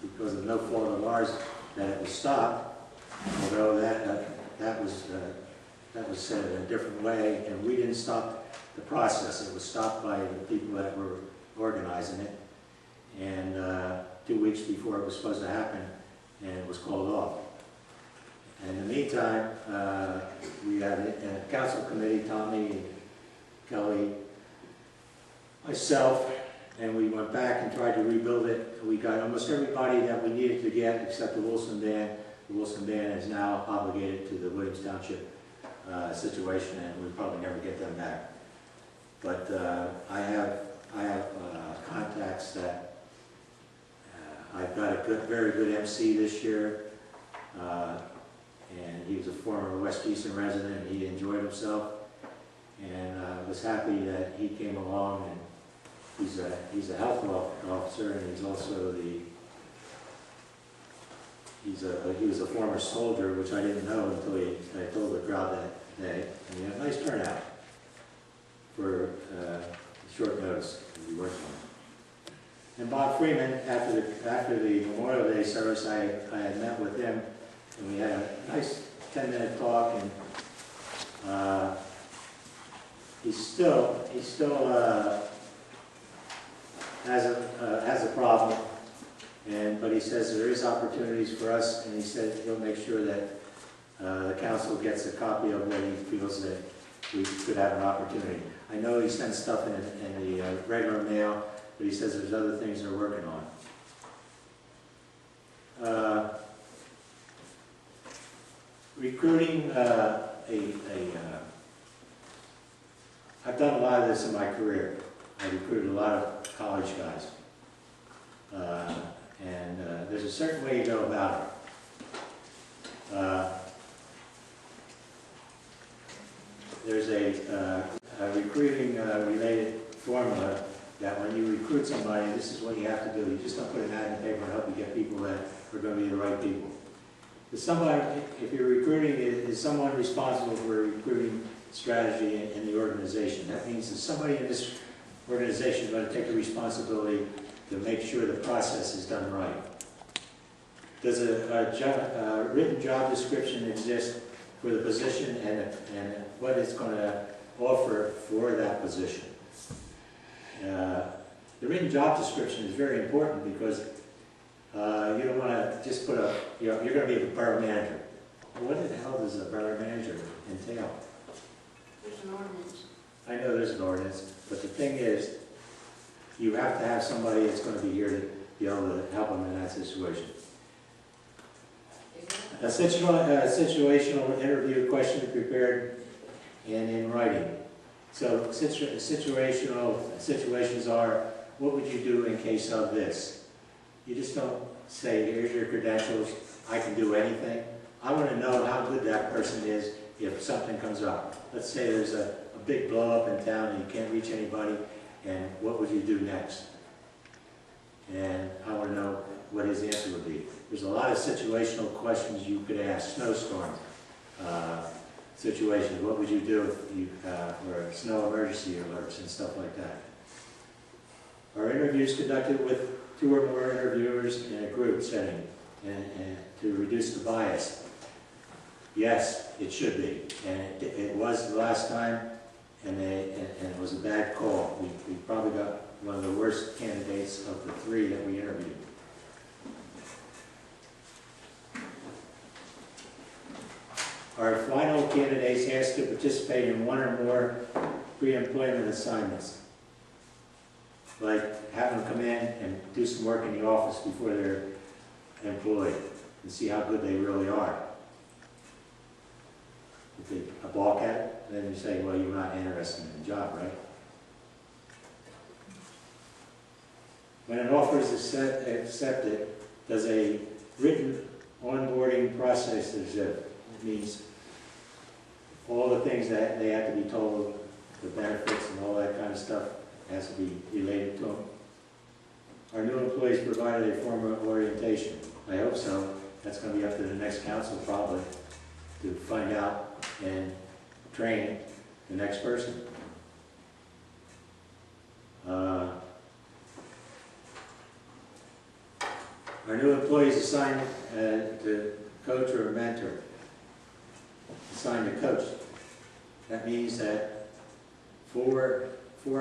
because of no fault of ours that it was stopped. although that was said in a different way, and we didn't stop the process. It was stopped by the people that were organizing it, and 2 weeks before it was supposed to happen, and it was called off. In the meantime, we had a council committee, Tommy and Kelly, myself, and we went back and tried to rebuild it. We got almost everybody that we needed to get except the Wilson Band. The Wilson Band is now obligated to the Williams Township situation, and we'll probably never get them back. But I have contacts that I've got a very good MC this year, and he was a former West Easton resident, and he enjoyed himself, and I was happy that he came along, and he's a health officer, and he's also he was a former soldier, which I didn't know until I told the crowd that day, and he had a nice turnout for short notice to be working on. And Bob Freeman, after the Memorial Day service, I had met with him, and we had a nice 10-minute talk, and he still has a problem, but he says there is opportunities for us, and he said he'll make sure that the council gets a copy of what he feels that we could have an opportunity. I know he sends stuff in the regular mail, but he says there's other things they're working on. Recruiting I've done a lot of this in my career. I recruited a lot of college guys. And there's a certain way you go about it. There's a recruiting related formula that when you recruit somebody, this is what you have to do. You just don't put an ad in the paper and hope you get people that are going to be the right people. If you're recruiting, is someone responsible for a recruiting strategy in the organization. That means that somebody in this organization is going to take the responsibility to make sure the process is done right. Does a written job description exist for the position and what it's going to offer for that position? The written job description is very important because you don't want to just put you're going to be a borough manager. What the hell does a borough manager entail? There's an ordinance. I know there's an ordinance, but the thing is, you have to have somebody that's going to be here to be able to help them in that situation. A situational interview question prepared and in writing. So situations are, what would you do in case of this? You just don't say, here's your credentials, I can do anything. I want to know how good that person is if something comes up. Let's say there's a big blow up in town and you can't reach anybody, and what would you do next? And I want to know what his answer would be. There's a lot of situational questions you could ask. Snowstorm situations. What would you do if you for snow emergency alerts and stuff like that? Are interviews conducted with 2 or more interviewers in a group setting and to reduce the bias? Yes, it should be. And it was the last time, and it was a bad call. We probably got one of the worst candidates of the 3 that we interviewed. Our final candidates asked to participate in 1 or more pre-employment assignments, like have them come in and do some work in the office before they're employed and see how good they really are. If they balk at it, then you say, well, you're not interested in the job, right? When an offer is accepted, does a written onboarding process exist? It means all the things that they have to be told, the benefits and all that kind of stuff has to be related to them. Our new employees provided a formal orientation. I hope so. That's going to be up to the next council probably to find out and train the next person. Our new employees assigned to coach or a mentor, assigned a coach. That means that four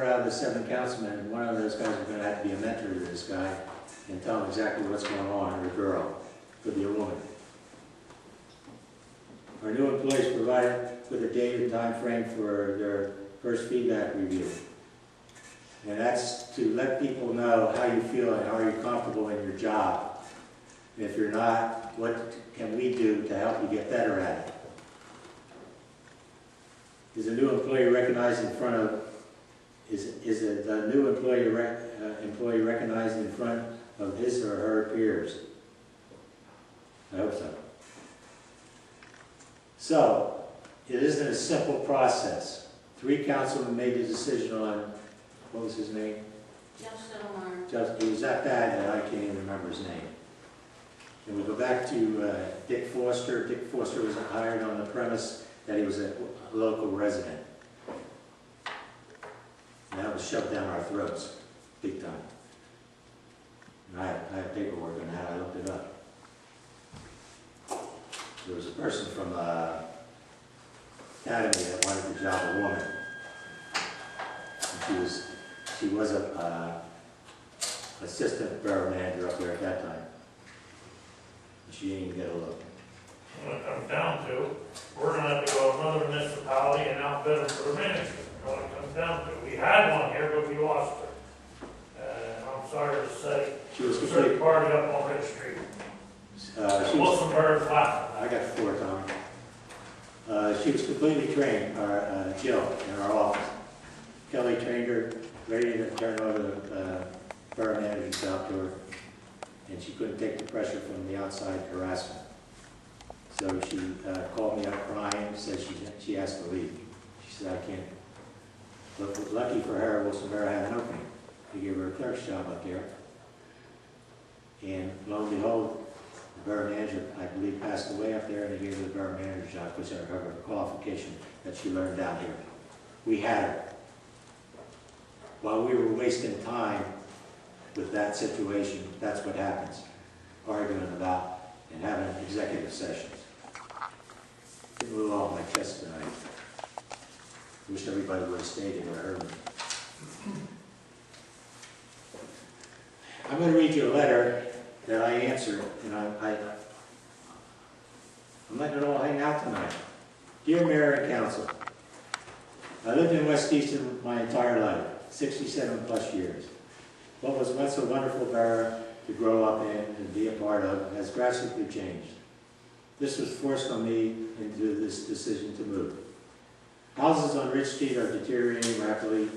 out of the 7 councilmen, one of those guys are going to have to be a mentor to this guy and tell him exactly what's going on, or a girl, could be a woman. Our new employees provided with a date and time frame for their first feedback review. And that's to let people know how you feel and how you're comfortable in your job. And if you're not, what can we do to help you get better at it? Is a new employee recognized in front of, is a new employee recognized in front of his or her peers? I hope so. So, it isn't a simple process. 3 councilmen made the decision on, what was his name? He was that bad that I can't even remember his name. And we go back to Dick Foster. Dick Foster was hired on the premise that he was a local resident. And that was shoved down our throats, big time. And I have paperwork on that, I looked it up. There was a person from Academy that wanted the job of a woman. And she was a assistant borough manager up there at that time. And she didn't even get a look. When it comes down to, we're gonna have to go to another municipality and outbid them for the manager. When it comes down to, we had one here, but we lost her. I'm sorry to say, She was a complete. party up on Ridge Street. Wilson Bird's laughing. I got 4, Tom. She was completely trained, Jill, in our office. Kelly trained her, ready to turn over the borough manager's job to her, and she couldn't take the pressure from the outside harassment. So she called me up crying, said she has to leave. She said, I can't. But lucky for her, Wilson Borough had an opening. They gave her a clerk's job up there. And lo and behold, the borough manager, I believe, passed away up there, and they gave her the borough manager's job, which was her qualification that she learned down here. We had her. While we were wasting time with that situation, that's what happens. Arguing about and having executive sessions. Get a little off my chest tonight. Wish everybody would have stayed here and heard me. I'm going to read you a letter that I answered, and I'm letting it all hang out tonight. Dear Mayor and Council, I lived in West Easton my entire life, 67 plus years. What was once a wonderful borough to grow up in and be a part of has drastically changed. This was forced on me into this decision to move. Houses on Ridge Street are deteriorating rapidly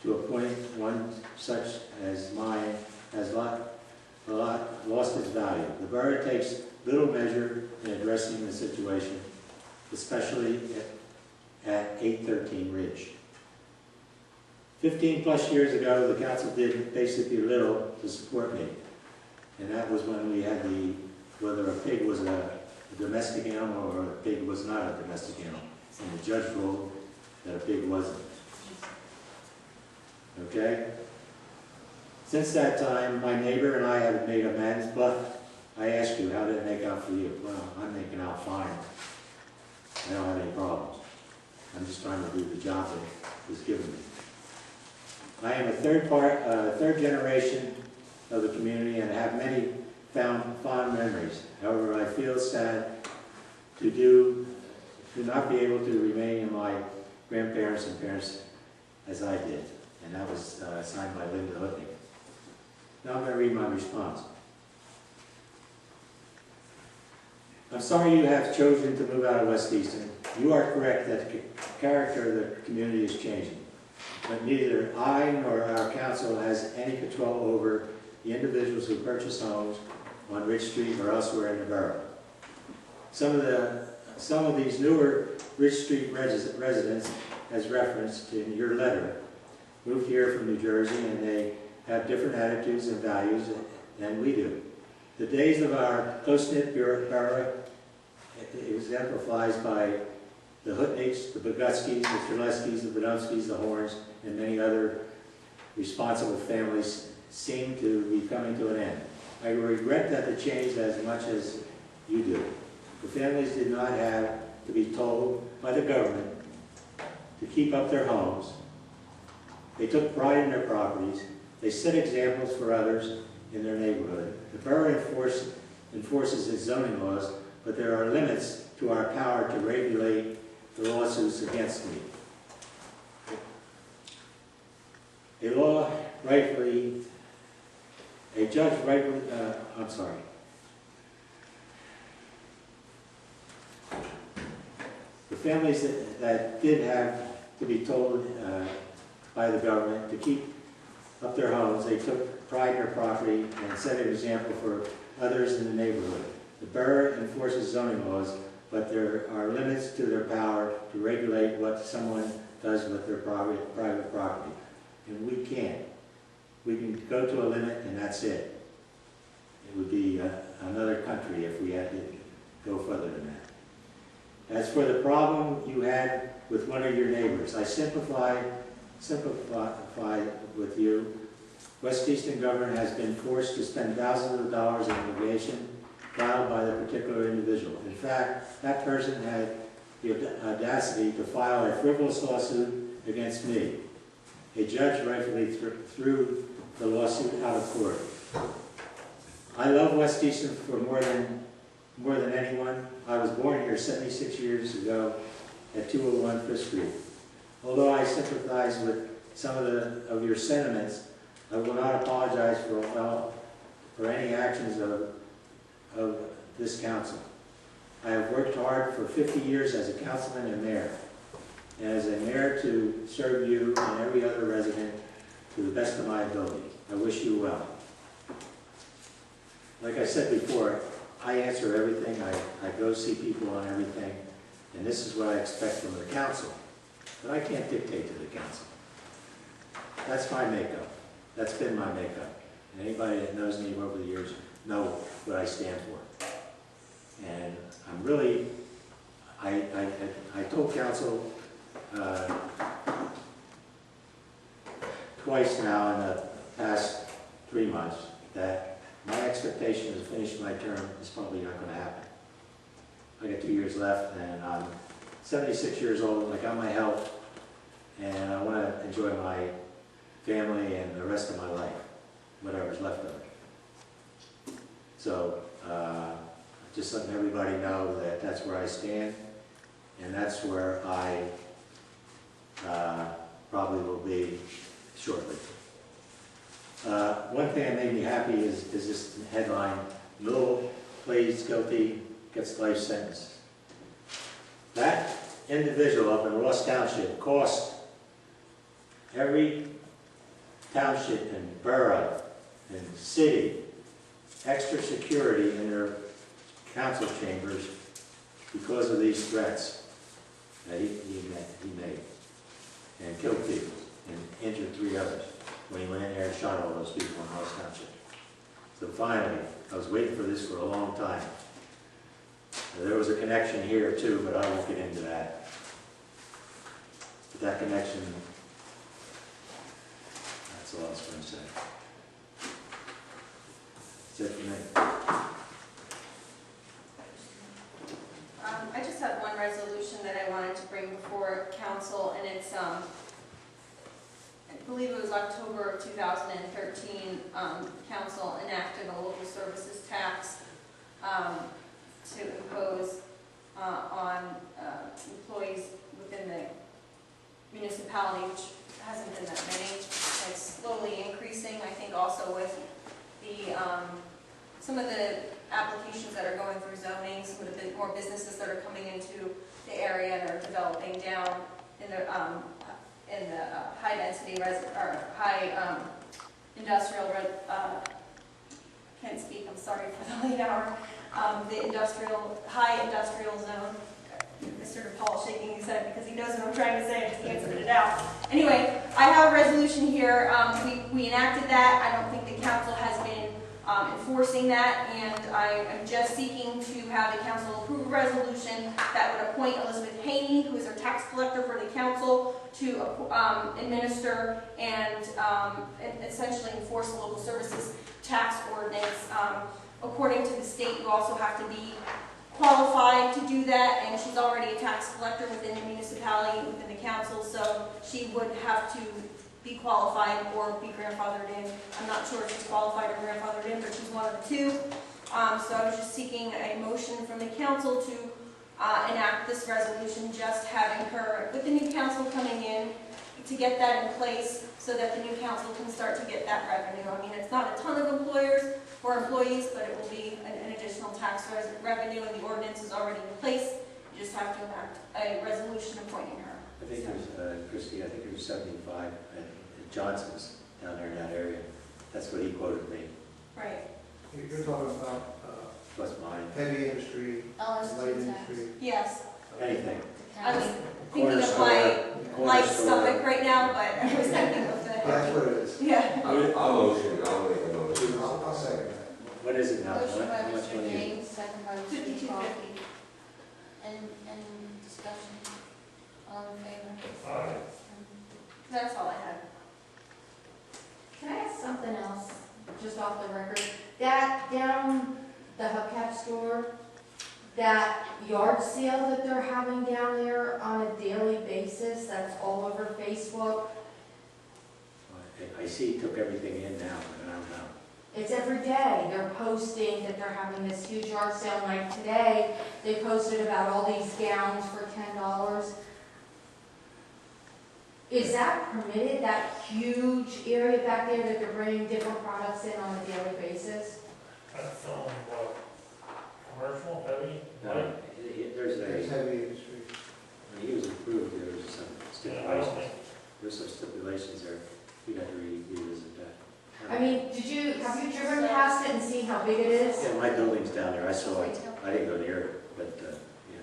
to a point one such as mine has lost its value. The borough takes little measure in addressing the situation, especially at 813 Ridge. 15 plus years ago, the council did basically little to support me. And that was when we had whether a pig was a domestic animal or a pig was not a domestic animal. And the judge ruled that a pig wasn't. Okay? Since that time, my neighbor and I have made amends, but I ask you, how did it make out for you? Well, I'm making out fine. I don't have any problems. I'm just trying to do the job that was given me. I am a third generation of the community and have many fond memories. However, I feel sad to not be able to remain in my grandparents and parents as I did. And that was signed by Linda Hutney. Now I'm going to read my response. I'm sorry you have chosen to move out of West Easton. You are correct that the character of the community is changing. But neither I nor our council has any control over the individuals who purchase homes on Ridge Street or elsewhere in the borough. Some of these newer Ridge Street residents, as referenced in your letter, moved here from New Jersey, and they have different attitudes and values than we do. The days of our close-knit borough exemplifies by the Hutniks, the Bogutskis, the Terleskis, the Bodomskis, the Horns, and many other responsible families seem to be coming to an end. I regret that the change as much as you do. The families did not have to be told by the government to keep up their homes. They took pride in their properties. They set examples for others in their neighborhood. The borough enforces its zoning laws, but there are limits to our power to regulate the lawsuits against me. A judge rightfully, I'm sorry. The families that did have to be told by the government to keep up their homes, they took pride in their property and set an example for others in the neighborhood. The borough enforces zoning laws, but there are limits to their power to regulate what someone does with their private property. And we can't. We can go to a limit and that's it. It would be another country if we had to go further than that. As for the problem you had with one of your neighbors, I simplify with you. West Easton government has been forced to spend thousands of dollars in litigation filed by the particular individual. In fact, that person had the audacity to file a frivolous lawsuit against me. A judge rightfully threw the lawsuit out of court. I love West Easton for more than anyone. I was born here 76 years ago at 201 5th Street. Although I sympathize with some of your sentiments, I will not apologize for any actions of this council. I have worked hard for 50 years as a councilman and mayor, and as a mayor to serve you and every other resident to the best of my ability. I wish you well. Like I said before, I answer everything. I go see people on everything, and this is what I expect from the council. But I can't dictate to the council. That's my makeup. That's been my makeup. And anybody that knows me over the years know what I stand for. And I'm really, I told council twice now in the past 3 months that my expectation to finish my term is probably not going to happen. I got 2 years left, and I'm 76 years old. I got my health, and I want to enjoy my family and the rest of my life, whatever's left of it. So, just letting everybody know that that's where I stand, and that's where I probably will be shortly. One thing that made me happy is this headline: Mill pleads guilty, gets life sentence. That individual up in Ross Township cost every township and borough and city extra security in their council chambers because of these threats that he made, and killed people and injured 3 others when he went in there and shot all those people in Ross Township. So finally, I was waiting for this for a long time. There was a connection here too, but I won't get into that. But that connection, that's all I was going to say. That's it for me. I just have one resolution that I wanted to bring before council, and it's, I believe it was October of 2013, council enacted a local services tax to impose on employees within the municipality, which hasn't been that many. It's slowly increasing, I think also with the some of the applications that are going through zoning, some of the more businesses that are coming into the area and are developing down in the high density or high industrial. Can't speak. I'm sorry for the late hour. The high industrial zone. Mr. DePaul shaking his head because he knows what I'm trying to say. I just can't spit it out. Anyway, I have a resolution here. We enacted that. I don't think the council has been enforcing that, and I am just seeking to have the council approve a resolution that would appoint Elizabeth Haney, who is our tax collector for the council, to administer and essentially enforce the local services tax ordinance. According to the state, you also have to be qualified to do that, and she's already a tax collector within the municipality, within the council, so she would have to be qualified or be grandfathered in. I'm not sure if she's qualified or grandfathered in, but she's one of the two. So I was just seeking a motion from the council to enact this resolution, just having her, with the new council coming in, to get that in place so that the new council can start to get that revenue. I mean, it's not a ton of employers or employees, but it will be an additional tax revenue, and the ordinance is already in place. You just have to enact a resolution appointing her. I think there's, Christie, I think there's 75 at Johnson's down there in that area. That's what he quoted me. Right. You're talking about Plus mine. heavy industry, light industry. Yes. Anything. I was thinking Corner of store, my corner light store. stomach right now, but I was thinking of the. That's what it is. Yeah. I'll make a motion. I'll second that. What is it now? Motion by How much Mr. money? James, second by Mr. $52.50. Coffey. And discussion, all in favor? That's all I had. Can I ask something else, just off the record? That down the hubcap store, that yard sale that they're having down there on a daily basis, that's all over Facebook. I see he took everything in now, but I don't know. It's every day. They're posting that they're having this huge yard sale. Like today, they posted about all these gowns for $10. Is that permitted, that huge area back there that they're bringing different products in on a daily basis? That's only what, commercial, heavy? No, there's There's a, heavy industry. when he was approved, there was some Yeah, I don't stipulations. think, There's some stipulations there. We'd have to revisit that. I mean, have you driven past it and seen how big it is? Yeah, my building's down there. I saw it. I didn't go near it, but, yeah.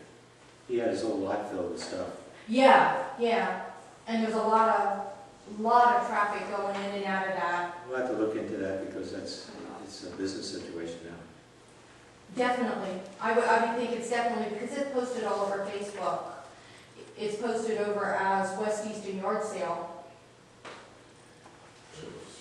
He had his whole lot filled with stuff. Yeah, yeah. And there's a lot of traffic going in and out of that. We'll have to look into that because it's a business situation now. Definitely. I would think it's definitely, because it's posted all over Facebook. It's posted over as West Easton Yard Sale.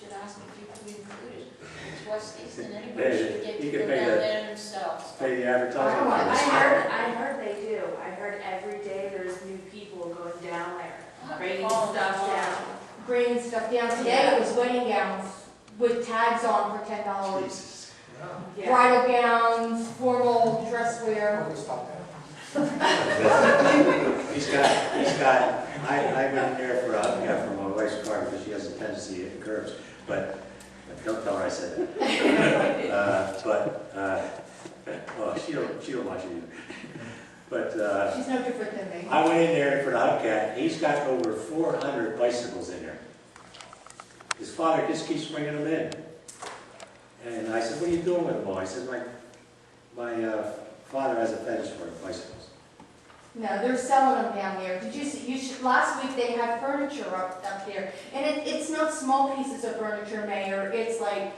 Should ask if you could be included. It's West Easton, anybody Hey, should get you to can go pay down the- there themselves. Pay the I advertising. heard they do. I heard every day there's new people going down there, bringing stuff down. Bringing stuff down. Today it was wedding gowns with tags on for $10. Jesus. Yeah. Bridal gowns, formal dress wear. I went in there for a hubcap for my wife's car because she has a tendency to hit the curbs, but don't tell her I said that. Well, she don't watch it either. But, She's no different than me. I went in there for the hubcap, he's got over 400 bicycles in there. His father just keeps bringing them in. And I said, what are you doing with them all? He says, my father has a fetish for bicycles. No, they're selling them down there. Did you see, last week they had furniture up there. And it's not small pieces of furniture, Mayor. It's like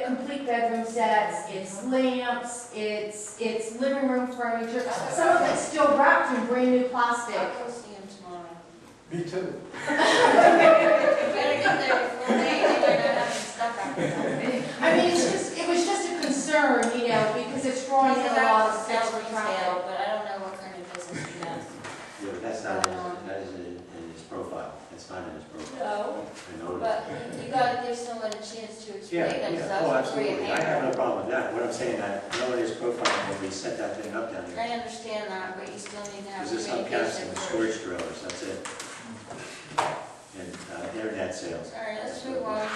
complete bedroom sets, it's lamps, it's living room furniture. Some of it's still wrapped in brand new plastic. I'll go see him tomorrow. Me too. You better get there before they might not have some stuff out there. I mean, it was just a concern, because it's drawing in a lot of extra traffic. But I don't know what kind of business he does. Yeah, but that's not, that is in his profile. That's not in his profile. No, I know but you gotta give someone a chance to explain Yeah, themselves. oh, before you absolutely. I hand have no them. problem with that. What I'm saying, I know in his profile when we set that thing up down there. I understand that, but you still need to have There's just some cats communication and first. storage trailers, that's it. And internet sales. All right, let's move on.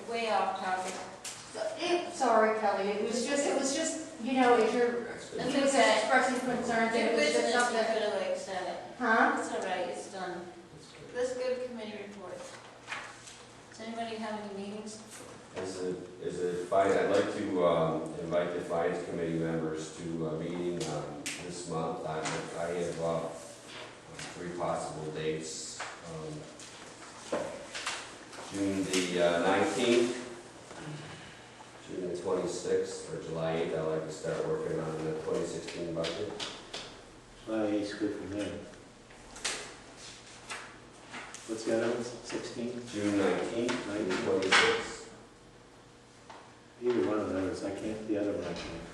We're way off topic. Sorry, Kelly, it was just, if you're, That's he was okay. expressing concerns, Your it was business, just you something. could have said it. Huh? It's all right, it's done. Let's go to committee reports. Does anybody have any meetings? Is it fine? I'd like to invite the Finance Committee members to a meeting this month. I have 3 possible dates. June the 19th, June the 26th, or July 8th. I'd like to start working on the 2016 budget. Well, he's good for me. What's the other one? 16? June 19th, June 26th. Either one of those. I can't, the other one I can't.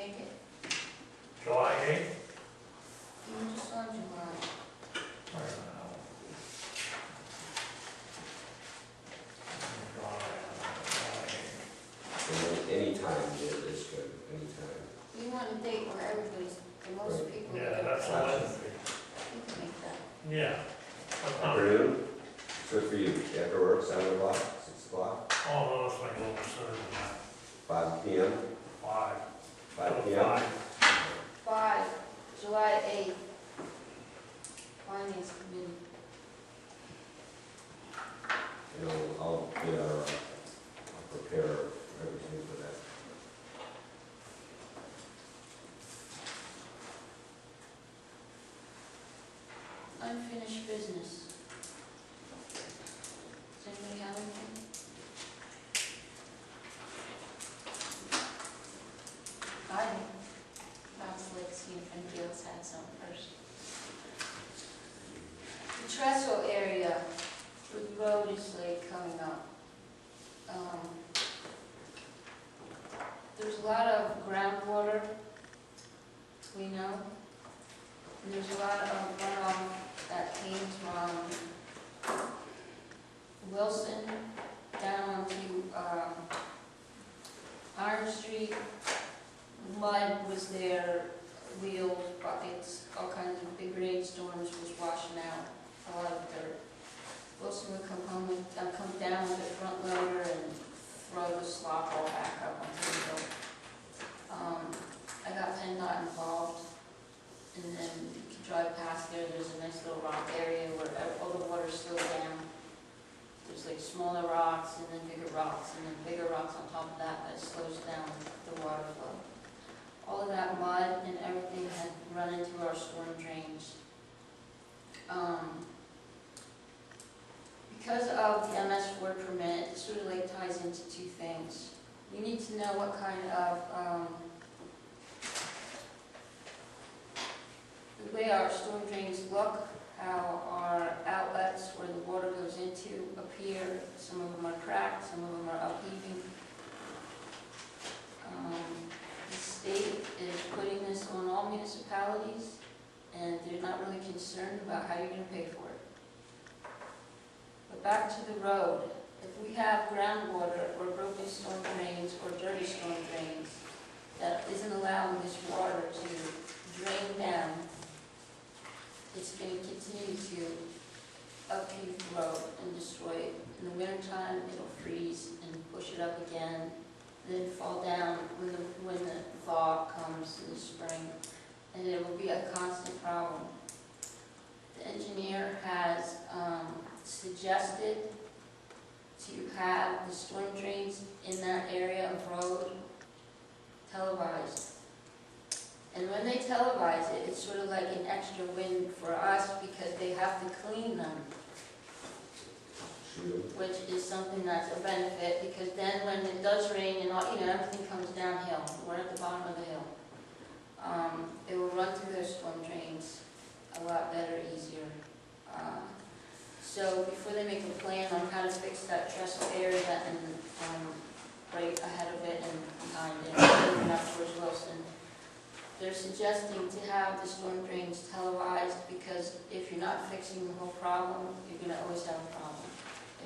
make it? July 8th? You just on July. Where the hell? Anytime is good, anytime. We want a date where everybody's, the most people. Yeah, that's a Wednesday. We can make that. Yeah. What time? Afternoon, good for you, after work, 7 o'clock, 6 o'clock, Oh, no, it's like a little sooner than that. 5 p.m., 5. 5 p.m. 5, July 8th. Finance Committee. And I'll get our, I'll prepare everything for that. Unfinished business. Does anybody have anything? I do. Let's see if anybody else had some first. The trestle area, where the road is like coming up. There's a lot of groundwater, we know. And there's a lot of runoff that came from Wilson down onto Iron Street. Mud was there, wheels, buckets, all kinds of big rainstorms was washing out a lot of dirt. Wilson would come home and come down with the front loader and throw the slop all back up onto the hill. I got PennDOT involved, and then you can drive past there, there's a nice little rock area where all the water's still down. There's like smaller rocks, and then bigger rocks, and then bigger rocks on top of that slows down the water flow. All of that mud and everything had run into our storm drains. Because of the MS4 permit, it sort of like ties into two things. We need to know what kind of, the way our storm drains look, how our outlets where the water goes into appear. Some of them are cracked, some of them are upheaving. The state is putting this on all municipalities, and they're not really concerned about how you're going to pay for it. But back to the road, if we have groundwater or broken storm drains or dirty storm drains that isn't allowing this water to drain down, it's going to continue to upheave the road and destroy it. In the wintertime, it'll freeze and push it up again, and then fall down when the thaw comes in the spring, and it will be a constant problem. The engineer has suggested to have the storm drains in that area of road televised. And when they televise it, it's sort of like an extra win for us because they have to clean them, which is something that's a benefit, because then when it does rain and all, everything comes downhill. We're at the bottom of the hill. It will run through those storm drains a lot better, easier. So before they make a plan on how to fix that trestle area and right ahead of it and behind it, and up towards Wilson, they're suggesting to have the storm drains televised, because if you're not fixing the whole problem, you're going to always have a problem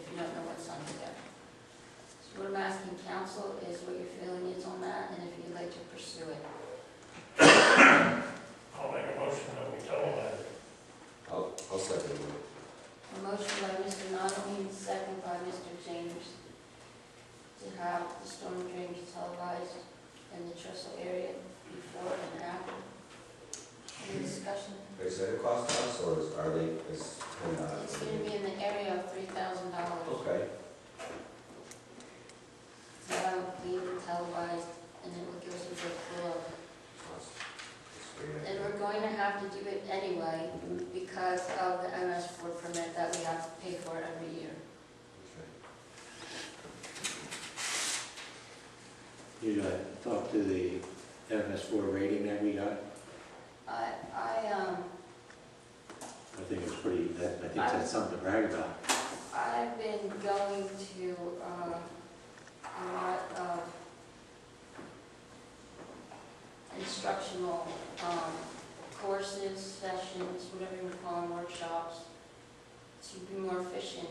if you don't know what's under there. So what I'm asking council is what your feeling is on that, and if you'd like to pursue it. I'll make a motion that we televise it. I'll second it. A motion by Mr. Nodoline, second by Mr. James, to have the storm drains televised in the trestle area before and after. Any discussion? Is that a cost to us, or are they, is PennDOT? It's going to be in the area of $3,000. Okay. To have it cleaned and televised, and then it goes into the floor. And we're going to have to do it anyway because of the MS4 permit that we have to pay for every year. You talked to the MS4 rating that we got? I think it's pretty, I think that's something to brag about. I've been going to a lot of instructional courses, sessions, whatever you call them, workshops, to be more efficient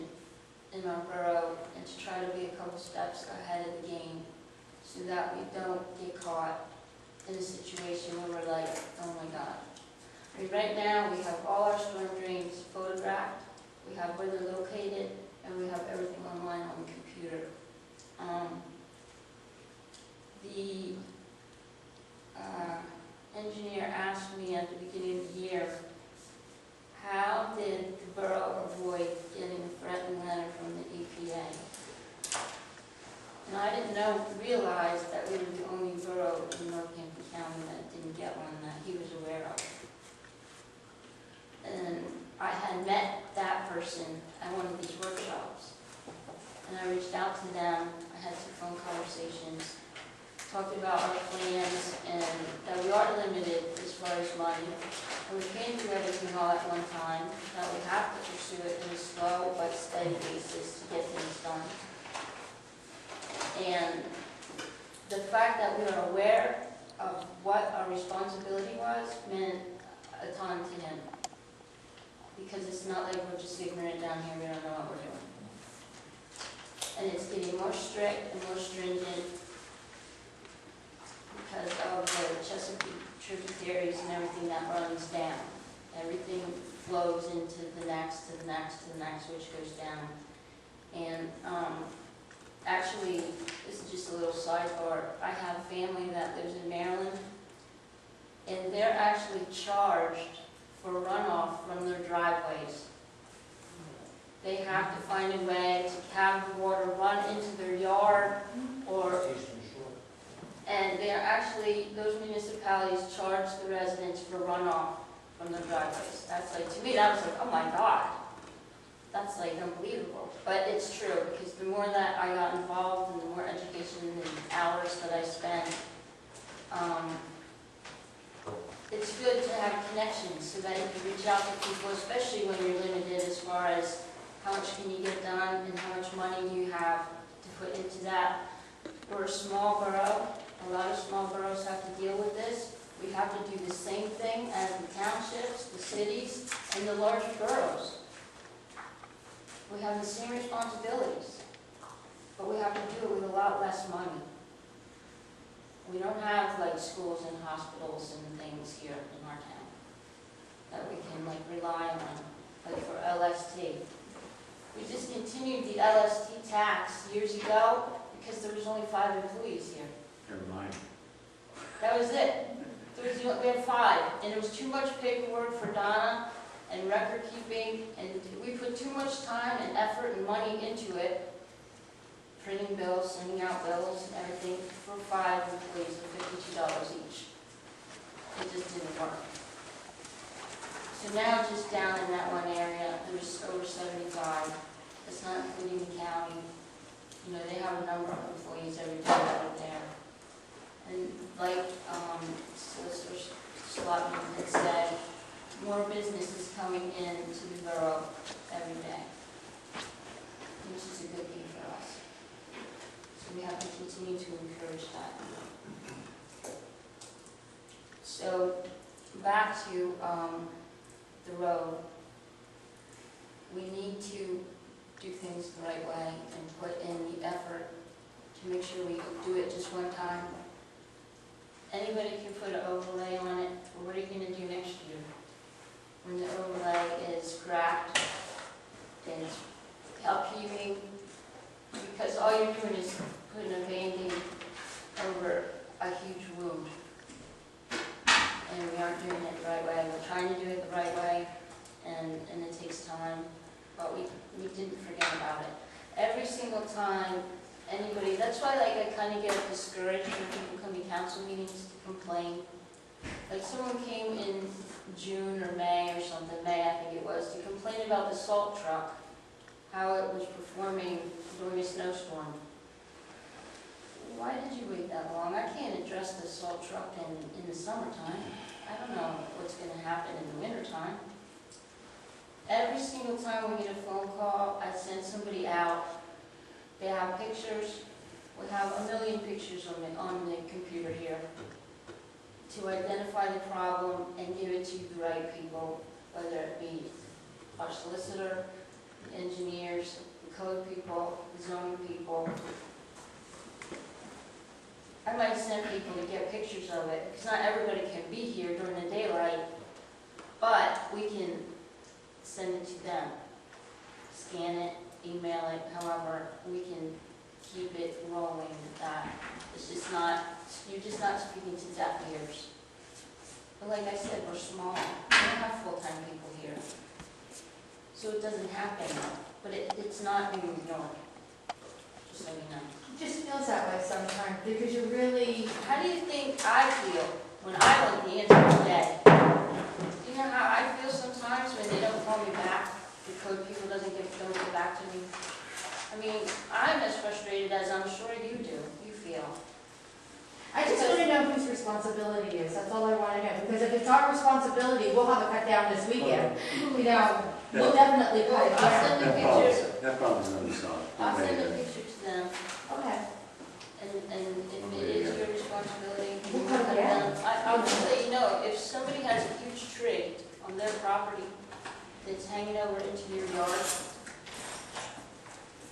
in our borough and to try to be a couple steps ahead of the game so that we don't get caught in a situation where we're like, oh my God. I mean, right now, we have all our storm drains photographed, we have where they're located, and we have everything online on the computer. The engineer asked me at the beginning of the year, how did the borough avoid getting a threatening letter from the EPA? And I didn't realize that we were the only borough in Northampton County that didn't get one that he was aware of. And I had met that person at one of these workshops. And I reached out to them, I had some phone conversations, talked about our plans and that we are limited as far as money. And we can't do everything all at one time, that we have to pursue it in a slow but steady basis to get things done. And the fact that we are aware of what our responsibility was meant a ton to him. Because it's not like we're just ignorant down here, we don't know what we're doing. And it's getting more strict and more stringent because of the Chesapeake tributaries and everything that runs down. Everything flows into the next, to the next, to the next, which goes down. And actually, this is just a little sidebar. I have family that lives in Maryland, and they're actually charged for runoff from their driveways. They have to find a way to have the water run into their yard, and they're actually, those municipalities charge the residents for runoff from their driveways. That's like, to me, that was like, oh my God, that's like unbelievable. But it's true, because the more that I got involved and the more education and hours that I spent, it's good to have connections so that you can reach out to people, especially when you're limited as far as how much can you get done and how much money do you have to put into that. We're a small borough. A lot of small boroughs have to deal with this. We have to do the same thing as the townships, the cities, and the larger boroughs. We have the same responsibilities, but we have to do it with a lot less money. We don't have like schools and hospitals and things here in our town that we can like rely on, like for LST. We discontinued the LST tax years ago because there was only 5 employees here. Never mind. That was it. We had 5, and it was too much paperwork for Donna and record keeping, and we put too much time and effort and money into it, printing bills, sending out bills and everything for 5 employees of $52 each. It just didn't work. So now just down in that one area, there's over 75. It's not including the county. You know, they have a number of employees every day that are there. And like Solicitor Slotman had said, more business is coming into the borough every day, which is a good thing for us. So we have to continue to encourage that. So back to the road. We need to do things the right way and put in the effort to make sure we do it just one time. Anybody can put an overlay on it, but what are you going to do next year? When the overlay is cracked and it's upheaving, because all you're doing is putting a Band-Aid over a huge wound. And we aren't doing it the right way. We're trying to do it the right way, and it takes time, but we didn't forget about it. Every single time anybody, that's why like I kind of get discouraged when people come to council meetings to complain. Like someone came in June or May or something, May I think it was, to complain about the salt truck, how it was performing during a snowstorm. Why did you wait that long? I can't address the salt truck in the summertime. I don't know what's going to happen in the wintertime. Every single time we get a phone call, I send somebody out. They have pictures. We have 1 million pictures on the computer here to identify the problem and give it to the right people, whether it be our solicitor, the engineers, the code people, the zoning people. I might send people to get pictures of it, because not everybody can be here during the daylight, but we can send it to them. Scan it, email it, however, we can keep it rolling with that. It's just not, you're just not speaking to deaf ears. But like I said, we're small. We don't have full-time people here. So it doesn't happen, but it's not being ignored. Just so you know. It just feels that way sometimes, because you really, How do you think I feel when I want the answer today? Do you know how I feel sometimes when they don't call me back? The code people don't get back to me? I mean, I'm as frustrated as I'm sure you do, you feel. I just want to know whose responsibility is, that's all I want to know, because if it's our responsibility, we'll have it cut down this weekend. You know, we'll definitely cut it I'll down. send the pictures, That problem's gonna be solved. I'll send the picture to them, Okay. and if it is your responsibility, you We'll cut cut it it down. I'll just let you know, if somebody has a huge tree on their property that's hanging over into your yard,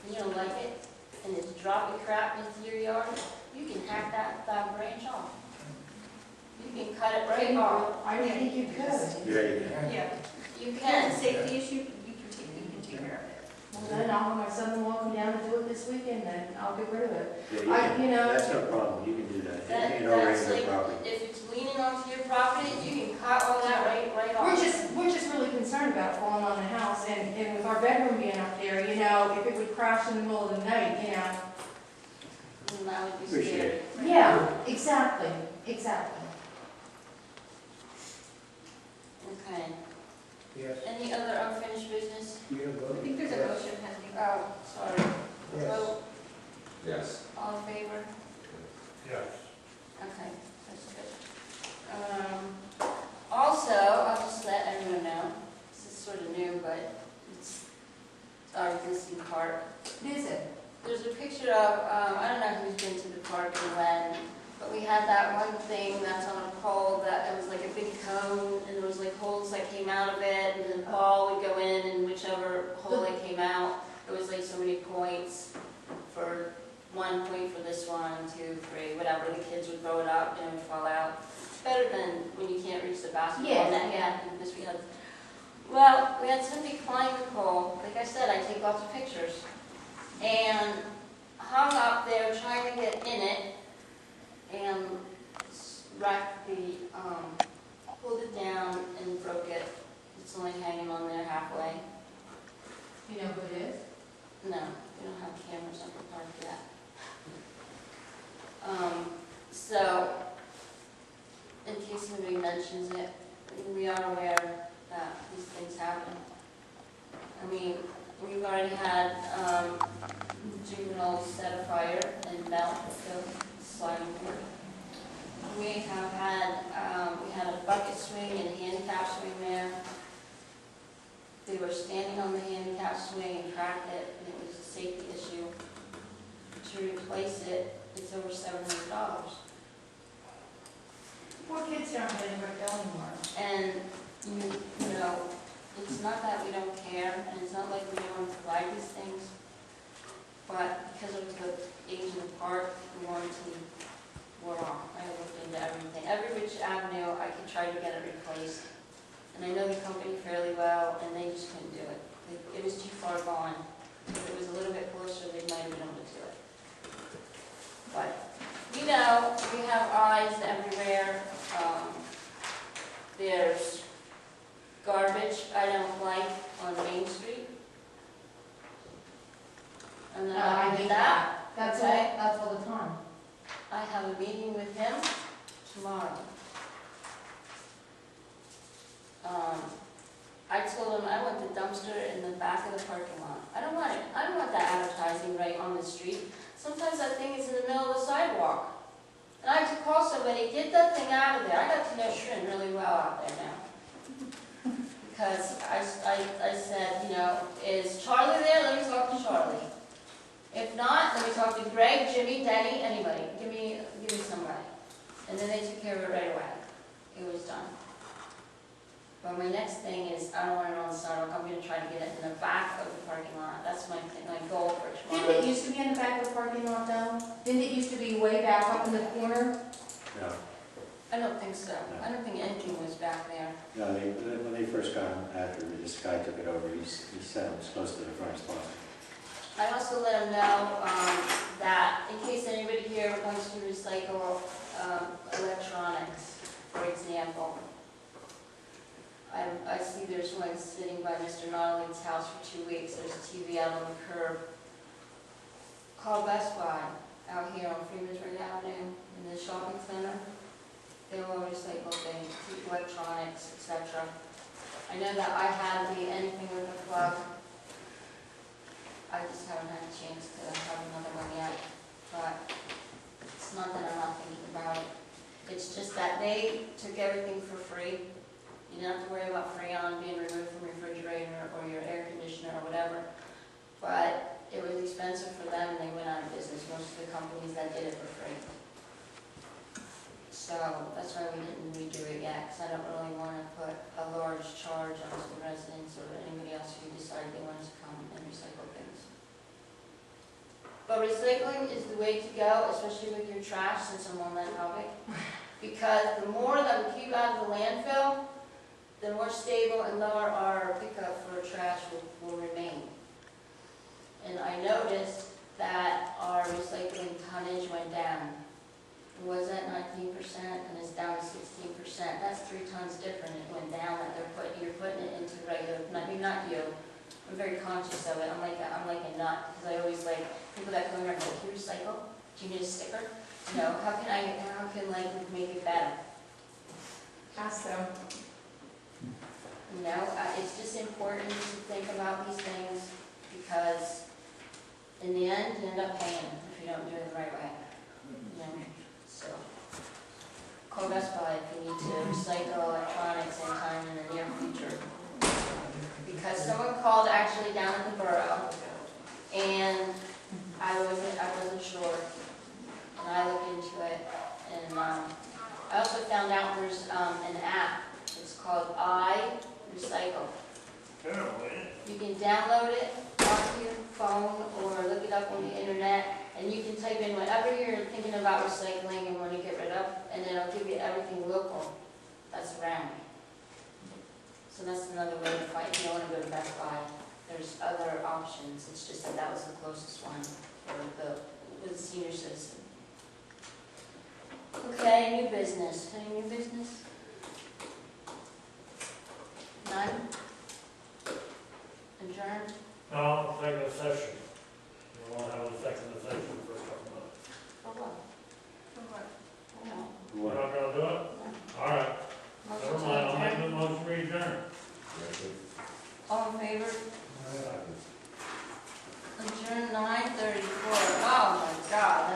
you don't like it, and it's dropping crap into your yard, you can hack that branch off. You can cut it right off. I don't think you could. Yeah, you can. Yeah. You If can. it's a safety issue, you can take care of it. Well, then I'll have my son-in-law come down and do it this weekend, then I'll get rid of it. Yeah, You know- That's no problem, you can do that. That- You can already that's the like, property. if it's leaning onto your property, you can cut all that right off. We're just really concerned about falling on the house, and with our bedroom being up there, you know, if it would crash in the middle of the night, you know. And I would be Appreciate scared. it. Yeah, exactly. Okay. Yes. Any other unfinished business? You gonna vote? I think there's a Yes. motion pending. Oh, sorry. Yes. Vote, Yes. all in favor? Yes. Okay, that's good. Also, I'll just let everyone know, this is sort of new, but it's our existing park. Is it? There's a picture of, I don't know who's been to the park and when, but we had that one thing that's on a pole that it was like a big cone, and there was like holes that came out of it, and the ball would go in, and whichever hole it came out, it was like so many points for 1 point for this one, 2, 3, whatever. The kids would throw it up and it would fall out. Better than when you can't reach the basketball Yes, net. yeah. And this we had. Well, we had somebody climb the pole. Like I said, I take lots of pictures. And hung up there trying to get in it, and wrecked pulled it down and broke it. It's only hanging on there halfway. You know who it is? No, we don't have cameras on the park yet. So, in case somebody mentions it, we are aware that these things happen. I mean, we've already had juveniles set a fire and melt the sliding board. We have had, we had a bucket swing and a handicap swing there. They were standing on the handicap swing and cracked it, and it was a safety issue. To replace it, it's over $700. Poor kids don't have anywhere to go anymore. And, you know, it's not that we don't care, and it's not like we don't want to provide these things, but because of the age of the park, the warranty wore off. I looked into everything. Every which avenue, I could try to get it replaced. And I know the company fairly well, and they just couldn't do it. It was too far gone. If it was a little bit closer, they might have been able to do it. But, you know, we have eyes everywhere. There's garbage I don't like on Main Street. I'm I not hate with that. That's Okay. all the time. I have a meeting with him tomorrow. I told him I want the dumpster in the back of the parking lot. I don't want it. I don't want that advertising right on the street. Sometimes that thing is in the middle of the sidewalk. And I had to call somebody, get that thing out of there. I got to know Shrin really well out there now. Because I said, you know, is Charlie there? Let me talk to Charlie. If not, let me talk to Greg, Jimmy, Denny, anybody. Give me somebody. And then they took care of it right away. done. But my next thing is, I don't want it on the sidewalk, I'm gonna try to get it in the back of the parking lot, that's my thing, my goal for Didn't tomorrow. it used to be in the back of the parking lot though? Didn't it used to be way back up in the corner? No, I don't think so, I don't think anything was back there. no, when they first got him, after this guy took it over, he said it was close to the front spot. I also let them know that in case anybody here wants to recycle electronics, for example, I see there's one sitting by Mr. Nodoline's house for 2 weeks, there's a TV out on the curb. Call Best Buy out here on Freeman's Avenue in the shopping center. They will recycle things, electronics, etc. I know that I have the anything with a plug. I just haven't had a chance to have another one yet, but it's not that I'm not thinking about it. It's just that they took everything for free. You didn't have to worry about Freon being removed from your refrigerator or your air conditioner or whatever. But it was expensive for them and they went out of business, most of the companies that did it for free. So that's why we didn't redo it yet, because I don't really want to put a large charge on some residents or anybody else who decided they wanted to come and recycle things. But recycling is the way to go, especially with your trash, since I'm on that topic. Because the more that we keep out of the landfill, the more stable and lower our pickup for trash will remain. And I noticed that our recycling tonnage went down. It was at 19% and it's down to 16%. That's 3 tons different. It went down that you're putting it into regular, not you. I'm very conscious of it. I'm like a nut, because I always like people that come around and go, "Can you recycle? Do you need a sticker? You know, how can like make it better?" Ask them. You know, it's just important to think about these things, because in the end, you end up paying if you don't do it the right way. You know, so call Best Buy if you need to recycle electronics anytime in the near future. Because someone called actually down at the borough, and I wasn't sure, and I looked into it, and I also found out there's an app. It's called iRecycle. You can download it onto your phone or look it up on the internet, and you can type in whatever you're thinking about recycling and want to get rid of, and then it'll give you everything local that's around. So that's another way to fight. If you don't want to go to Best Buy, there's other options. It's just that was the closest one for the senior citizen. Okay, new business. Any new business? None? Adjourned? No, executive session. We won't have an executive session for a couple months. For what? For what? No. We're not gonna do it? All right. Never mind, I'll make the motion to adjourn. All in favor? Adjourn 9:34. Oh my God.